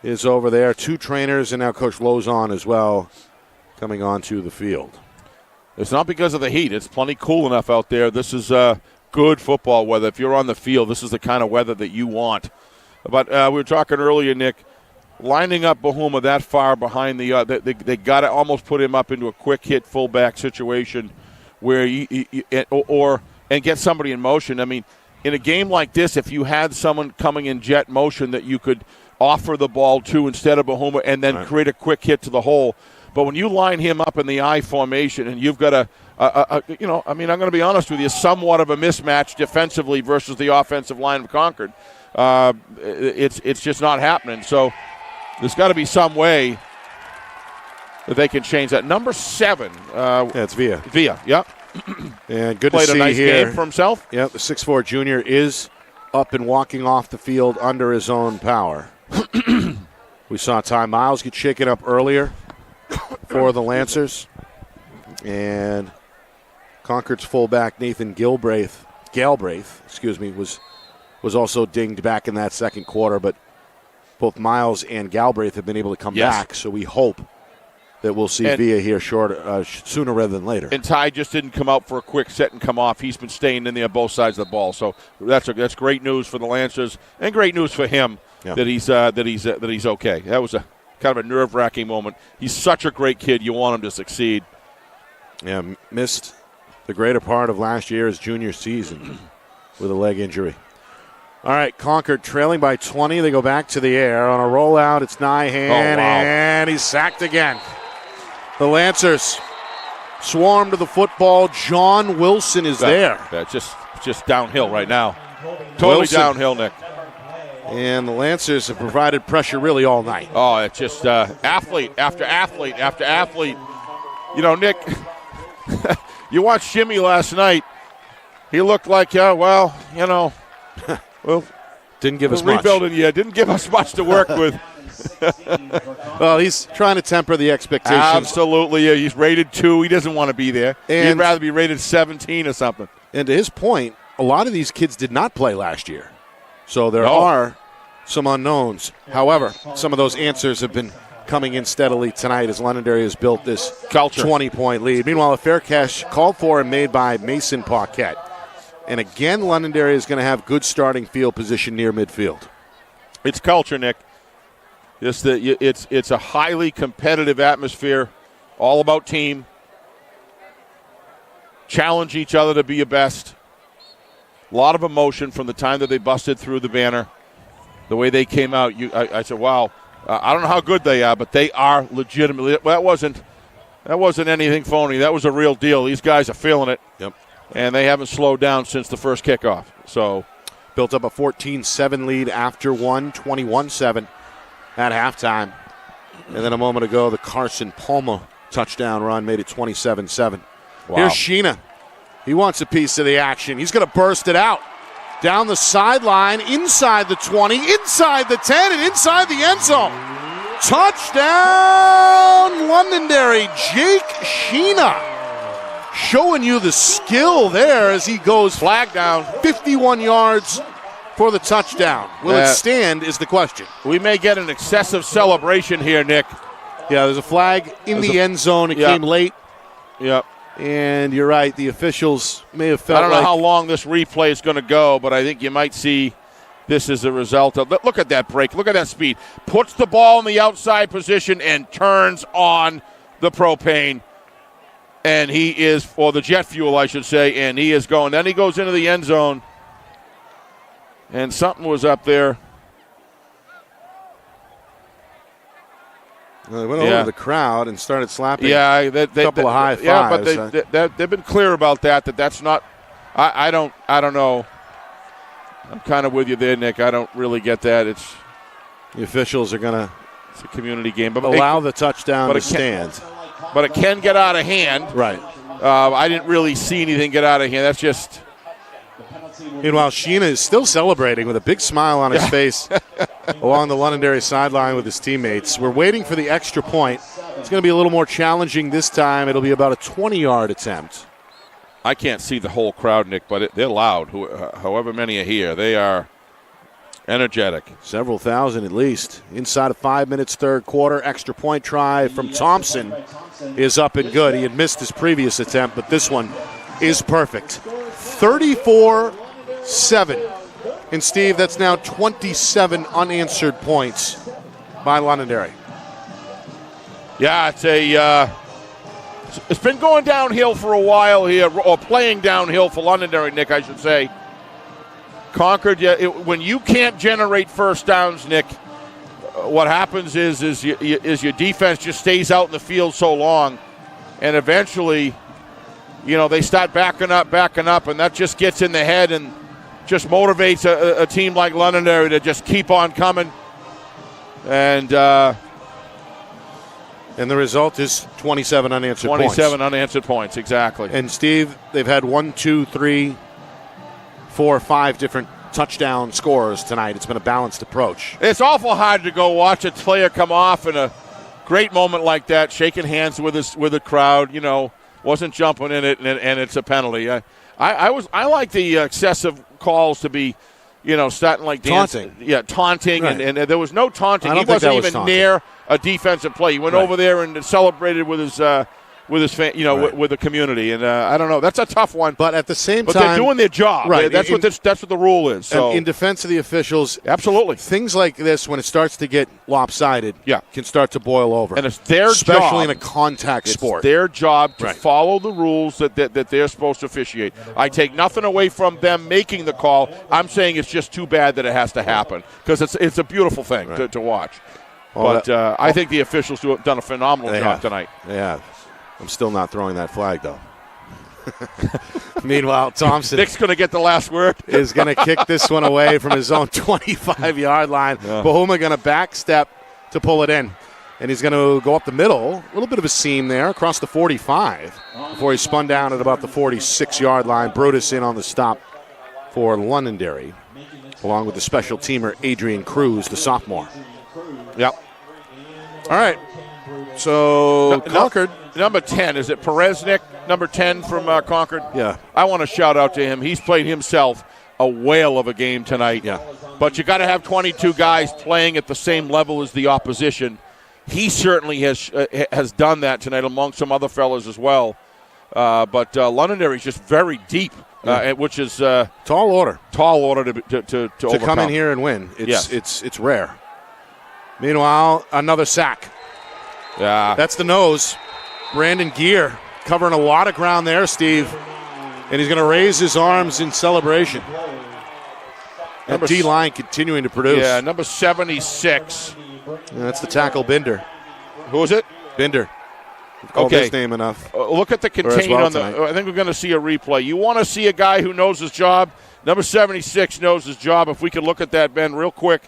[SPEAKER 1] Is over there. 2 trainers, and now Coach Lozon as well coming onto the field.
[SPEAKER 2] It's not because of the heat. It's plenty cool enough out there. This is good football weather. If you're on the field, this is the kind of weather that you want. But we were talking earlier, Nick, lining up Bahuma that far behind they got to almost put him up into a quick hit fullback situation where and get somebody in motion. I mean, in a game like this, if you had someone coming in jet motion that you could offer the ball to instead of Bahuma and then create a quick hit to the hole. But when you line him up in the I formation and you've got I'm going to be honest with you, somewhat of a mismatch defensively versus the offensive line of Concord, it's just not happening. So there's got to be some way that they can change that. Number 7.
[SPEAKER 1] It's Villa.
[SPEAKER 2] Villa, yeah.
[SPEAKER 1] And good
[SPEAKER 2] Played
[SPEAKER 1] to see
[SPEAKER 2] a nice
[SPEAKER 1] here.
[SPEAKER 2] game for himself.
[SPEAKER 1] Yeah, the 6'4 junior is up and walking off the field under his own power. We saw Ty Miles get shaken up earlier for the Lancers. And Concord's fullback Nathan Galbraith, was also dinged back in that second quarter. But both Miles and Galbraith have been able to come back, so we hope that we'll see Villa here sooner rather than later.
[SPEAKER 2] And Ty just didn't come out for a quick set and come off. He's been staying in there on both sides of the ball. So that's great news for the Lancers and great news for him that he's okay. That was a kind of a nerve-wracking moment. He's such a great kid. You want him to succeed.
[SPEAKER 1] Yeah, missed the greater part of last year's junior season with a leg injury. All right, Concord trailing by 20. They go back to the air. On a rollout, it's Nyhan, and he's sacked again. The Lancers swarm to the football. John Wilson is there.
[SPEAKER 2] That's just downhill right now. Totally downhill, Nick.
[SPEAKER 1] And the Lancers have provided pressure really all night.
[SPEAKER 2] Oh, it's just athlete after athlete after athlete. You know, Nick, you watched Jimmy last night. He looked like, well,
[SPEAKER 1] didn't give us much.
[SPEAKER 2] Rebuilding, didn't give us much to work with.
[SPEAKER 1] Well, he's trying to temper the expectations.
[SPEAKER 2] Absolutely. He's rated 2. He doesn't want to be there. He'd rather be rated 17 or something.
[SPEAKER 1] And to his point, a lot of these kids did not play last year. So there are some unknowns. However, some of those answers have been coming in steadily tonight as Londonderry has built this 20-point lead. Meanwhile, a fair catch called for and made by Mason Paquette. And again, Londonderry is going to have good starting field position near midfield.
[SPEAKER 2] It's culture, Nick. It's a highly competitive atmosphere, all about team. Challenge each other to be your best. A lot of emotion from the time that they busted through the banner. The way they came out, I said, wow, I don't know how good they are, but they are legitimately. That wasn't anything phony. That was a real deal. These guys are feeling it.
[SPEAKER 1] Yep.
[SPEAKER 2] And they haven't slowed down since the first kickoff. So,
[SPEAKER 1] built up a 14-7 lead after one, 21-7 at halftime. And then a moment ago, the Carson Palma touchdown run made it 27-7.
[SPEAKER 2] Wow.
[SPEAKER 1] Here's Sheena. He wants a piece of the action. He's going to burst it out. Down the sideline, inside the 20, inside the 10, and inside the end zone. Touchdown, Londonderry. Jake Sheena. Showing you the skill there as he goes
[SPEAKER 2] flag down
[SPEAKER 1] 51 yards for the touchdown. Will it stand is the question.
[SPEAKER 2] We may get an excessive celebration here, Nick.
[SPEAKER 1] Yeah, there's a flag in the end zone. It came late.
[SPEAKER 2] Yep.
[SPEAKER 1] And you're right, the officials may have felt
[SPEAKER 2] I don't know how long this replay is going to go, but I think you might see this as a result of. Look at that break. Look at that speed. Puts the ball in the outside position and turns on the propane. And he is, or the jet fuel, I should say, and he is going. Then he goes into the end zone. And something was up there.
[SPEAKER 1] Well, they went over the crowd and started slapping
[SPEAKER 2] a
[SPEAKER 1] couple of high fives.
[SPEAKER 2] Yeah, but they've been clear about that that's not. I don't know. I'm kind of with you there, Nick. I don't really get that. It's
[SPEAKER 1] the officials are going to.
[SPEAKER 2] It's a community game, but
[SPEAKER 1] allow the touchdown to stand.
[SPEAKER 2] But it can get out of hand.
[SPEAKER 1] Right.
[SPEAKER 2] I didn't really see anything get out of hand. That's just.
[SPEAKER 1] Meanwhile, Sheena is still celebrating with a big smile on his face along the Londonderry sideline with his teammates. We're waiting for the extra point. It's going to be a little more challenging this time. It'll be about a 20-yard attempt.
[SPEAKER 2] I can't see the whole crowd, Nick, but they're loud. However many are here, they are energetic.
[SPEAKER 1] Several thousand at least. Inside of 5 minutes, third quarter. Extra point try from Thompson is up and good. He had missed his previous attempt, but this one is perfect. 34-7. And, Steve, that's now 27 unanswered points by Londonderry.
[SPEAKER 2] Yeah, it's been going downhill for a while here, or playing downhill for Londonderry, Nick, I should say. Concord, when you can't generate first downs, Nick, what happens is your defense just stays out in the field so long, and eventually, they start backing up, and that just gets in the head and just motivates a team like Londonderry to just keep on coming. And
[SPEAKER 1] And the result is 27 unanswered points.
[SPEAKER 2] 27 unanswered points, exactly.
[SPEAKER 1] And, Steve, they've had 1, 2, 3, 4, 5 different touchdown scorers tonight. It's been a balanced approach.
[SPEAKER 2] It's awful hard to go watch a player come off in a great moment like that, shaking hands with the crowd, wasn't jumping in it, and it's a penalty. I like the excessive calls to be, starting like
[SPEAKER 1] taunting.
[SPEAKER 2] Taunting,
[SPEAKER 1] right.
[SPEAKER 2] and there was no taunting.
[SPEAKER 1] I don't
[SPEAKER 2] He
[SPEAKER 1] think
[SPEAKER 2] wasn't
[SPEAKER 1] that was
[SPEAKER 2] even
[SPEAKER 1] taunting.
[SPEAKER 2] near a defensive play. He went over there and celebrated with his fan,
[SPEAKER 1] Right.
[SPEAKER 2] with the community. And I don't know. That's a tough one.
[SPEAKER 1] But at the same
[SPEAKER 2] But
[SPEAKER 1] time,
[SPEAKER 2] they're doing their job.
[SPEAKER 1] Right.
[SPEAKER 2] That's what the rule is. So
[SPEAKER 1] in defense of the officials,
[SPEAKER 2] absolutely,
[SPEAKER 1] things like this, when it starts to get lopsided,
[SPEAKER 2] Yeah.
[SPEAKER 1] can start to boil over.
[SPEAKER 2] and it's their
[SPEAKER 1] especially
[SPEAKER 2] job.
[SPEAKER 1] in a contact
[SPEAKER 2] It's
[SPEAKER 1] sport.
[SPEAKER 2] their job to
[SPEAKER 1] Right.
[SPEAKER 2] follow the rules that they're supposed to officiate. I take nothing away from them making the call. I'm saying it's just too bad that it has to happen because it's a beautiful thing to watch.
[SPEAKER 1] Well,
[SPEAKER 2] But I think the officials have done a phenomenal
[SPEAKER 1] They
[SPEAKER 2] job
[SPEAKER 1] have.
[SPEAKER 2] tonight.
[SPEAKER 1] Yeah. I'm still not throwing that flag, though. Meanwhile, Thompson
[SPEAKER 2] Nick's going to get the last word.
[SPEAKER 1] is going to kick this one away from his own 25-yard line.
[SPEAKER 2] Yeah.
[SPEAKER 1] Bahuma going to back step to pull it in. And he's going to go up the middle, a little bit of a seam there, across the 45, before he spun down at about the 46-yard line. Brutus in on the stop for Londonderry, along with the special teamer Adrian Cruz, the sophomore.
[SPEAKER 2] Yep.
[SPEAKER 1] All right. So Concord.
[SPEAKER 2] Number 10, is it Perez, Nick? Number 10 from Concord?
[SPEAKER 1] Yeah.
[SPEAKER 2] I want to shout out to him. He's played himself a whale of a game tonight.
[SPEAKER 1] Yeah.
[SPEAKER 2] But you got to have 22 guys playing at the same level as the opposition. He certainly has done that tonight among some other fellas as well. But Londonderry is just very deep, which is
[SPEAKER 1] Tall order.
[SPEAKER 2] tall order to overcome.
[SPEAKER 1] Come in here and win.
[SPEAKER 2] Yes.
[SPEAKER 1] It's rare. Meanwhile, another sack.
[SPEAKER 2] Yeah.
[SPEAKER 1] That's the nose. Brandon Gear covering a lot of ground there, Steve. And he's going to raise his arms in celebration. And
[SPEAKER 2] Number
[SPEAKER 1] D-line continuing to produce.
[SPEAKER 2] Yeah, number 76.
[SPEAKER 1] Yeah, that's the tackle, Binder.
[SPEAKER 2] Who is it?
[SPEAKER 1] Binder. We've called
[SPEAKER 2] Okay.
[SPEAKER 1] his name enough.
[SPEAKER 2] Look at the
[SPEAKER 1] as
[SPEAKER 2] contain
[SPEAKER 1] well
[SPEAKER 2] on the.
[SPEAKER 1] tonight.
[SPEAKER 2] I think we're going to see a replay. You want to see a guy who knows his job. Number 76 knows his job. If we could look at that, Ben, real quick.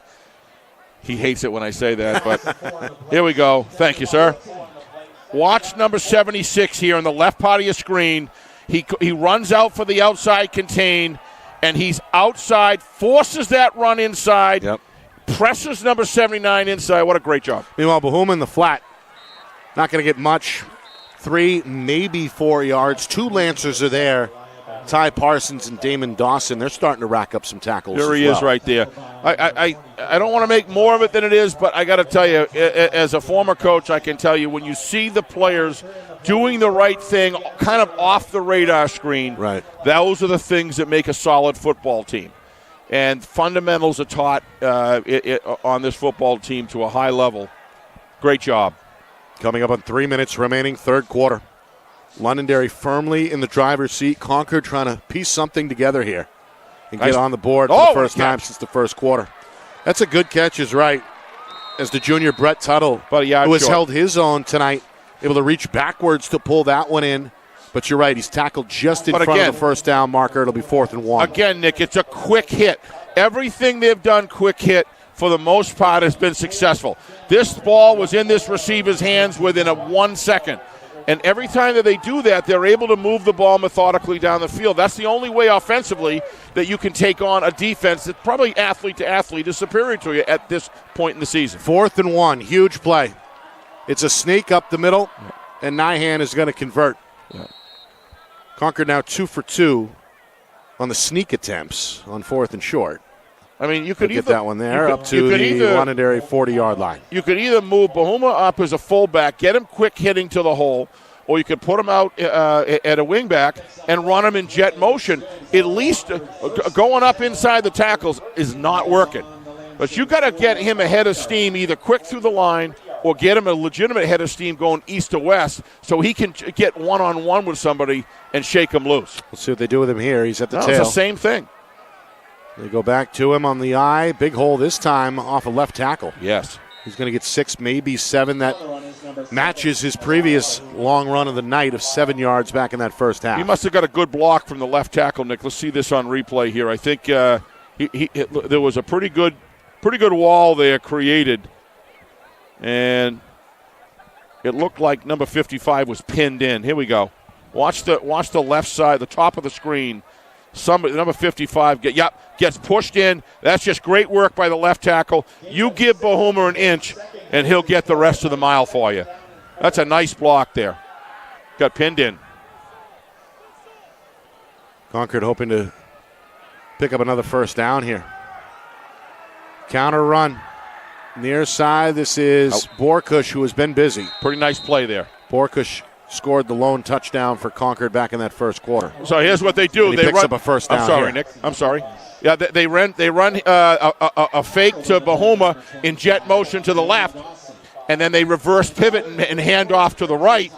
[SPEAKER 2] He hates it when I say that, but here we go. Thank you, sir. Watch number 76 here on the left part of your screen. He runs out for the outside contain, and he's outside, forces that run inside,
[SPEAKER 1] Yep.
[SPEAKER 2] presses number 79 inside. What a great job.
[SPEAKER 1] Meanwhile, Bahuma in the flat. Not going to get much. 3, maybe 4 yards. 2 Lancers are there. Ty Parsons and Damon Dawson, they're starting to rack up some tackles.
[SPEAKER 2] There
[SPEAKER 1] as
[SPEAKER 2] he
[SPEAKER 1] well.
[SPEAKER 2] is right there. I don't want to make more of it than it is, but I got to tell you, as a former coach, I can tell you when you see the players doing the right thing kind of off the radar screen,
[SPEAKER 1] Right.
[SPEAKER 2] those are the things that make a solid football team. And fundamentals are taught on this football team to a high level. Great job.
[SPEAKER 1] Coming up on 3 minutes remaining, third quarter. Londonderry firmly in the driver's seat. Concord trying to piece something together here and get
[SPEAKER 2] Nice.
[SPEAKER 1] on the board for
[SPEAKER 2] Oh,
[SPEAKER 1] the first
[SPEAKER 2] what a
[SPEAKER 1] time
[SPEAKER 2] catch.
[SPEAKER 1] since the first quarter. That's a good catch, is right. As the junior Brett Tuttle,
[SPEAKER 2] About a yard
[SPEAKER 1] who has
[SPEAKER 2] short.
[SPEAKER 1] held his own tonight, able to reach backwards to pull that one in. But you're right, he's tackled just in
[SPEAKER 2] But
[SPEAKER 1] front
[SPEAKER 2] again-
[SPEAKER 1] of the first down marker. It'll be 4th and 1.
[SPEAKER 2] Again, Nick, it's a quick hit. Everything they've done quick hit, for the most part, has been successful. This ball was in this receiver's hands within 1 second. And every time that they do that, they're able to move the ball methodically down the field. That's the only way offensively that you can take on a defense that probably athlete to athlete is superior to you at this point in the season.
[SPEAKER 1] 4th and 1, huge play. It's a sneak up the middle, and Nyhan is going to convert. Concord now 2 for 2 on the sneak attempts on 4th and short.
[SPEAKER 2] I mean, you could
[SPEAKER 1] Get
[SPEAKER 2] either
[SPEAKER 1] that one there
[SPEAKER 2] you
[SPEAKER 1] up
[SPEAKER 2] could-
[SPEAKER 1] to
[SPEAKER 2] you could
[SPEAKER 1] the
[SPEAKER 2] either-
[SPEAKER 1] Londonderry 40-yard line.
[SPEAKER 2] You could either move Bahuma up as a fullback, get him quick hitting to the hole, or you could put him out at a wingback and run him in jet motion. At least going up inside the tackles is not working. But you got to get him a head of steam, either quick through the line or get him a legitimate head of steam going east to west so he can get one-on-one with somebody and shake him loose.
[SPEAKER 1] Let's see what they do with him here. He's at the
[SPEAKER 2] No,
[SPEAKER 1] tail.
[SPEAKER 2] it's the same thing.
[SPEAKER 1] They go back to him on the eye. Big hole this time off a left tackle.
[SPEAKER 2] Yes.
[SPEAKER 1] He's going to get 6, maybe 7. That matches his previous long run of the night of 7 yards back in that first half.
[SPEAKER 2] He must have got a good block from the left tackle, Nick. Let's see this on replay here. I think there was a pretty good wall there created, and it looked like number 55 was pinned in. Here we go. Watch the left side, the top of the screen. Number 55 gets pushed in. That's just great work by the left tackle. You give Bahuma an inch, and he'll get the rest of the mile for you. That's a nice block there. Got pinned in.
[SPEAKER 1] Concord hoping to pick up another first down here. Counter run. Near side, this is Borkush, who has been busy.
[SPEAKER 2] Pretty nice play there.
[SPEAKER 1] Borkush scored the lone touchdown for Concord back in that first quarter.
[SPEAKER 2] So here's what they do.
[SPEAKER 1] And he picks up a first down.
[SPEAKER 2] I'm sorry,
[SPEAKER 1] here.
[SPEAKER 2] Nick. I'm sorry. Yeah, they run a fake to Bahuma in jet motion to the left, and then they reverse pivot and hand off to the right.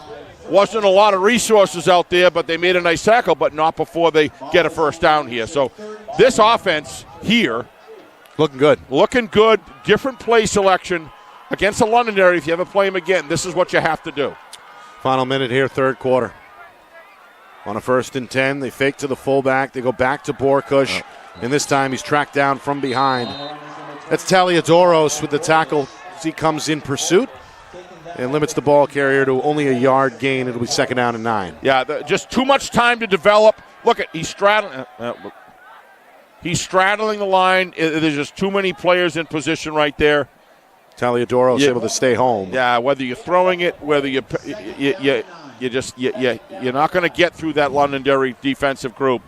[SPEAKER 2] Wasn't a lot of resources out there, but they made a nice tackle, but not before they get a first down here. So this offense here,
[SPEAKER 1] looking good.
[SPEAKER 2] Different play selection against the Londonderry. If you ever play them again, this is what you have to do.
[SPEAKER 1] Final minute here, third quarter. On a 1st and 10, they fake to the fullback. They go back to Borkush, and this time he's tracked down from behind. That's Taliadoros with the tackle as he comes in pursuit and limits the ball carrier to only a yard gain. It'll be 2nd down and 9.
[SPEAKER 2] Yeah, just too much time to develop. Look at he's straddling the line. There's just too many players in position right there.
[SPEAKER 1] Taliadoros able to stay home.
[SPEAKER 2] Yeah, whether you're throwing it, whether you're not going to get through that Londonderry defensive group.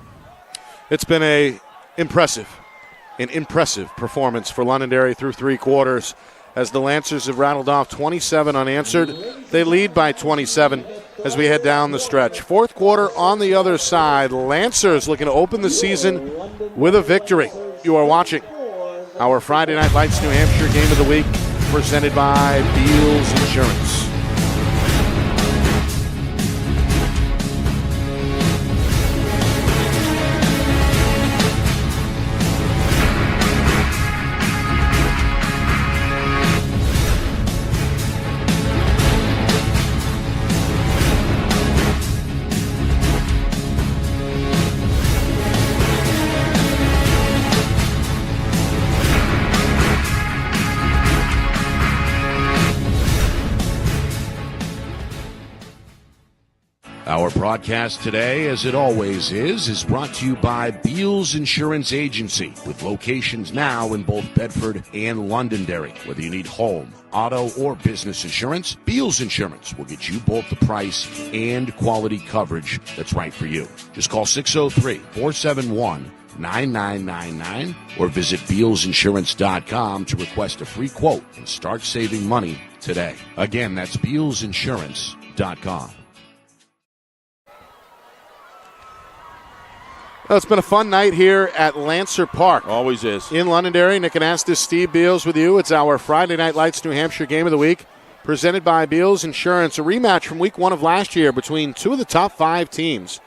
[SPEAKER 1] It's been an impressive performance for Londonderry through 3 quarters. As the Lancers have rattled off 27 unanswered, they lead by 27 as we head down the stretch. 4th quarter on the other side. Lancers looking to open the season with a victory. You are watching our Friday Night Lights New Hampshire Game of the Week, presented by Beals Insurance.
[SPEAKER 4] Our broadcast today, as it always is brought to you by Beals Insurance Agency, with locations now in both Bedford and Londonderry. Whether you need home, auto, or business insurance, Beals Insurance will get you both the price and quality coverage that's right for you. Just call 603-471-9999 or visit BealsInsurance.com to request a free quote and start saving money today. Again, that's BealsInsurance.com.
[SPEAKER 1] Well, it's been a fun night here at Lancer Park.
[SPEAKER 2] Always is.
[SPEAKER 1] In Londonderry, Nick Anastas, Steve Beals with you. It's our Friday Night Lights New Hampshire Game of the Week, presented by Beals Insurance, a rematch from Week 1 of last year between 2 of the top 5 teams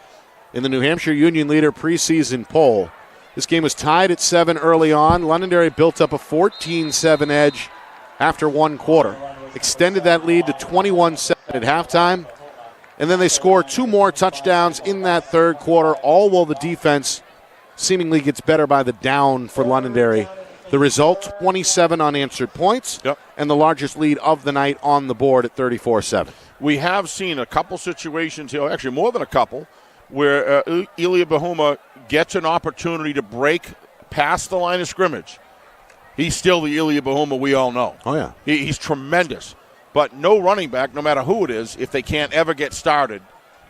[SPEAKER 1] in the New Hampshire Union Leader preseason poll. This game was tied at 7 early on. Londonderry built up a 14-7 edge after 1 quarter, extended that lead to 21-7 at halftime, and then they score 2 more touchdowns in that 3rd quarter, all while the defense seemingly gets better by the down for Londonderry. The result, 27 unanswered points, and the largest lead of the night on the board at 34-7.
[SPEAKER 2] We have seen a couple situations here, actually more than a couple, where Ilya Bahuma gets an opportunity to break past the line of scrimmage. He's still the Ilya Bahuma we all know.
[SPEAKER 1] Oh, yeah.
[SPEAKER 2] He's tremendous. But no running back, no matter who it is, if they can't ever get started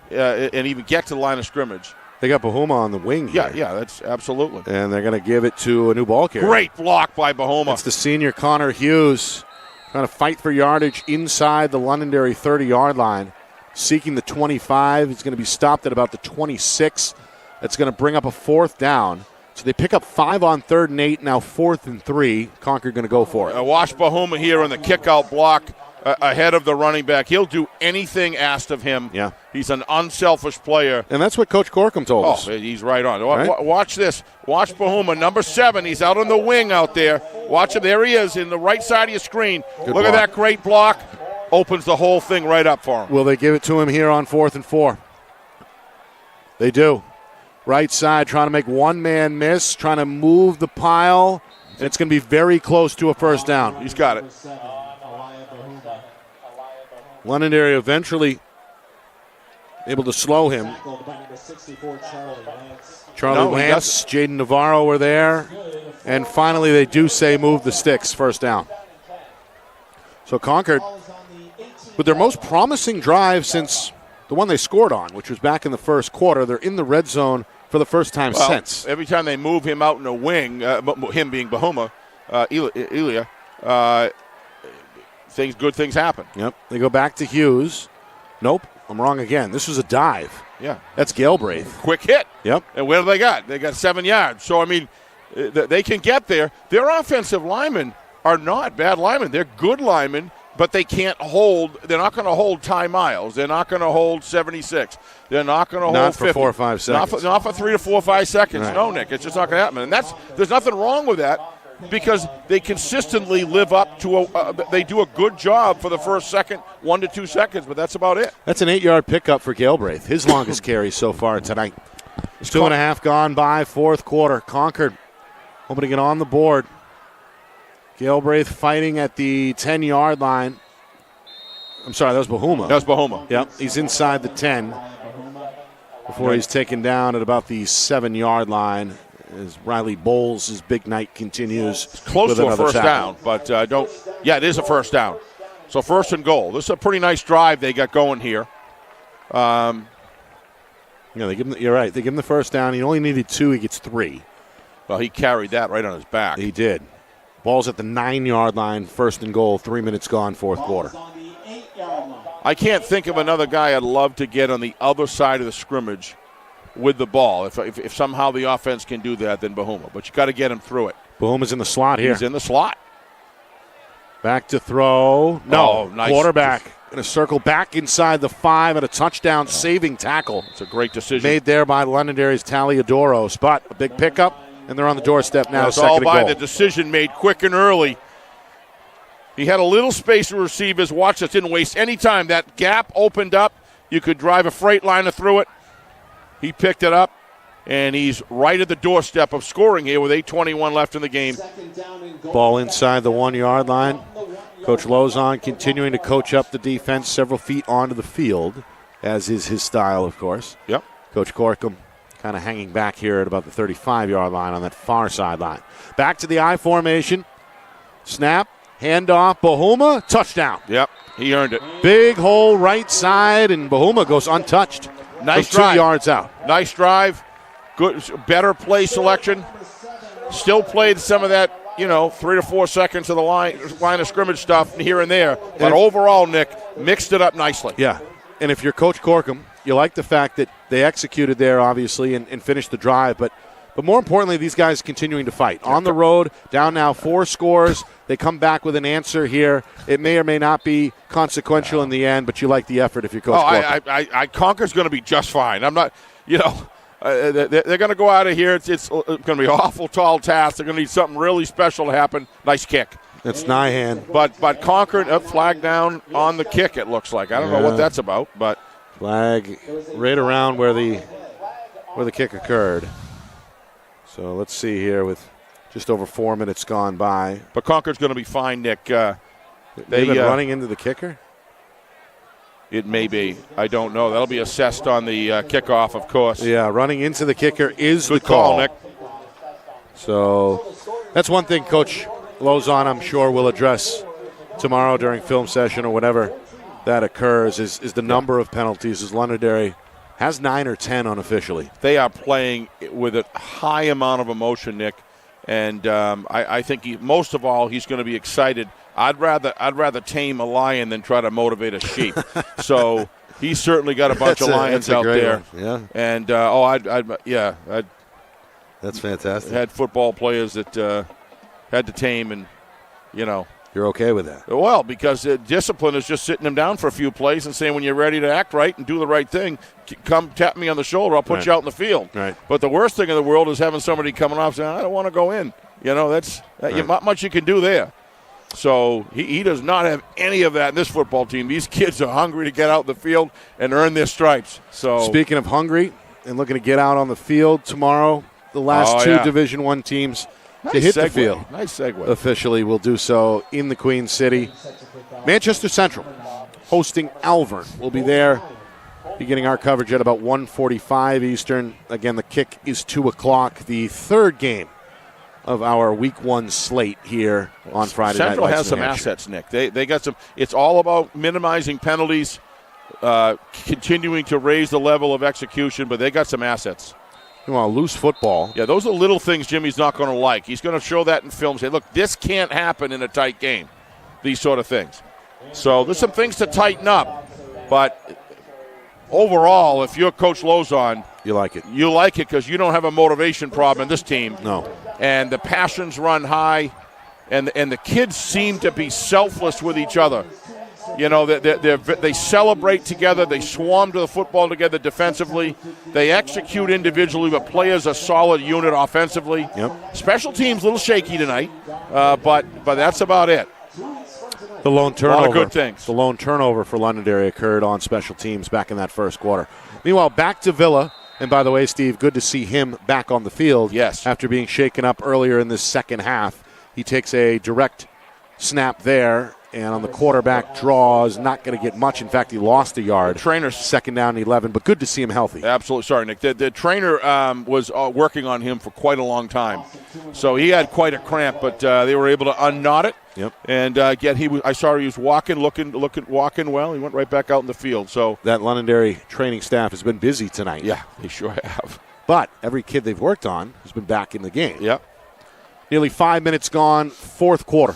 [SPEAKER 2] and even get to the line of scrimmage.
[SPEAKER 1] They got Bahuma on the wing here.
[SPEAKER 2] Yeah, that's absolutely.
[SPEAKER 1] And they're going to give it to a new ball carrier.
[SPEAKER 2] Great block by Bahuma.
[SPEAKER 1] That's the senior Connor Hughes trying to fight for yardage inside the Londonderry 30-yard line, seeking the 25. He's going to be stopped at about the 26. That's going to bring up a 4th down. So they pick up 5 on 3rd and 8, now 4th and 3. Concord going to go for it.
[SPEAKER 2] Watch Bahuma here on the kick-out block ahead of the running back. He'll do anything asked of him.
[SPEAKER 1] Yeah.
[SPEAKER 2] He's an unselfish player.
[SPEAKER 1] And that's what Coach Corkum told us.
[SPEAKER 2] Oh, he's right on. Right? Watch this. Watch Bahuma, number 7. He's out on the wing out there. Watch him. There he is in the right side of your screen. Look at that great block. Opens the whole thing right up for him.
[SPEAKER 1] Will they give it to him here on 4th and 4? They do. Right side trying to make one man miss, trying to move the pile, and it's going to be very close to a first down.
[SPEAKER 2] He's got it.
[SPEAKER 1] Londonderry eventually able to slow him.
[SPEAKER 3] Tackled by number 64, Charlie Lance.
[SPEAKER 1] Charlie Lance, Jaden Navarro were there. And finally, they do say move the sticks, first down. So Concord, with their most promising drive since the one they scored on, which was back in the first quarter, they're in the red zone for the first time since.
[SPEAKER 2] Every time they move him out in a wing, him being Bahuma, Elia, good things happen.
[SPEAKER 1] Yep. They go back to Hughes. Nope, I'm wrong again. This was a dive.
[SPEAKER 2] Yeah.
[SPEAKER 1] That's Galbraith.
[SPEAKER 2] Quick hit.
[SPEAKER 1] Yep.
[SPEAKER 2] And what do they got? They got 7 yards. So, I mean, they can get there. Their offensive linemen are not bad linemen. They're good linemen, but they can't hold. They're not going to hold Ty Miles. They're not going to hold 76. They're not going to hold 50.
[SPEAKER 1] Not for 4 or 5 seconds.
[SPEAKER 2] Not for 3 to 4 or 5 seconds.
[SPEAKER 1] Right.
[SPEAKER 2] No, Nick. It's just not going to happen. And there's nothing wrong with that because they consistently live up to they do a good job for the first 1 to 2 seconds, but that's about it.
[SPEAKER 1] That's an 8-yard pickup for Galbraith, his longest carry so far tonight. 2.5 gone by, fourth quarter. Concord hoping to get on the board. Galbraith fighting at the 10-yard line. I'm sorry, that was Bahuma.
[SPEAKER 2] That was Bahuma.
[SPEAKER 1] Yep, he's inside the 10 before he's taken down at about the 7-yard line as Riley Bowles' his big night continues.
[SPEAKER 2] It's close
[SPEAKER 1] with
[SPEAKER 2] to a
[SPEAKER 1] another
[SPEAKER 2] first
[SPEAKER 1] tackle.
[SPEAKER 2] down, but it is a first down. So first and goal. This is a pretty nice drive they got going here.
[SPEAKER 1] Yeah, you're right. They give him the first down. He only needed 2. He gets 3.
[SPEAKER 2] Well, he carried that right on his back.
[SPEAKER 1] He did. Ball's at the 9-yard line, first and goal, 3 minutes gone, fourth quarter.
[SPEAKER 2] I can't think of another guy I'd love to get on the other side of the scrimmage with the ball. If somehow the offense can do that, then Bahuma. But you got to get him through it.
[SPEAKER 1] Bahuma's in the slot here.
[SPEAKER 2] He's in the slot.
[SPEAKER 1] Back to throw. No,
[SPEAKER 2] nice.
[SPEAKER 1] Quarterback in a circle back inside the 5 and a touchdown saving tackle.
[SPEAKER 2] It's a great decision.
[SPEAKER 1] Made there by Londonderry's Taliadoro. Spot, a big pickup, and they're on the doorstep now.
[SPEAKER 2] It's all
[SPEAKER 1] second
[SPEAKER 2] by
[SPEAKER 1] and goal.
[SPEAKER 2] the decision made quick and early. He had a little space to receive his watch that didn't waste any time. That gap opened up. You could drive a freight liner through it. He picked it up, and he's right at the doorstep of scoring here with 8:21 left in the game.
[SPEAKER 1] Ball inside the 1-yard line. Coach Lozon continuing to coach up the defense several feet onto the field, as is his style, of course.
[SPEAKER 2] Yep.
[SPEAKER 1] Coach Corkum kind of hanging back here at about the 35-yard line on that far sideline. Back to the I formation. Snap, handoff, Bahuma, touchdown.
[SPEAKER 2] Yep, he earned it.
[SPEAKER 1] Big hole right side, and Bahuma goes untouched.
[SPEAKER 2] Nice
[SPEAKER 1] Goes 2
[SPEAKER 2] drive.
[SPEAKER 1] yards out.
[SPEAKER 2] Nice drive. Good, better play selection. Still played some of that, 3 to 4 seconds of the line of scrimmage stuff here and there. But overall, Nick, mixed it up nicely.
[SPEAKER 1] Yeah, and if you're Coach Corkum, you like the fact that they executed there, obviously, and finished the drive. But more importantly, these guys continuing to fight. On the road, down now 4 scores. They come back with an answer here. It may or may not be consequential in the end, but you like the effort if you're Coach Corkum.
[SPEAKER 2] Concord's going to be just fine. I'm not, they're going to go out of here. It's going to be an awful tall task. They're going to need something really special to happen. Nice kick.
[SPEAKER 1] That's Nyhan.
[SPEAKER 2] But Concord, flag down on the kick, it looks like. I don't know what that's about, but.
[SPEAKER 1] Flag right around where the kick occurred. So let's see here with just over 4 minutes gone by.
[SPEAKER 2] But Concord's going to be fine, Nick.
[SPEAKER 1] They've been running into the kicker?
[SPEAKER 2] It may be. I don't know. That'll be assessed on the kickoff, of course.
[SPEAKER 1] Yeah, running into the kicker is
[SPEAKER 2] Good
[SPEAKER 1] the call.
[SPEAKER 2] Nick.
[SPEAKER 1] So that's one thing Coach Lozon, I'm sure, will address tomorrow during film session or whenever that occurs is the number of penalties, as Londonderry has 9 or 10 unofficially.
[SPEAKER 2] They are playing with a high amount of emotion, Nick, and I think most of all he's going to be excited. I'd rather tame a lion than try to motivate a sheep. So he's certainly got a bunch of lions out there.
[SPEAKER 1] One.
[SPEAKER 2] Yeah, and
[SPEAKER 1] that's fantastic.
[SPEAKER 2] Had football players that had to tame, and
[SPEAKER 1] You're okay with that?
[SPEAKER 2] Well, because discipline is just sitting them down for a few plays and saying, when you're ready to act right and do the right thing, come tap me on the shoulder. I'll put you out in the field.
[SPEAKER 1] Right.
[SPEAKER 2] But the worst thing in the world is having somebody coming off saying, I don't want to go in. Not much you can do there. So he does not have any of that in this football team. These kids are hungry to get out in the field and earn their stripes. So
[SPEAKER 1] speaking of hungry and looking to get out on the field tomorrow, the last 2 Division I teams to hit the field.
[SPEAKER 2] Nice segue.
[SPEAKER 1] Officially will do so in the Queen City. Manchester Central hosting Alvern. We'll be there beginning our coverage at about 1:45 Eastern. Again, the kick is 2 o'clock. The third game of our Week 1 slate here on Friday night.
[SPEAKER 2] Central has some assets, Nick. They got some. It's all about minimizing penalties, continuing to raise the level of execution, but they got some assets.
[SPEAKER 1] Well, loose football.
[SPEAKER 2] Yeah, those are little things Jimmy's not going to like. He's going to show that in film. Say, look, this can't happen in a tight game. These sort of things. So there's some things to tighten up, but overall, if you're Coach Lozon,
[SPEAKER 1] you like it.
[SPEAKER 2] You like it because you don't have a motivation problem in this team.
[SPEAKER 1] No.
[SPEAKER 2] And the passions run high, and the kids seem to be selfless with each other. You know, they celebrate together. They swarm to the football together defensively. They execute individually, but play as a solid unit offensively.
[SPEAKER 1] Yep.
[SPEAKER 2] Special teams a little shaky tonight, but that's about it.
[SPEAKER 1] The lone turnover.
[SPEAKER 2] A lot of good things.
[SPEAKER 1] The lone turnover for Londonderry occurred on special teams back in that first quarter. Meanwhile, back to Villa. And by the way, Steve, good to see him back on the field.
[SPEAKER 2] Yes.
[SPEAKER 1] After being shaken up earlier in this second half. He takes a direct snap there, and on the quarterback draw is not going to get much. In fact, he lost a yard.
[SPEAKER 2] Trainer's
[SPEAKER 1] second down and 11, but good to see him healthy.
[SPEAKER 2] Absolutely. Sorry, Nick. The trainer was working on him for quite a long time. So he had quite a cramp, but they were able to unknot it.
[SPEAKER 1] Yep.
[SPEAKER 2] And I saw he was walking well. He went right back out in the field. So
[SPEAKER 1] that Londonderry training staff has been busy tonight.
[SPEAKER 2] Yeah, they sure have.
[SPEAKER 1] But every kid they've worked on has been back in the game.
[SPEAKER 2] Yep.
[SPEAKER 1] Nearly 5 minutes gone, fourth quarter.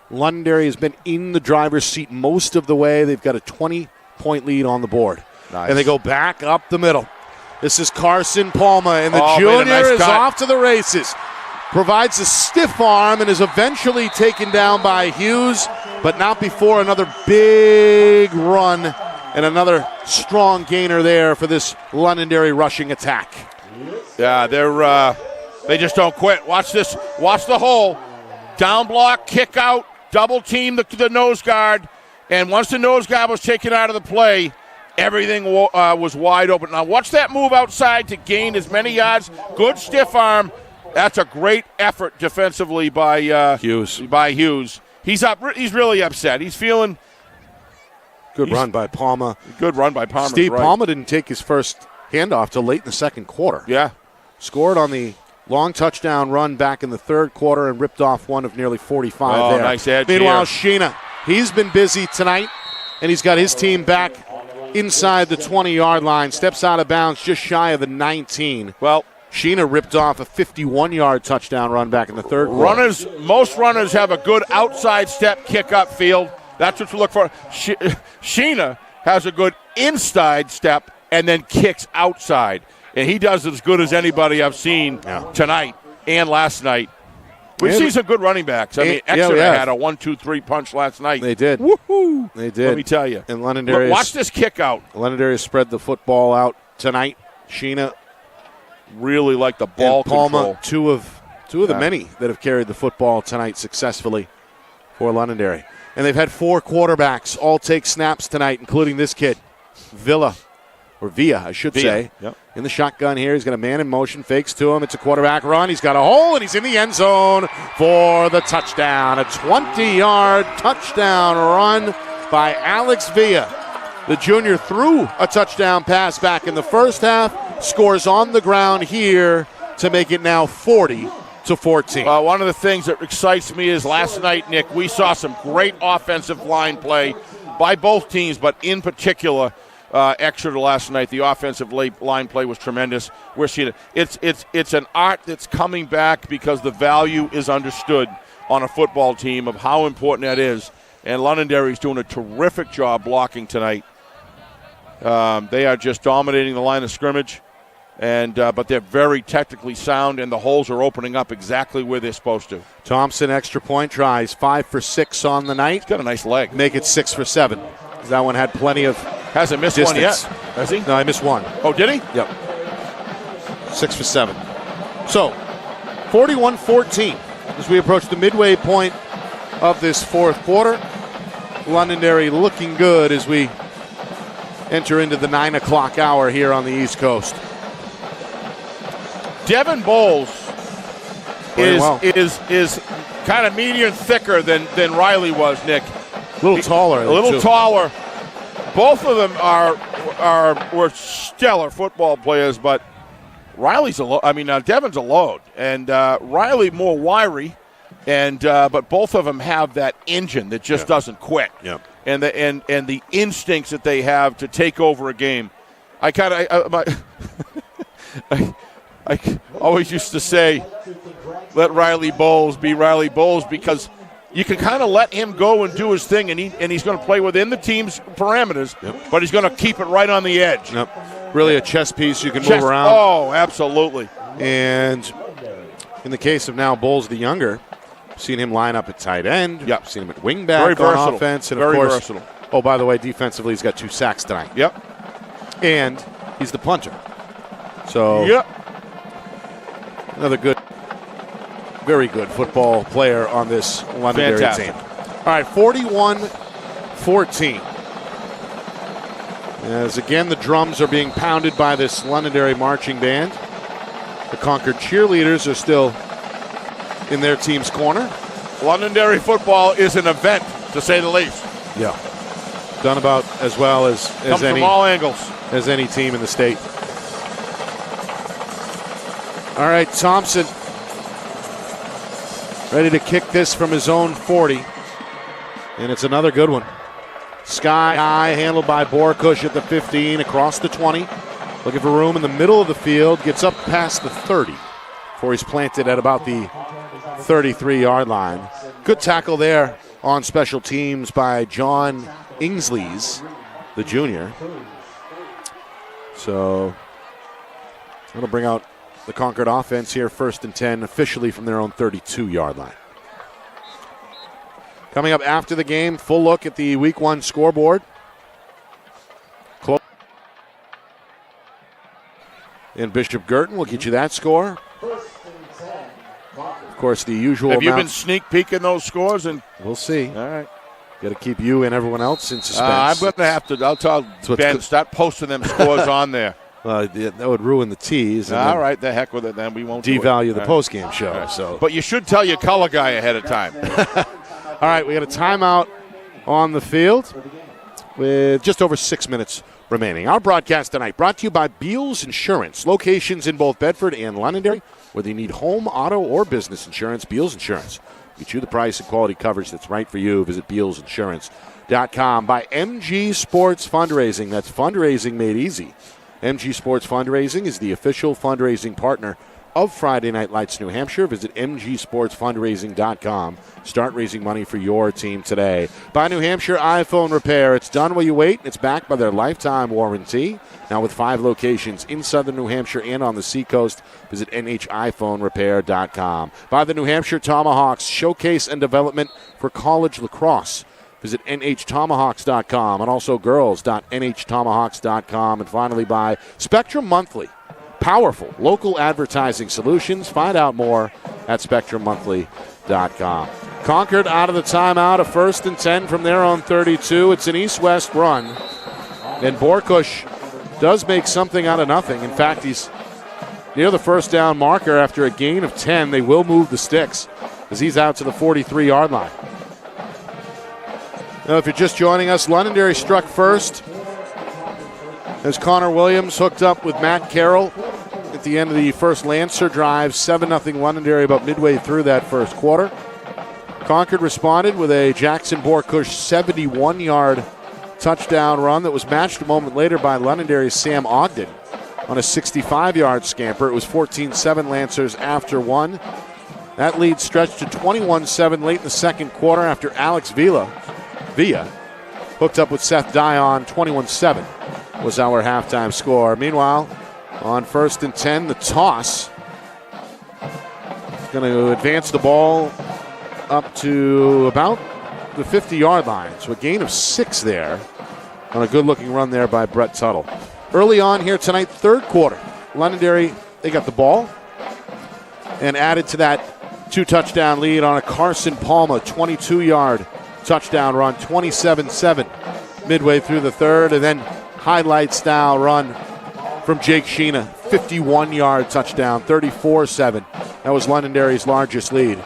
[SPEAKER 1] Londonderry has been in the driver's seat most of the way. They've got a 20-point lead on the board.
[SPEAKER 2] Nice.
[SPEAKER 1] And they go back up the middle. This is Carson Palma, and the
[SPEAKER 2] made a
[SPEAKER 1] junior
[SPEAKER 2] nice
[SPEAKER 1] is
[SPEAKER 2] cut.
[SPEAKER 1] off to the races. Provides a stiff arm and is eventually taken down by Hughes, but not before another big run and another strong gainer there for this Londonderry rushing attack.
[SPEAKER 2] Yeah, they just don't quit. Watch this. Watch the hole. Down block, kick out, double team the nose guard, and once the nose guard was taken out of the play, everything was wide open. Now watch that move outside to gain as many yards. Good stiff arm. That's a great effort defensively by
[SPEAKER 1] Hughes.
[SPEAKER 2] He's really upset. He's feeling.
[SPEAKER 1] Good run by Palma.
[SPEAKER 2] Good run by Palma.
[SPEAKER 1] Steve,
[SPEAKER 2] right.
[SPEAKER 1] Palma didn't take his first handoff till late in the second quarter.
[SPEAKER 2] Yeah.
[SPEAKER 1] Scored on the long touchdown run back in the third quarter and ripped off one of nearly 45 there.
[SPEAKER 2] Nice edge.
[SPEAKER 1] Meanwhile,
[SPEAKER 2] here.
[SPEAKER 1] Sheena, he's been busy tonight, and he's got his team back inside the 20-yard line. Steps out of bounds just shy of the 19.
[SPEAKER 2] Well,
[SPEAKER 1] Sheena ripped off a 51-yard touchdown run back in the third quarter.
[SPEAKER 2] Most runners have a good outside step kick upfield. That's what you look for. Sheena has a good inside step and then kicks outside. And he does as good as anybody I've seen tonight and last night. We've seen some good running backs. I mean, Exeter had a 1-2-3 punch last night.
[SPEAKER 1] They did.
[SPEAKER 2] Woohoo!
[SPEAKER 1] They did.
[SPEAKER 2] Let me tell you.
[SPEAKER 1] And Londonderry.
[SPEAKER 2] Watch this kick out.
[SPEAKER 1] Londonderry spread the football out tonight. Sheena
[SPEAKER 2] really like the ball
[SPEAKER 1] and Palma,
[SPEAKER 2] control.
[SPEAKER 1] two of the many that have carried the football tonight successfully for Londonderry. And they've had four quarterbacks all take snaps tonight, including this kid, Villa, I should say.
[SPEAKER 2] Yep.
[SPEAKER 1] In the shotgun here, he's got a man in motion, fakes to him. It's a quarterback run. He's got a hole, and he's in the end zone for the touchdown. A 20-yard touchdown run by Alex Villa. The junior threw a touchdown pass back in the first half, scores on the ground here to make it now 40-14.
[SPEAKER 2] One of the things that excites me is last night, Nick, we saw some great offensive line play by both teams, but in particular, Exeter last night, the offensive line play was tremendous. We're seeing it. It's an art that's coming back because the value is understood on a football team of how important that is. And Londonderry's doing a terrific job blocking tonight. They are just dominating the line of scrimmage, but they're very technically sound, and the holes are opening up exactly where they're supposed to.
[SPEAKER 1] Thompson extra point tries 5 for 6 on the night.
[SPEAKER 2] He's got a nice leg.
[SPEAKER 1] Make it 6 for 7. That one had plenty of
[SPEAKER 2] hasn't missed
[SPEAKER 1] distance.
[SPEAKER 2] one yet, has he?
[SPEAKER 1] No, I missed one.
[SPEAKER 2] Oh, did he?
[SPEAKER 1] Yep. 6 for 7. So, 41-14 as we approach the midway point of this fourth quarter. Londonderry looking good as we enter into the 9 o'clock hour here on the East Coast.
[SPEAKER 2] Devin Bowles is kind of meatier and thicker than Riley was, Nick.
[SPEAKER 1] A little taller.
[SPEAKER 2] A little taller. Both of them were stellar football players, but Riley's Devin's a load, and Riley more wiry, and but both of them have that engine that just doesn't quit.
[SPEAKER 1] Yeah.
[SPEAKER 2] And the instincts that they have to take over a game. I always used to say, let Riley Bowles be Riley Bowles, because you can kind of let him go and do his thing, and he's going to play within the team's parameters, but he's going to keep it right on the edge.
[SPEAKER 1] Yep. Really a chess piece you can move around.
[SPEAKER 2] Oh, absolutely.
[SPEAKER 1] And in the case of now Bowles the younger, seen him line up at tight end.
[SPEAKER 2] Yep.
[SPEAKER 1] Seen him at wingback on offense. And
[SPEAKER 2] Very
[SPEAKER 1] of course,
[SPEAKER 2] versatile.
[SPEAKER 1] Oh, by the way, defensively, he's got 2 sacks tonight.
[SPEAKER 2] Yep.
[SPEAKER 1] And he's the punter. So another very good football player on this Londonderry team. All right, 41-14. As again, the drums are being pounded by this Londonderry marching band. The Concord cheerleaders are still in their team's corner.
[SPEAKER 2] Londonderry football is an event, to say the least.
[SPEAKER 1] Yeah. Done about as well as
[SPEAKER 2] from all angles.
[SPEAKER 1] As any team in the state. All right, Thompson ready to kick this from his own 40. And it's another good one. Sky high, handled by Borkush at the 15, across the 20. Looking for room in the middle of the field. Gets up past the 30 before he's planted at about the 33-yard line. Good tackle there on special teams by John Ingsleys, the junior. So that'll bring out the Concord offense here, 1st and 10, officially from their own 32-yard line. Coming up after the game, full look at the Week 1 scoreboard. And Bishop Girton will get you that score. Of course, the usual
[SPEAKER 2] Have you
[SPEAKER 1] amount.
[SPEAKER 2] been sneak peeking those scores? And
[SPEAKER 1] we'll see.
[SPEAKER 2] All right.
[SPEAKER 1] Got to keep you and everyone else in suspense.
[SPEAKER 2] I'm going to have to. I'll tell Ben, start posting them scores on there.
[SPEAKER 1] That would ruin the tease.
[SPEAKER 2] All right, the heck with it then. We won't
[SPEAKER 1] devalue the postgame show.
[SPEAKER 2] Right.
[SPEAKER 1] So,
[SPEAKER 2] but you should tell your color guy ahead of time.
[SPEAKER 1] All right, we got a timeout on the field with just over 6 minutes remaining. Our broadcast tonight brought to you by Beals Insurance. Locations in both Bedford and Londonderry. Whether you need home, auto, or business insurance, Beals Insurance. Get you the price and quality coverage that's right for you. Visit BealsInsurance.com. By MG Sports Fundraising. That's fundraising made easy. MG Sports Fundraising is the official fundraising partner of Friday Night Lights New Hampshire. Visit mgsportsfundraising.com. Start raising money for your team today. By New Hampshire iPhone Repair. It's done while you wait. It's backed by their lifetime warranty. Now with 5 locations in southern New Hampshire and on the seacoast. Visit NHiPhoneRepair.com. By the New Hampshire Tomahawks. Showcase and development for college lacrosse. Visit NHTomahawks.com and also girls.NHTomahawks.com. And finally by Spectrum Monthly. Powerful local advertising solutions. Find out more at SpectrumMonthly.com. Concord out of the timeout, a 1st and 10 from their own 32. It's an east-west run. And Borkush does make something out of nothing. In fact, he's near the 1st down marker after a gain of 10. They will move the sticks as he's out to the 43-yard line. Now, if you're just joining us, Londonderry struck first as Connor Williams hooked up with Matt Carroll at the end of the first Lancer drive. 7-0 Londonderry about midway through that first quarter. Concord responded with a Jackson Borkush 71-yard touchdown run that was matched a moment later by Londonderry's Sam Ogden on a 65-yard scamper. It was 14-7 Lancers after one. That lead stretched to 21-7 late in the second quarter after Alex Villa hooked up with Seth Dion. 21-7 was our halftime score. Meanwhile, on 1st and 10, the toss is going to advance the ball up to about the 50-yard line. So a gain of 6 there on a good-looking run there by Brett Tuttle. Early on here tonight, 3rd quarter, Londonderry, they got the ball and added to that 2-touchdown lead on a Carson Palma 22-yard touchdown run, 27-7 midway through the 3rd, and then highlight-style run from Jake Sheena, 51-yard touchdown, 34-7. That was Londonderry's largest lead.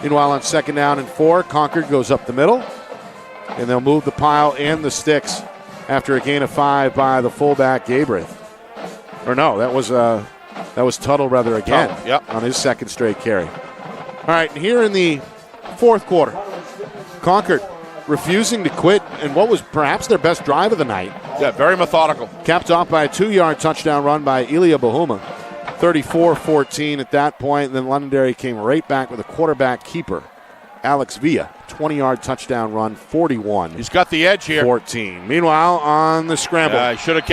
[SPEAKER 1] Meanwhile, on 2nd down and 4, Concord goes up the middle. and they'll move the pile and the sticks after a gain of 5 by the fullback Gabrith. Or no, that was Tuttle rather again on his second straight carry. All right, and here in the fourth quarter, Concord refusing to quit in what was perhaps their best drive of the night.
[SPEAKER 2] Yeah, very methodical.
[SPEAKER 1] Capped off by a 2-yard touchdown run by Ilya Bahuma, 34-14 at that point. And then Londonderry came right back with a quarterback keeper, Alex Villa, 20-yard touchdown run, 41.
[SPEAKER 2] He's got the edge here.
[SPEAKER 1] 14. Meanwhile, on the scramble,
[SPEAKER 2] he should have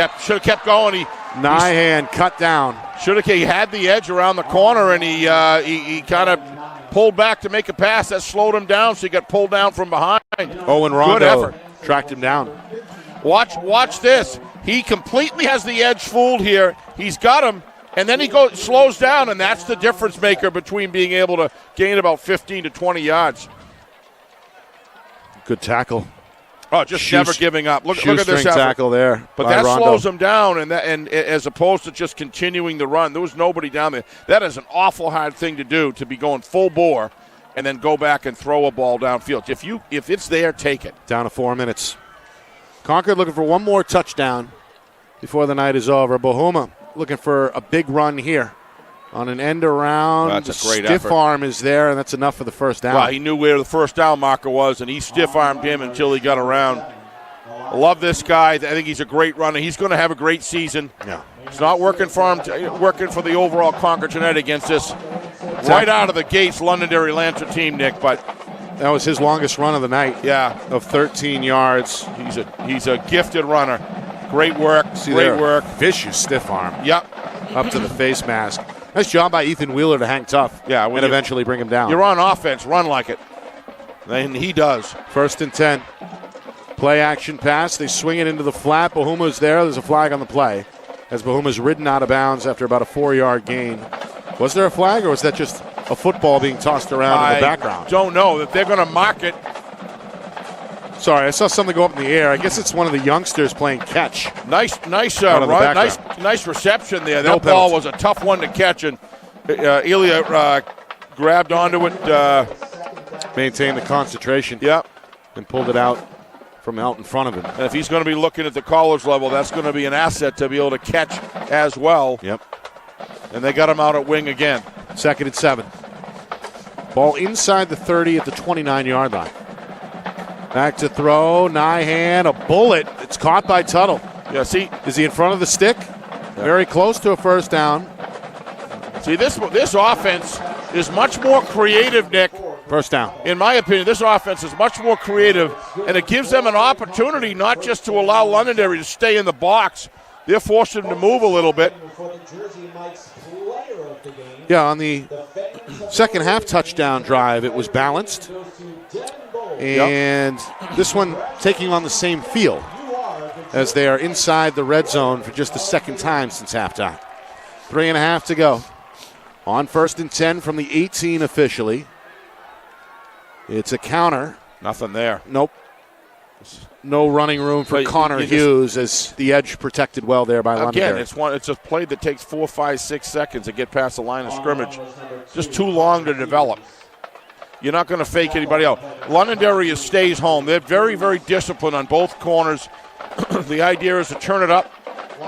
[SPEAKER 2] kept going.
[SPEAKER 1] Nyhan cut down.
[SPEAKER 2] He had the edge around the corner, and he kind of pulled back to make a pass. That slowed him down, so he got pulled down from behind.
[SPEAKER 1] Owen Rondo tracked him down.
[SPEAKER 2] Watch this. He completely has the edge fooled here. He's got him, and then he slows down, and that's the difference maker between being able to gain about 15 to 20 yards.
[SPEAKER 1] Good tackle.
[SPEAKER 2] Oh, just never giving up. Look at this effort.
[SPEAKER 1] Tackle there.
[SPEAKER 2] But that slows him down, and as opposed to just continuing the run, there was nobody down there. That is an awful hard thing to do, to be going full bore and then go back and throw a ball downfield. If it's there, take it.
[SPEAKER 1] Down to 4 minutes. Concord looking for one more touchdown before the night is over. Bahuma looking for a big run here on an end around.
[SPEAKER 2] That's a great
[SPEAKER 1] stiff
[SPEAKER 2] effort.
[SPEAKER 1] arm is there, and that's enough for the first down.
[SPEAKER 2] Well, he knew where the first down marker was, and he stiff-armed him until he got around. I love this guy. I think he's a great runner. He's going to have a great season.
[SPEAKER 1] Yeah.
[SPEAKER 2] It's not working for him, working for the overall Concord Genetic against this right out of the gates Londonderry Lancer team, Nick. But
[SPEAKER 1] that was his longest run of the night.
[SPEAKER 2] Yeah,
[SPEAKER 1] of 13 yards.
[SPEAKER 2] He's a gifted runner. Great work. Great work.
[SPEAKER 1] Vicious stiff arm.
[SPEAKER 2] Yep.
[SPEAKER 1] Up to the face mask. Nice job by Ethan Wheeler to hang tough.
[SPEAKER 2] Yeah,
[SPEAKER 1] and eventually bring him down.
[SPEAKER 2] You're on offense. Run like it. And he does.
[SPEAKER 1] 1st and 10. Play action pass. They swing it into the flat. Bahuma's there. There's a flag on the play as Bahuma's ridden out of bounds after about a 4-yard gain. Was there a flag, or was that just a football being tossed around in the background?
[SPEAKER 2] I don't know. That they're going to mark it.
[SPEAKER 1] Sorry, I saw something go up in the air. I guess it's one of the youngsters playing catch.
[SPEAKER 2] Nice run. Nice reception there. That ball was a tough one to catch, and Ilya grabbed onto it.
[SPEAKER 1] Maintained the concentration.
[SPEAKER 2] Yep.
[SPEAKER 1] And pulled it out from out in front of him.
[SPEAKER 2] And if he's going to be looking at the college level, that's going to be an asset to be able to catch as well.
[SPEAKER 1] Yep.
[SPEAKER 2] And they got him out at wing again.
[SPEAKER 1] 2nd and 7. Ball inside the 30 at the 29-yard line. Back to throw. Nyhan, a bullet. It's caught by Tuttle.
[SPEAKER 2] Yeah, see.
[SPEAKER 1] Is he in front of the stick? Yeah. Very close to a first down.
[SPEAKER 2] See, this offense is much more creative, Nick.
[SPEAKER 1] First down.
[SPEAKER 2] In my opinion, this offense is much more creative, and it gives them an opportunity not just to allow Londonderry to stay in the box. They're forcing them to move a little bit.
[SPEAKER 1] Yeah, on the second half touchdown drive, it was balanced. And this one taking on the same field as they are inside the red zone for just the second time since halftime. 3.5 to go. On 1st and 10 from the 18 officially. It's a counter.
[SPEAKER 2] Nothing there.
[SPEAKER 1] Nope. No running room for Connor Hughes as the edge protected well there by Londonderry.
[SPEAKER 2] Again, it's a play that takes 4, 5, 6 seconds to get past the line of scrimmage. Just too long to develop. You're not going to fake anybody out. Londonderry stays home. They're very, very disciplined on both corners. The idea is to turn it up,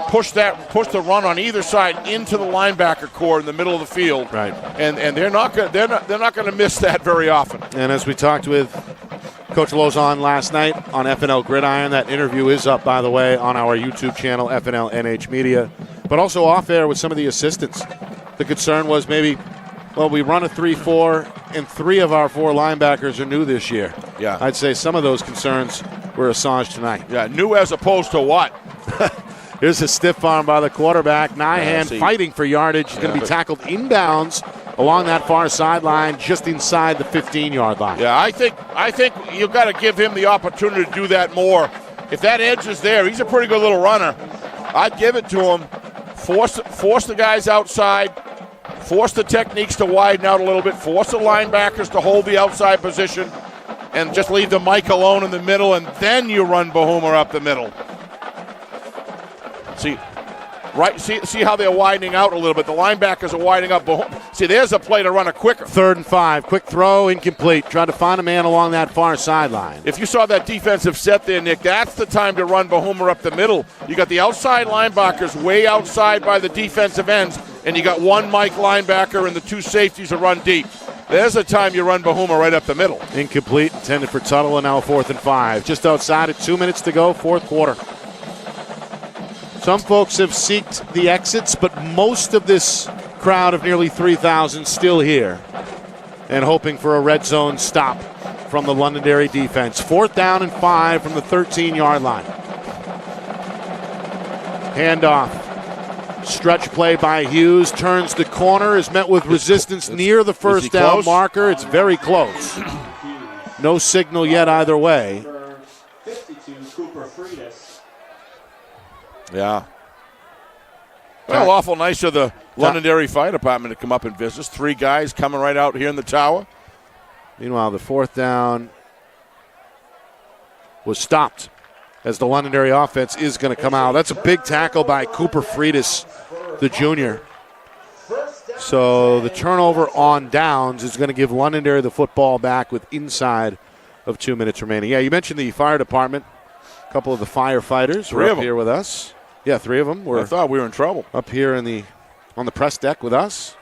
[SPEAKER 2] push the run on either side into the linebacker core in the middle of the field.
[SPEAKER 1] Right.
[SPEAKER 2] And they're not going to miss that very often.
[SPEAKER 1] And as we talked with Coach Lozon last night on FNL Gridiron, that interview is up, by the way, on our YouTube channel, FNL NH Media, but also off air with some of the assistants. The concern was maybe, we run a 3-4, and 3 of our 4 linebackers are new this year.
[SPEAKER 2] Yeah.
[SPEAKER 1] I'd say some of those concerns were assuaged tonight.
[SPEAKER 2] Yeah, new as opposed to what?
[SPEAKER 1] Here's a stiff arm by the quarterback. Nyhan fighting for yardage. He's going to be tackled inbounds along that far sideline, just inside the 15-yard line.
[SPEAKER 2] Yeah, I think you've got to give him the opportunity to do that more. If that edge is there, he's a pretty good little runner. I'd give it to him. Force the guys outside. Force the techniques to widen out a little bit. Force the linebackers to hold the outside position. And just leave the Mike alone in the middle, and then you run Bahuma up the middle. See, Right, see how they're widening out a little bit. The linebackers are widening up. See, there's a play to run it quicker.
[SPEAKER 1] 3rd and 5. Quick throw, incomplete. Tried to find a man along that far sideline.
[SPEAKER 2] If you saw that defensive set there, Nick, that's the time to run Bahuma up the middle. You got the outside linebackers way outside by the defensive ends, and you got one Mike linebacker and the 2 safeties to run deep. There's the time you run Bahuma right up the middle.
[SPEAKER 1] Incomplete, intended for Tuttle, and now 4th and 5. Just outside at 2 minutes to go, 4th quarter. Some folks have seeked the exits, but most of this crowd of nearly 3,000 still here and hoping for a red zone stop from the Londonderry defense. 4th down and 5 from the 13-yard line. Handoff. Stretch play by Hughes. Turns the corner. Is met with resistance near the first down
[SPEAKER 2] close?
[SPEAKER 1] marker. It's very close. No signal yet either way.
[SPEAKER 3] 52, Cooper Freitas.
[SPEAKER 2] Yeah. Well, awful nice of the Londonderry Fire Department to come up and visit. 3 guys coming right out here in the tower.
[SPEAKER 1] Meanwhile, the 4th down was stopped as the Londonderry offense is going to come out. That's a big tackle by Cooper Freitas, the junior. So the turnover on downs is going to give Londonderry the football back with inside of 2 minutes remaining. Yeah, you mentioned the fire department. A couple of the firefighters were up here with us. Yeah, 3 of them were.
[SPEAKER 2] I thought we were in trouble.
[SPEAKER 1] Up here on the press deck with us.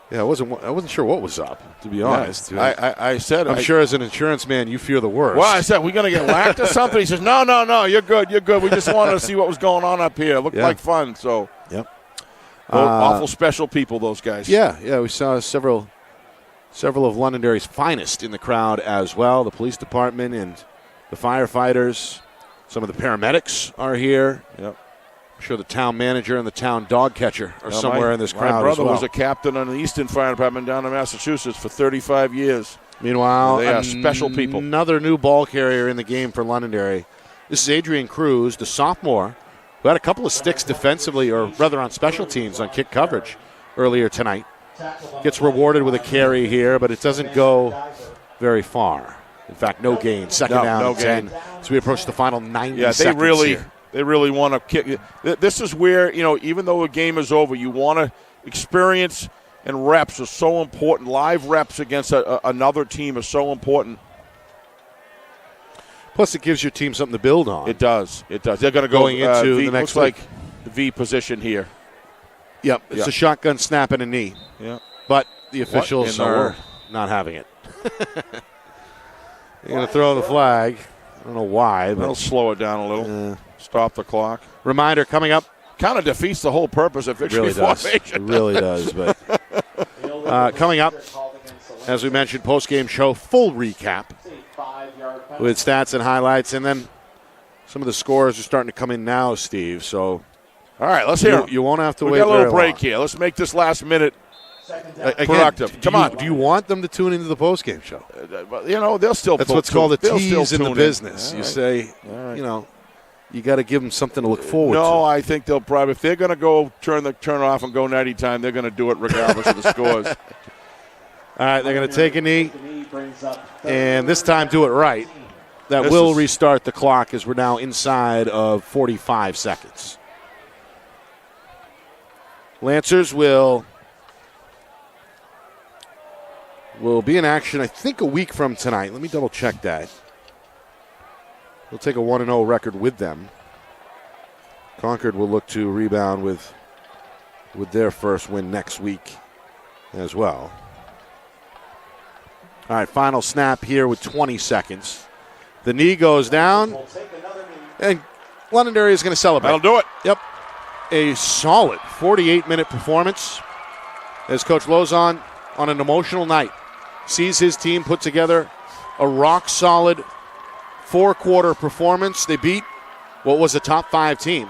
[SPEAKER 1] Yeah, I wasn't sure what was up, to be honest.
[SPEAKER 2] I said,
[SPEAKER 1] I'm sure as an insurance man, you fear the worst.
[SPEAKER 2] Well, I said, we going to get lacked or something? He says, no, you're good. We just wanted to see what was going on up here. It looked like fun. So,
[SPEAKER 1] yep.
[SPEAKER 2] Awful special people, those guys.
[SPEAKER 1] Yeah, we saw several of Londonderry's finest in the crowd as well. The police department and the firefighters. Some of the paramedics are here.
[SPEAKER 2] Yep.
[SPEAKER 1] I'm sure the town manager and the town dog catcher are somewhere in this crowd
[SPEAKER 2] My brother
[SPEAKER 1] as well.
[SPEAKER 2] was a captain on the Eastern Fire Department down in Massachusetts for 35 years.
[SPEAKER 1] Meanwhile,
[SPEAKER 2] they are special people.
[SPEAKER 1] Another new ball carrier in the game for Londonderry. This is Adrian Cruz, the sophomore, who had a couple of sticks defensively, or rather on special teams on kick coverage earlier tonight. Gets rewarded with a carry here, but it doesn't go very far. In fact, no gain. Second down and 10 as we approach the final 90 seconds here.
[SPEAKER 2] They really want to kick. This is where, even though the game is over, you want to experience, and reps are so important. Live reps against another team are so important.
[SPEAKER 1] Plus, it gives your team something to build on.
[SPEAKER 2] It does. They're going to go
[SPEAKER 1] into
[SPEAKER 2] V,
[SPEAKER 1] the next
[SPEAKER 2] looks
[SPEAKER 1] week.
[SPEAKER 2] like the V position here.
[SPEAKER 1] Yep, it's a shotgun snap and a knee.
[SPEAKER 2] Yeah.
[SPEAKER 1] But the officials are not having it. They're going to throw the flag. I don't know why. But
[SPEAKER 2] they'll slow it down a little. Stop the clock.
[SPEAKER 1] Reminder coming up.
[SPEAKER 2] Kind of defeats the whole purpose of victory formation.
[SPEAKER 1] It really does. But coming up, as we mentioned, post-game show, full recap with stats and highlights. And then some of the scores are starting to come in now, Steve. So,
[SPEAKER 2] all right, let's hear it.
[SPEAKER 1] You won't have to wait.
[SPEAKER 2] We got a little break
[SPEAKER 1] long
[SPEAKER 2] here. Let's make this last minute
[SPEAKER 1] productive. Come on. Do you want them to tune into the post-game show?
[SPEAKER 2] They'll still.
[SPEAKER 1] That's what's called a tease in the business.
[SPEAKER 2] Right.
[SPEAKER 1] You say, you got to give them something to look forward to.
[SPEAKER 2] No, I think they'll probably, if they're going to go turn off and go 90 time, they're going to do it regardless of the scores.
[SPEAKER 1] All right, they're going to take a knee, and this time do it right. That will restart the clock as we're now inside of 45 seconds. Lancers will be in action, I think, a week from tonight. Let me double-check that. We'll take a 1-0 record with them. Concord will look to rebound with their first win next week as well. All right, final snap here with 20 seconds. The knee goes down, and Londonderry is going to celebrate.
[SPEAKER 2] That'll do it.
[SPEAKER 1] Yep. A solid 48-minute performance as Coach Lozon, on an emotional night, sees his team put together a rock-solid four-quarter performance. They beat what was a top-5 team,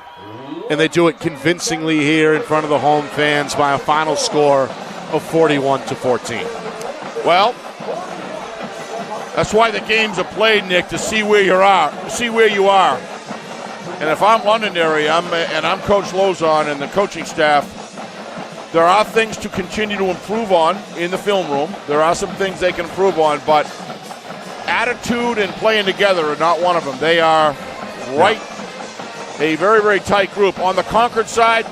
[SPEAKER 1] and they do it convincingly here in front of the home fans by a final score of 41-14.
[SPEAKER 2] Well, that's why the games are played, Nick, to see where you are. And if I'm Londonderry, I'm Coach Lozon and the coaching staff, there are things to continue to improve on in the film room. There are some things they can improve on, but attitude and playing together are not one of them. They are right a very, very tight group. On the Concord side,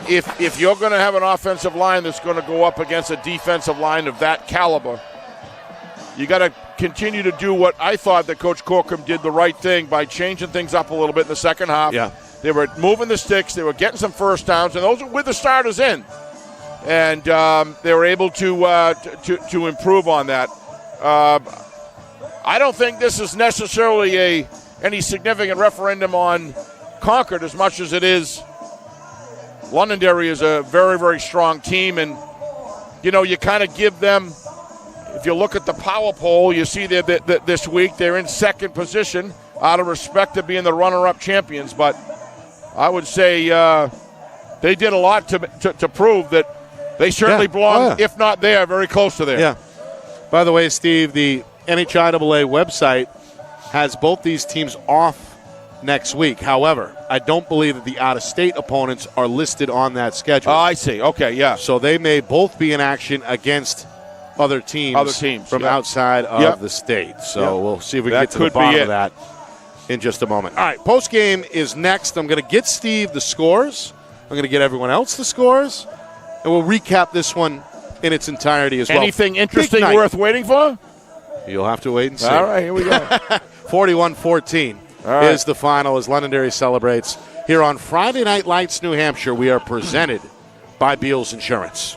[SPEAKER 2] if you're going to have an offensive line that's going to go up against a defensive line of that caliber, you got to continue to do what I thought that Coach Corcoran did the right thing by changing things up a little bit in the second half.
[SPEAKER 1] Yeah.
[SPEAKER 2] They were moving the sticks. They were getting some first downs, and those were with the starters in. And they were able to improve on that. I don't think this is necessarily any significant referendum on Concord as much as it is Londonderry is a very, very strong team. And, you kind of give them, if you look at the power poll, you see that this week they're in second position out of respect to being the runner-up champions. But I would say they did a lot to prove that they certainly belong, if not there, very close to there.
[SPEAKER 1] Yeah. By the way, Steve, the NHIAA website has both these teams off next week. However, I don't believe that the out-of-state opponents are listed on that schedule.
[SPEAKER 2] Oh, I see. Okay, yeah.
[SPEAKER 1] So they may both be in action against other teams from outside of the state. So we'll see if we can get to the bottom of that in just a moment. All right, postgame is next. I'm going to get Steve the scores. I'm going to get everyone else the scores. And we'll recap this one in its entirety as well.
[SPEAKER 2] Anything interesting worth waiting for?
[SPEAKER 1] You'll have to wait and see.
[SPEAKER 2] All right, here we go.
[SPEAKER 1] 41-14 is the final as Londonderry celebrates. Here on Friday Night Lights, New Hampshire, we are presented by Beals Insurance.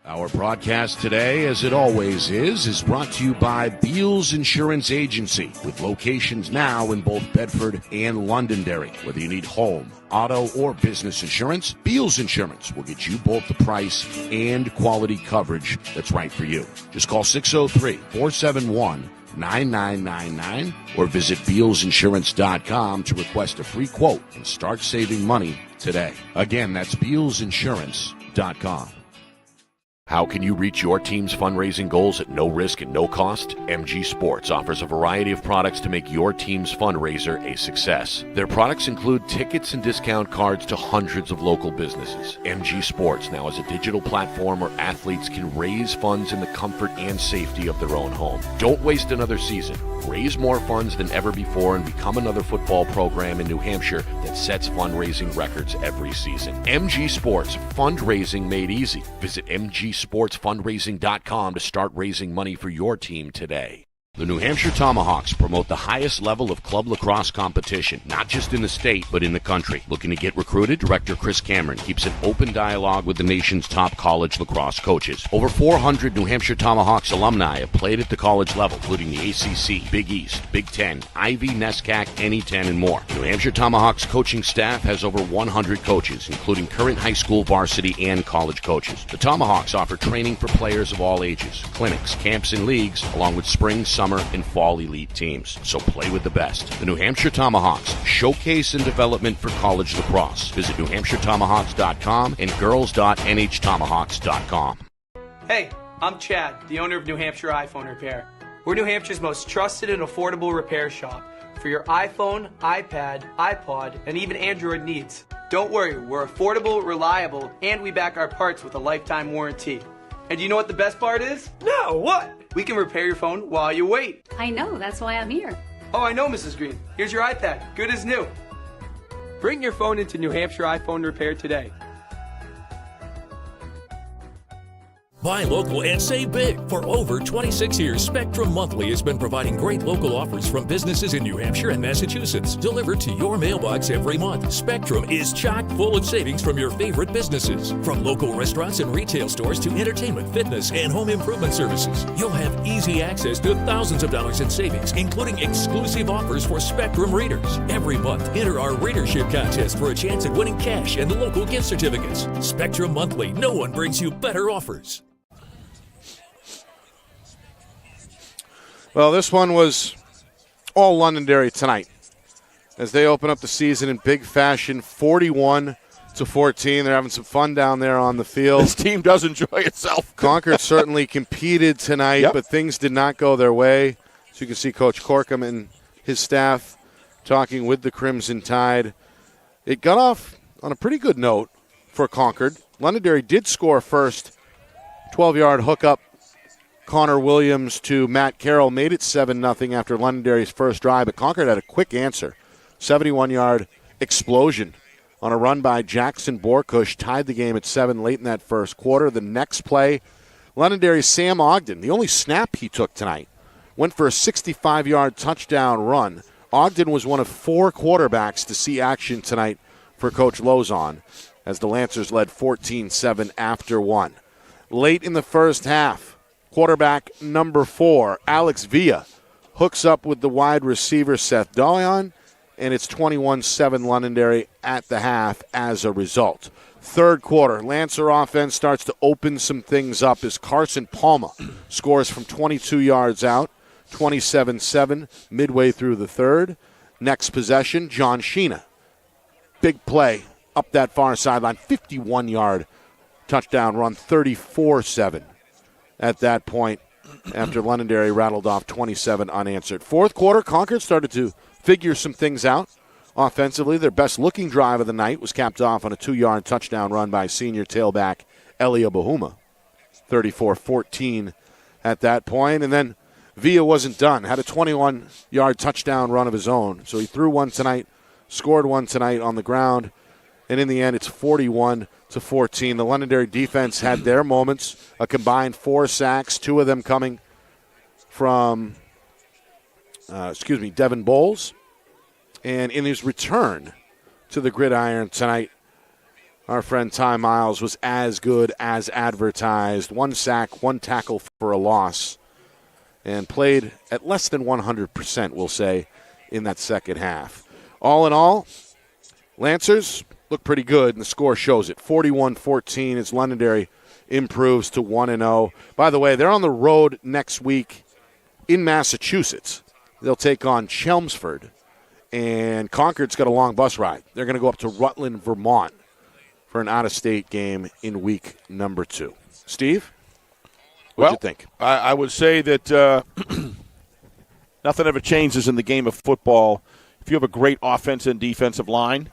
[SPEAKER 4] Our broadcast today, as it always is brought to you by Beals Insurance Agency, with locations now in both Bedford and Londonderry. Whether you need home, auto, or business insurance, Beals Insurance will get you both the price and quality coverage that's right for you. Just call 603-471-9999 or visit BealsInsurance.com to request a free quote and start saving money today. Again, that's BealsInsurance.com. How can you reach your team's fundraising goals at no risk and no cost? MG Sports offers a variety of products to make your team's fundraiser a success. Their products include tickets and discount cards to hundreds of local businesses. MG Sports now has a digital platform where athletes can raise funds in the comfort and safety of their own home. Don't waste another season. Raise more funds than ever before and become another football program in New Hampshire that sets fundraising records every season. MG Sports, fundraising made easy. Visit mgsportsfundraising.com to start raising money for your team today. The New Hampshire Tomahawks promote the highest level of club lacrosse competition, not just in the state, but in the country. Looking to get recruited? Director Chris Cameron keeps an open dialogue with the nation's top college lacrosse coaches. Over 400 New Hampshire Tomahawks alumni have played at the college level, including the ACC, Big East, Big Ten, Ivy, NESCAC, NE10, and more. New Hampshire Tomahawks coaching staff has over 100 coaches, including current high school varsity and college coaches. The Tomahawks offer training for players of all ages, clinics, camps, and leagues, along with spring, summer, and fall elite teams. So play with the best. The New Hampshire Tomahawks, showcase and development for college lacrosse. Visit NewHampshireTomahawks.com and girls.nhtomahawks.com.
[SPEAKER 5] Hey, I'm Chad, the owner of New Hampshire iPhone Repair. We're New Hampshire's most trusted and affordable repair shop for your iPhone, iPad, iPod, and even Android needs. Don't worry, we're affordable, reliable, and we back our parts with a lifetime warranty. And you know what the best part is? No, what? We can repair your phone while you wait.
[SPEAKER 6] I know, that's why I'm here.
[SPEAKER 5] Oh, I know, Mrs. Green. Here's your iPad, good as new. Bring your phone into New Hampshire iPhone Repair today.
[SPEAKER 7] Buy local and save big. For over 26 years, Spectrum Monthly has been providing great local offers from businesses in New Hampshire and Massachusetts, delivered to your mailbox every month. Spectrum is chock full of savings from your favorite businesses. From local restaurants and retail stores to entertainment, fitness, and home improvement services. You'll have easy access to thousands of dollars in savings, including exclusive offers for Spectrum readers. Every month, enter our readership contest for a chance at winning cash and local gift certificates. Spectrum Monthly, no one brings you better offers.
[SPEAKER 1] Well, this one was all Londonderry tonight as they open up the season in big fashion, 41-14. They're having some fun down there on the field.
[SPEAKER 2] This team does enjoy itself.
[SPEAKER 1] Concord certainly competed tonight, but things did not go their way. So you can see Coach Corkum and his staff talking with the Crimson Tide. It got off on a pretty good note for Concord. Londonderry did score first, 12-yard hookup. Connor Williams to Matt Carroll made it 7-0 after Londonderry's first drive, but Concord had a quick answer. 71-yard explosion on a run by Jackson Borkush, tied the game at 7 late in that first quarter. The next play, Londonderry's Sam Ogden, the only snap he took tonight, went for a 65-yard touchdown run. Ogden was one of 4 quarterbacks to see action tonight for Coach Lozon as the Lancers led 14-7 after 1. Late in the first half, quarterback number 4, Alex Villa, hooks up with the wide receiver Seth Dayan, and it's 21-7 Londonderry at the half as a result. Third quarter, Lancer offense starts to open some things up as Carson Palma scores from 22 yards out, 27-7 midway through the third. Next possession, John Sheena. Big play up that far sideline, 51-yard touchdown run, 34-7 at that point after Londonderry rattled off 27 unanswered. Fourth quarter, Concord started to figure some things out offensively. Their best-looking drive of the night was capped off on a 2-yard touchdown run by senior tailback Elia Bahuma, 34-14 at that point. And then Villa wasn't done, had a 21-yard touchdown run of his own. So he threw one tonight, scored one tonight on the ground, and in the end it's 41-14. The Londonderry defense had their moments, a combined 4 sacks, 2 of them coming from Devin Bowles. And in his return to the gridiron tonight, our friend Ty Miles was as good as advertised. 1 sack, 1 tackle for a loss, and played at less than 100%, we'll say, in that second half. All in all, Lancers look pretty good, and the score shows it. 41-14 as Londonderry improves to 1-0. By the way, they're on the road next week in Massachusetts. They'll take on Chelmsford, and Concord's got a long bus ride. They're going to go up to Rutland, Vermont for an out-of-state game in week number 2. Steve, what'd you think?
[SPEAKER 2] I would say that nothing ever changes in the game of football. If you have a great offense and defensive line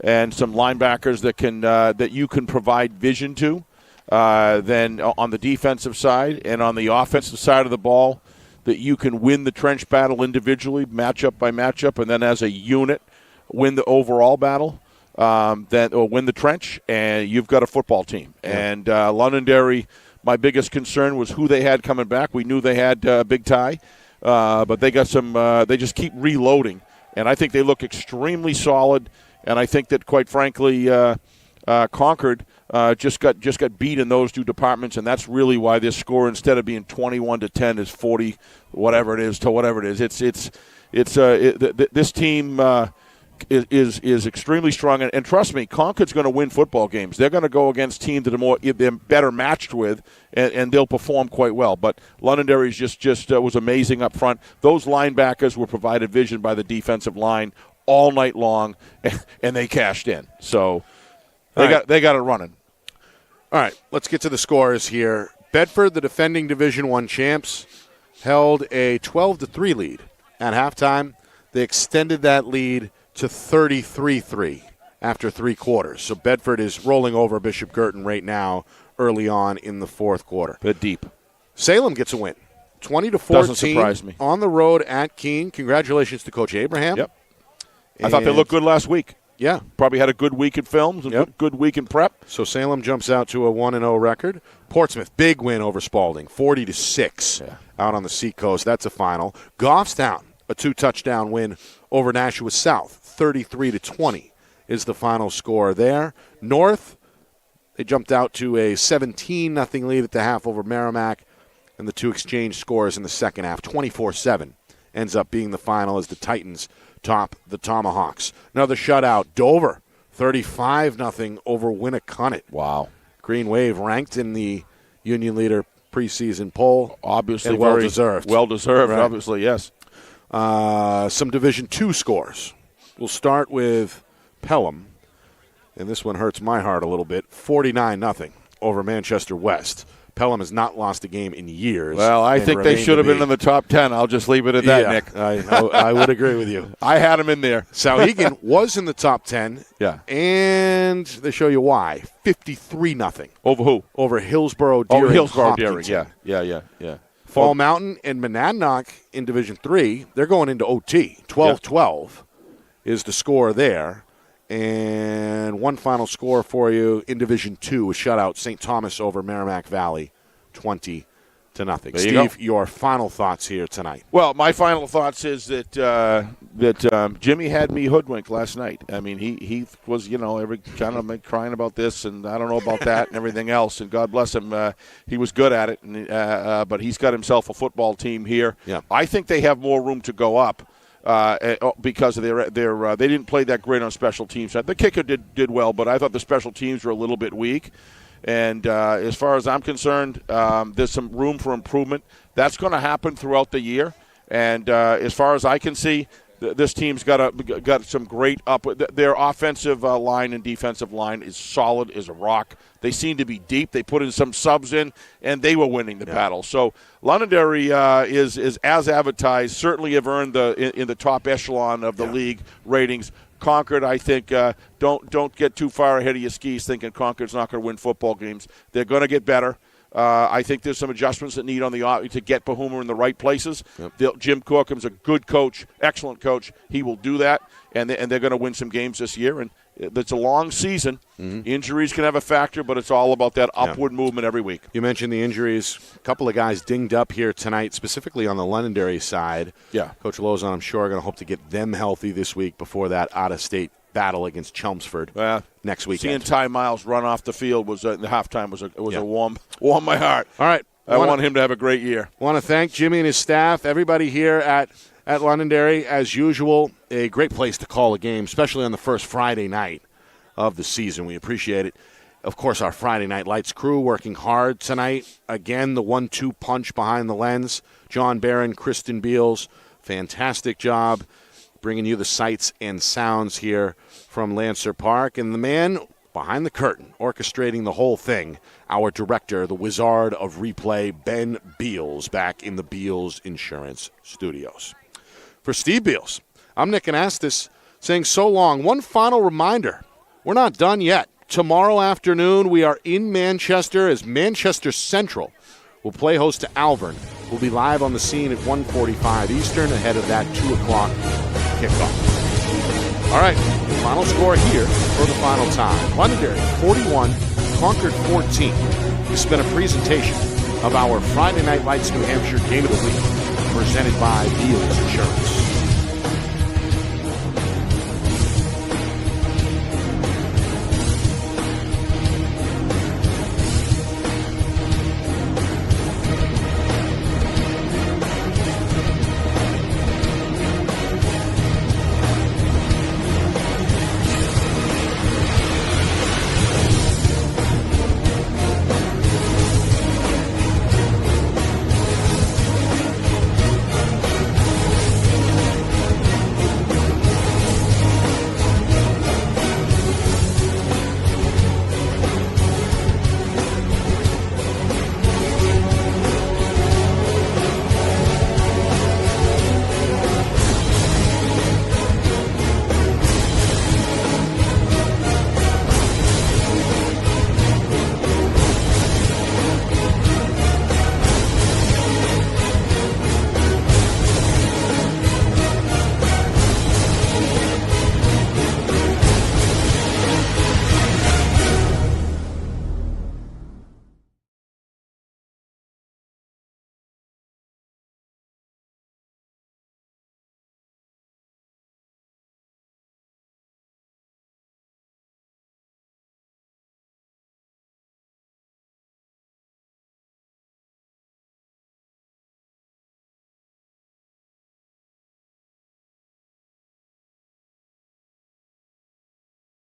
[SPEAKER 2] and some linebackers that you can provide vision to, then on the defensive side and on the offensive side of the ball, that you can win the trench battle individually, matchup by matchup, and then as a unit win the overall battle, or win the trench, and you've got a football team. Yeah. And Londonderry, my biggest concern was who they had coming back. We knew they had Big Ty, but they got some. They just keep reloading, and I think they look extremely solid. And I think that, quite frankly, Concord just got beat in those 2 departments, and that's really why this score, instead of being 21-10, is 40 whatever it is to whatever it is. This team is extremely strong, and trust me, Concord's going to win football games. They're going to go against teams that they're better matched with, and they'll perform quite well. But Londonderry's just was amazing up front. Those linebackers were provided vision by the defensive line all night long, and they cashed in. So they got it running.
[SPEAKER 1] All right, let's get to the scores here. Bedford, the defending Division I champs, held a 12-3 lead at halftime. They extended that lead to 33-3 after 3 quarters. So Bedford is rolling over Bishop Girton right now early on in the fourth quarter.
[SPEAKER 2] Bit deep.
[SPEAKER 1] Salem gets a win, 20-14.
[SPEAKER 2] Doesn't surprise me.
[SPEAKER 1] On the road at Keene. Congratulations to Coach Abraham.
[SPEAKER 2] Yep. I thought they looked good last week.
[SPEAKER 1] Yeah.
[SPEAKER 2] Probably had a good week in films and good week in prep.
[SPEAKER 1] So Salem jumps out to a 1-0 record. Portsmouth, big win over Spalding, 40-6 out on the Seacoast. That's a final. Goffstown, a 2-touchdown win over Nashua South, 33-20 is the final score there. North, they jumped out to a 17-0 lead at the half over Merrimack, and the 2 exchange scores in the second half. 24-7 ends up being the final as the Titans top the Tomahawks. Another shutout, Dover, 35-0 over Winnicott.
[SPEAKER 2] Wow.
[SPEAKER 1] Green Wave ranked in the Union Leader preseason poll.
[SPEAKER 2] Obviously,
[SPEAKER 1] well-deserved.
[SPEAKER 2] Well-deserved,
[SPEAKER 1] right.
[SPEAKER 2] Obviously, yes.
[SPEAKER 1] Some Division II scores. We'll start with Pelham, and this one hurts my heart a little bit, 49-0 over Manchester West. Pelham has not lost a game in years.
[SPEAKER 2] Well, I think they should have been in the top 10. I'll just leave it at that, Nick.
[SPEAKER 1] I would agree with you.
[SPEAKER 2] I had them in there.
[SPEAKER 1] Sauhegan was in the top 10.
[SPEAKER 2] Yeah.
[SPEAKER 1] And they show you why. 53-0.
[SPEAKER 2] Over who?
[SPEAKER 1] Over Hillsborough Deering.
[SPEAKER 2] Oh, Hillsborough Deering. Yeah.
[SPEAKER 1] Fall Mountain and Monadnock in Division III, they're going into OT, 12-12. is the score there. And one final score for you in Division 2, a shutout, St. Thomas over Merrimack Valley, 20-0. Steve, your final thoughts here tonight.
[SPEAKER 2] Well, my final thoughts is that Jimmy had me hoodwinked last night. I mean, he was, every kind of crying about this and I don't know about that and everything else. And God bless him, he was good at it. And, but he's got himself a football team here.
[SPEAKER 1] Yeah.
[SPEAKER 2] I think they have more room to go up. Because of their they didn't play that great on special teams. The kicker did well, but I thought the special teams were a little bit weak. And as far as I'm concerned, there's some room for improvement. That's going to happen throughout the year. And as far as I can see, this team's got some great up. Their offensive line and defensive line is solid as a rock. They seem to be deep. They put in some subs in, and they were winning the battle. So Londonderry is as advertised. Certainly have earned in the top echelon of the league ratings. Concord, I think, don't get too far ahead of your skis thinking Concord's not going to win football games. They're going to get better. I think there's some adjustments that need on the to get Bahuma in the right places. Yep. Jim Corkham's a good coach, excellent coach. He will do that, and they're going to win some games this year. And it's a long season. Mm-hmm. Injuries can have a factor, but it's all about that upward movement every week.
[SPEAKER 1] You mentioned the injuries. A couple of guys dinged up here tonight, specifically on the Londonderry side.
[SPEAKER 2] Yeah.
[SPEAKER 1] Coach Lozon, I'm sure, are going to hope to get them healthy this week before that out-of-state battle against Chelmsford next weekend.
[SPEAKER 2] Seeing Ty Miles run off the field was in the halftime was a warm my heart.
[SPEAKER 1] All right.
[SPEAKER 2] I want him to have a great year.
[SPEAKER 1] Want to thank Jimmy and his staff, everybody here at Londonderry. As usual, a great place to call a game, especially on the first Friday night of the season. We appreciate it. Of course, our Friday Night Lights crew working hard tonight. Again, the 1-2 punch behind the lens. John Barron, Kristen Beals, fantastic job bringing you the sights and sounds here from Lancer Park. And the man behind the curtain, orchestrating the whole thing, our director, the wizard of replay, Ben Beals, back in the Beals Insurance Studios. For Steve Beals, I'm Nick Anastas saying so long. One final reminder, we're not done yet. Tomorrow afternoon, we are in Manchester as Manchester Central will play host to Alvern. We'll be live on the scene at 1:45 Eastern ahead of that 2 o'clock kickoff. All right, final score here for the final time. Londonderry 41, Concord 14. This has been a presentation of our Friday Night Lights New Hampshire Game of the Week, presented by Beals Insurance.